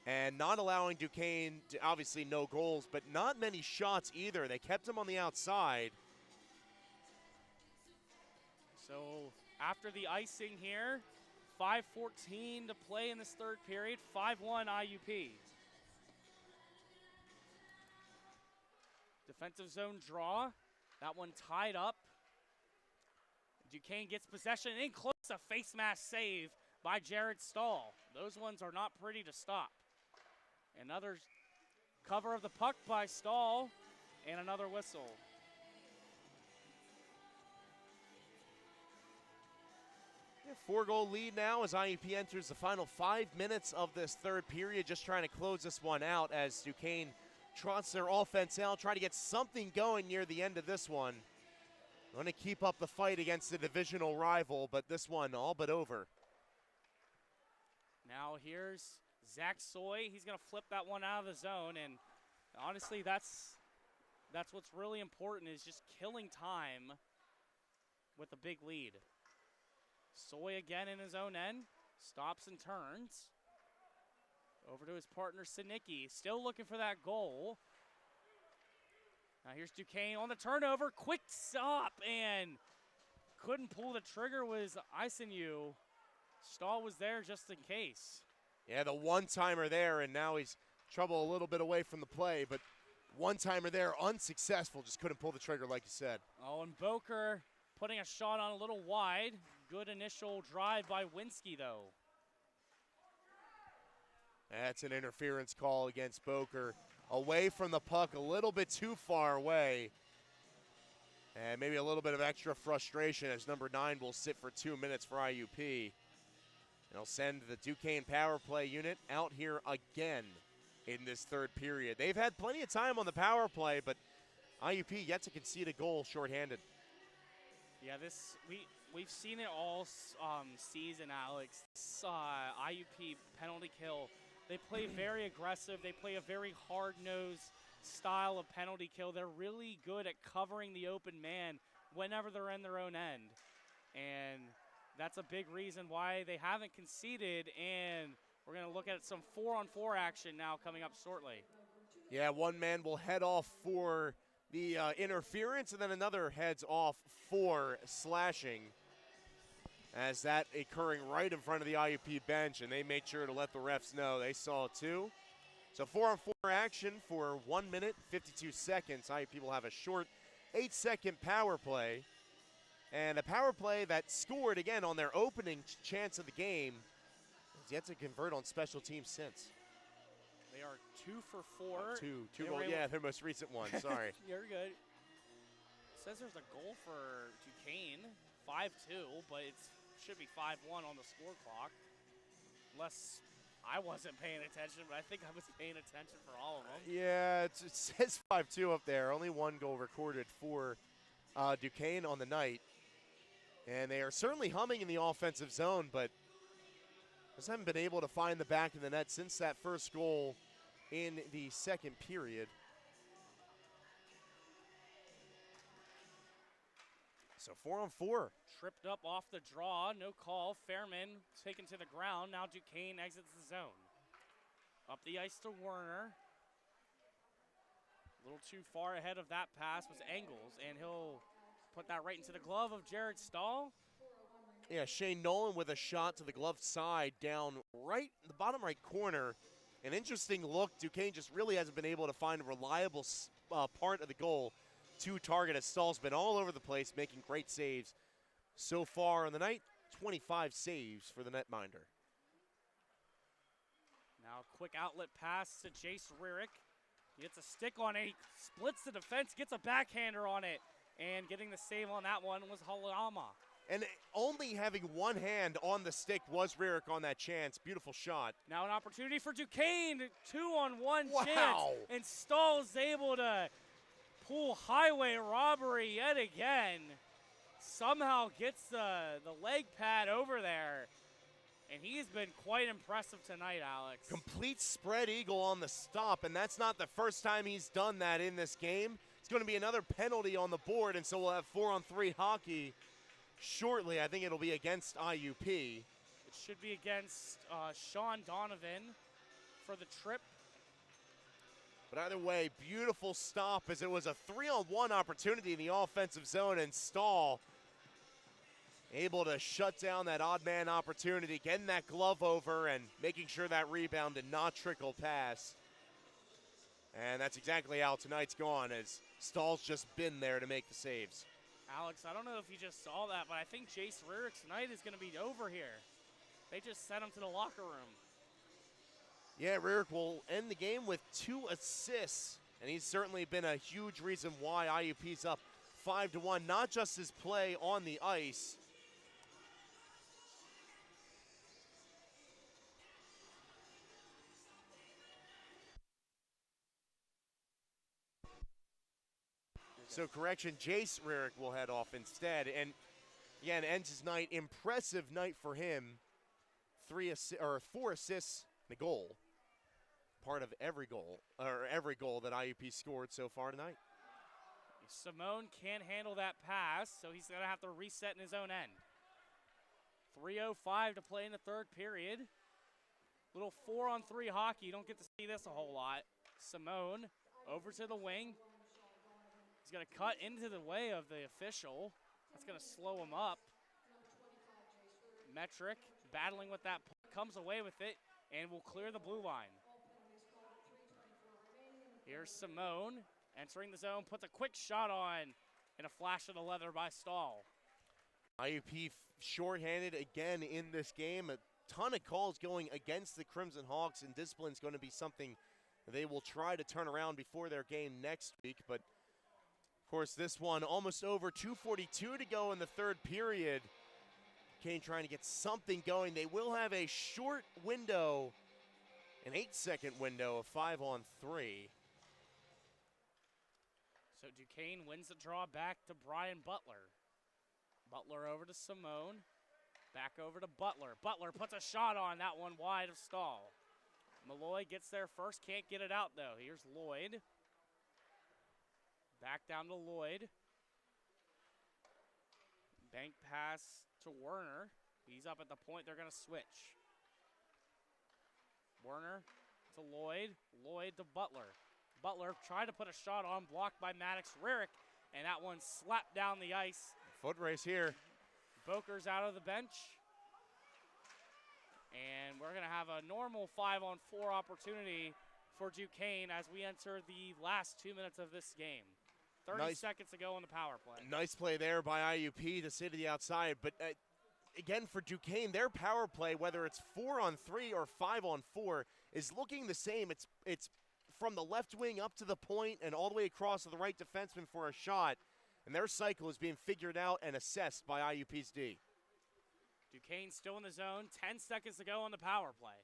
F: and not allowing Duquesne to, obviously no goals, but not many shots either. They kept him on the outside.
C: So after the icing here, 5:14 to play in this third period, 5-1 IUP. Defensive zone draw, that one tied up. Duquesne gets possession in close, a face mask save by Jared Stahl. Those ones are not pretty to stop. Another cover of the puck by Stahl, and another whistle.
F: Yeah, 4-goal lead now as IUP enters the final 5 minutes of this third period, just trying to close this one out as Duquesne trots their offense out, trying to get something going near the end of this one. Going to keep up the fight against the divisional rival, but this one all but over.
C: Now here's Zach Soy. He's going to flip that one out of the zone, and honestly, that's what's really important, is just killing time with a big lead. Soy again in his own end, stops and turns. Over to his partner, Sinicki, still looking for that goal. Now here's Duquesne on the turnover, quick stop, and couldn't pull the trigger was Isenu. Stahl was there just in case.
F: Yeah, the one-timer there, and now he's trouble a little bit away from the play, but one-timer there, unsuccessful, just couldn't pull the trigger like you said.
C: Oh, and Boker putting a shot on a little wide. Good initial drive by Winsky, though.
F: That's an interference call against Boker. Away from the puck, a little bit too far away. And maybe a little bit of extra frustration as number 9 will sit for 2 minutes for IUP. They'll send the Duquesne power play unit out here again in this third period. They've had plenty of time on the power play, but IUP yet to concede a goal shorthanded.
C: Yeah, we've seen it all season, Alex. This IUP penalty kill, they play very aggressive. They play a very hard-nosed style of penalty kill. They're really good at covering the open man whenever they're in their own end. And that's a big reason why they haven't conceded, and we're going to look at some 4-on-4 action now coming up shortly.
F: Yeah, one man will head off for the interference, and then another heads off for slashing, as that occurring right in front of the IUP bench, and they made sure to let the refs know they saw it too. So 4-on-4 action for 1 minute, 52 seconds. IUP will have a short 8-second power play, and a power play that scored again on their opening chance of the game has yet to convert on special teams since.
C: They are 2 for 4.
F: Two goals. Yeah, their most recent one. Sorry.
C: You're good. It says there's a goal for Duquesne, 5-2, but it should be 5-1 on the score clock. Unless I wasn't paying attention, but I think I was paying attention for all of them.
F: Yeah, it says 5-2 up there. Only one goal recorded for Duquesne on the night. And they are certainly humming in the offensive zone, but just haven't been able to find the back of the net since that first goal in the second period. So 4-on-4.
C: Tripped up off the draw, no call. Fairman taken to the ground. Now Duquesne exits the zone. Up the ice to Werner. A little too far ahead of that pass was Engels, and he'll put that right into the glove of Jared Stahl.
F: Yeah, Shane Nolan with a shot to the glove side down right in the bottom right corner. An interesting look. Duquesne just really hasn't been able to find a reliable part of the goal to target, as Stahl's been all over the place, making great saves so far on the night. 25 saves for the netminder.
C: Now quick outlet pass to Jace Rurick. He gets a stick on it. He splits the defense, gets a backhander on it. And getting the save on that one was Halama.
F: And only having one hand on the stick was Rurick on that chance. Beautiful shot.
C: Now an opportunity for Duquesne, 2-on-1
F: Wow.
C: chance. And Stahl's able to pull highway robbery yet again. Somehow gets the leg pad over there. And he's been quite impressive tonight, Alex.
F: Complete spread eagle on the stop, and that's not the first time he's done that in this game. It's going to be another penalty on the board, and so we'll have 4-on-3 hockey shortly. I think it'll be against IUP.
C: It should be against Sean Donovan for the trip.
F: But either way, beautiful stop, as it was a 3-on-1 opportunity in the offensive zone, and Stahl able to shut down that odd man opportunity, getting that glove over and making sure that rebound did not trickle past. And that's exactly how tonight's gone, as Stahl's just been there to make the saves.
C: Alex, I don't know if you just saw that, but I think Jace Rurick tonight is going to be over here. They just sent him to the locker room.
F: Yeah, Rurick will end the game with 2 assists, and he's certainly been a huge reason why IUP's up 5-1, not just his play on the ice. So correction, Jace Rurick will head off instead. And again, ends his night. Impressive night for him. 4 assists and a goal. Part of every goal that IUP scored so far tonight.
C: Simone can't handle that pass, so he's going to have to reset in his own end. 3:05 to play in the third period. Little 4-on-3 hockey. You don't get to see this a whole lot. Simone over to the wing. He's going to cut into the way of the official. That's going to slow him up. Metric battling with that puck, comes away with it, and will clear the blue line. Here's Simone entering the zone, puts a quick shot on, and a flash of the leather by Stahl.
F: IUP shorthanded again in this game. A ton of calls going against the Crimson Hawks, and discipline is going to be something they will try to turn around before their game next week. But Of course, this one almost over, 2:42 to go in the third period. Duquesne trying to get something going. They will have a short window, an 8-second window of 5-on-3.
C: So Duquesne wins the draw back to Brian Butler. Butler over to Simone. Back over to Butler. Butler puts a shot on that one wide of Stahl. Malloy gets there first, can't get it out though. Here's Lloyd. Back down to Lloyd. Bank pass to Werner. He's up at the point, they're gonna switch. Werner to Lloyd. Lloyd to Butler. Butler tried to put a shot on, blocked by Maddox Rarick, and that one slapped down the ice.
F: Foot race here.
C: Boker's out of the bench. And we're gonna have a normal 5-on-4 opportunity for Duquesne as we enter the last 2 minutes of this game. 30 seconds to go on the power play.
F: Nice play there by IUP to stay to the outside. But again, for Duquesne, their power play, whether it's 4-on-3 or 5-on-4, is looking the same. It's from the left wing up to the point and all the way across to the right defenseman for a shot. And their cycle is being figured out and assessed by IUP's D.
C: Duquesne still in the zone. 10 seconds to go on the power play.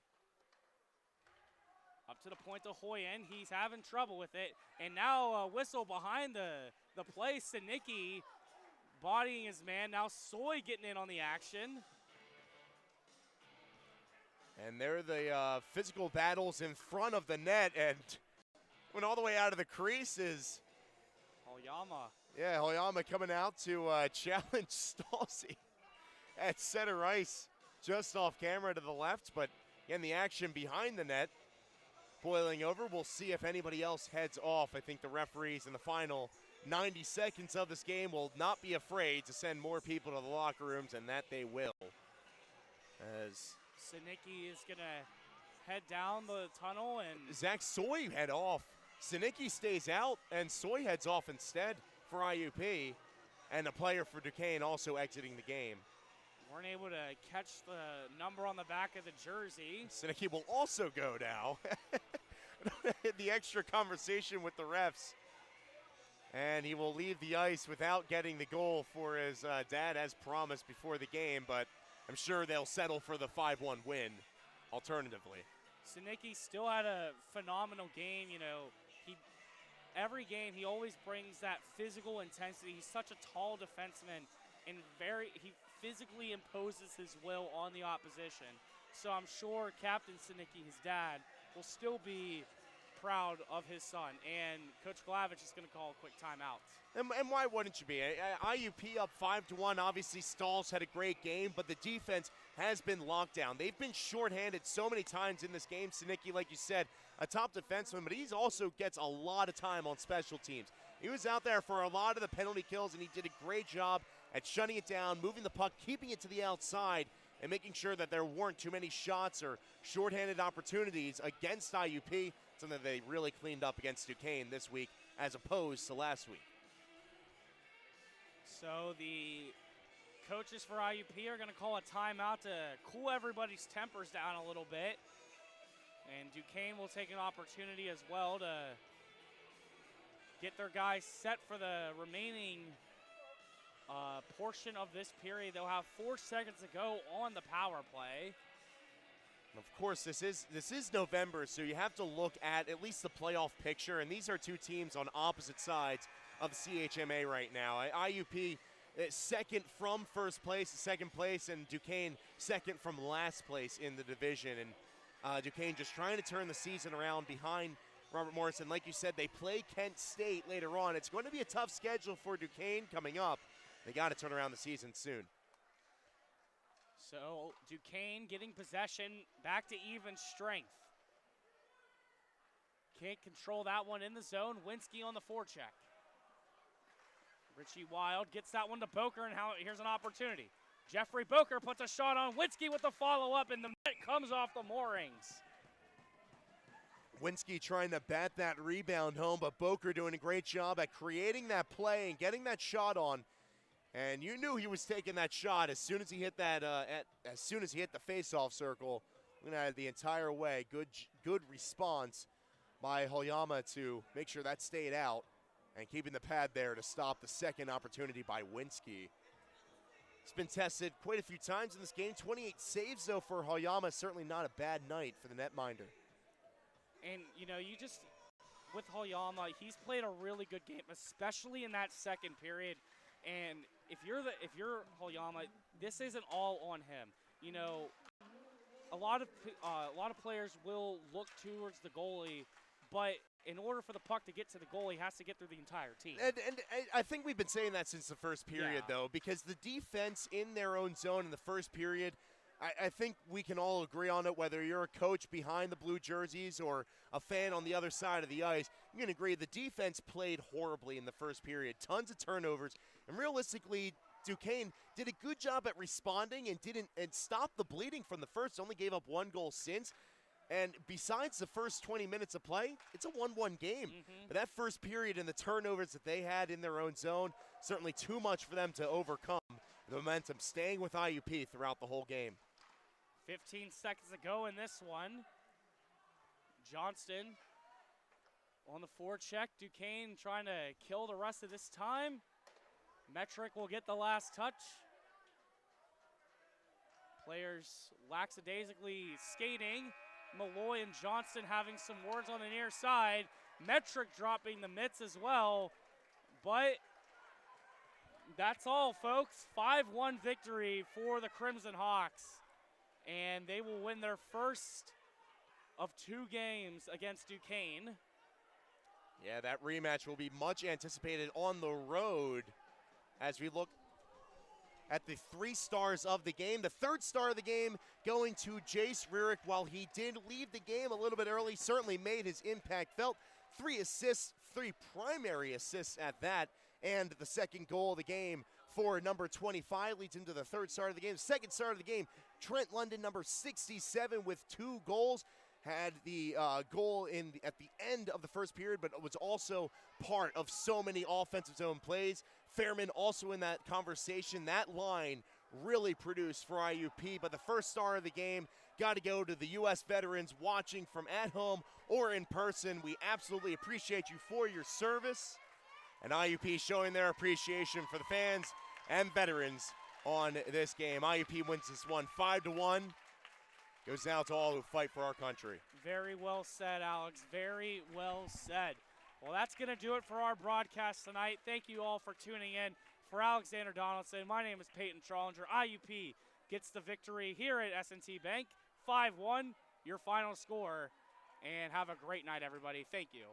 C: Up to the point to Hoyen. He's having trouble with it. And now a whistle behind the play. Sinicki bodying his man. Now Soy getting in on the action.
F: And they're the physical battles in front of the net. And went all the way out of the crease is
C: Hoyama.
F: Yeah, Hoyama coming out to challenge Stalsey at center ice, just off camera to the left. But again, the action behind the net boiling over. We'll see if anybody else heads off. I think the referees in the final 90 seconds of this game will not be afraid to send more people to the locker rooms, and that they will. As
C: Sinicki is going to head down the tunnel, and
F: Zach Soy head off. Sinicki stays out, and Soy heads off instead for IUP, and a player for Duquesne also exiting the game.
C: Weren't able to catch the number on the back of the jersey.
F: Sinicki will also go now. The extra conversation with the refs. And he will leave the ice without getting the goal for his dad as promised before the game, but I'm sure they'll settle for the 5-1 win alternatively.
C: Sinicki still had a phenomenal game. You know, every game he always brings that physical intensity. He's such a tall defenseman, and he physically imposes his will on the opposition. So I'm sure Captain Sinicki, his dad, will still be proud of his son. And Coach Glavich is going to call a quick timeout.
F: And why wouldn't you be? IUP up 5-1. Obviously, Stalls had a great game, but the defense has been locked down. They've been shorthanded so many times in this game. Sinicki, like you said, a top defenseman, but he also gets a lot of time on special teams. He was out there for a lot of the penalty kills, and he did a great job at shutting it down, moving the puck, keeping it to the outside, and making sure that there weren't too many shots or shorthanded opportunities against IUP, something that they really cleaned up against Duquesne this week as opposed to last week.
C: So the coaches for IUP are going to call a timeout to cool everybody's tempers down a little bit. And Duquesne will take an opportunity as well to get their guys set for the remaining portion of this period. They'll have 4 seconds to go on the power play.
F: Of course, this is November, so you have to look at least the playoff picture, and these are two teams on opposite sides of the CHMA right now. IUP second from first place to second place, and Duquesne second from last place in the division. And Duquesne just trying to turn the season around behind Robert Morrison. Like you said, they play Kent State later on. It's going to be a tough schedule for Duquesne coming up. They got to turn around the season soon.
C: So Duquesne getting possession, back to even strength. Can't control that one in the zone. Winsky on the forecheck. Richie Wild gets that one to Boker, and here's an opportunity. Jeffrey Boker puts a shot on Winsky with the follow-up, and the net comes off the moorings.
F: Winsky trying to bat that rebound home, but Boker doing a great job at creating that play and getting that shot on. And you knew he was taking that shot as soon as he hit that. As soon as he hit the face-off circle, looking at it the entire way. Good response by Hoyama to make sure that stayed out. and keeping the pad there to stop the second opportunity by Winsky. It's been tested quite a few times in this game. 28 saves, though, for Hoyama. Certainly not a bad night for the netminder.
C: And, you know, with Hoyama, he's played a really good game, especially in that second period. And if you're Hoyama, this isn't all on him. You know, a lot of players will look towards the goalie, but in order for the puck to get to the goalie, he has to get through the entire team.
F: And I think we've been saying that since the first period, though, because the defense in their own zone in the first period, I think we can all agree on it, whether you're a coach behind the blue jerseys or a fan on the other side of the ice. You can agree the defense played horribly in the first period. Tons of turnovers. And realistically, Duquesne did a good job at responding and stopped the bleeding from the first. Only gave up 1 goal since. And besides the first 20 minutes of play, it's a 1-1 game. But that first period and the turnovers that they had in their own zone, certainly too much for them to overcome. The momentum staying with IUP throughout the whole game.
C: 15 seconds to go in this one. Johnston on the forecheck. Duquesne trying to kill the rest of this time. Metric will get the last touch. Players lackadaisically skating. Malloy and Johnston having some words on the near side. Metric dropping the mitts as well. But that's all, folks. 5-1 victory for the Crimson Hawks. And they will win their first of 2 games against Duquesne.
F: Yeah, that rematch will be much anticipated on the road as we look at the 3 stars of the game. The 3rd star of the game going to Jace Rurick. While he did leave the game a little bit early, certainly made his impact felt. 3 assists, 3 primary assists at that, and the second goal of the game for number 25 leads into the 3rd star of the game. 2nd star of the game, Trent London, number 67 with 2 goals. Had the goal at the end of the first period, but was also part of so many offensive zone plays. Fairman also in that conversation. That line really produced for IUP, but the 1st star of the game got to go to the U.S. veterans watching from at home or in person. We absolutely appreciate you for your service, and IUP showing their appreciation for the fans and veterans on this game. IUP wins this one 5-1. Goes out to all who fight for our country.
C: Very well said, Alex. Very well said. Well, that's going to do it for our broadcast tonight. Thank you all for tuning in. For Alexander Donaldson, my name is Peyton Trollinger. IUP gets the victory here at S&T Bank. 5-1, your final score. And have a great night, everybody. Thank you.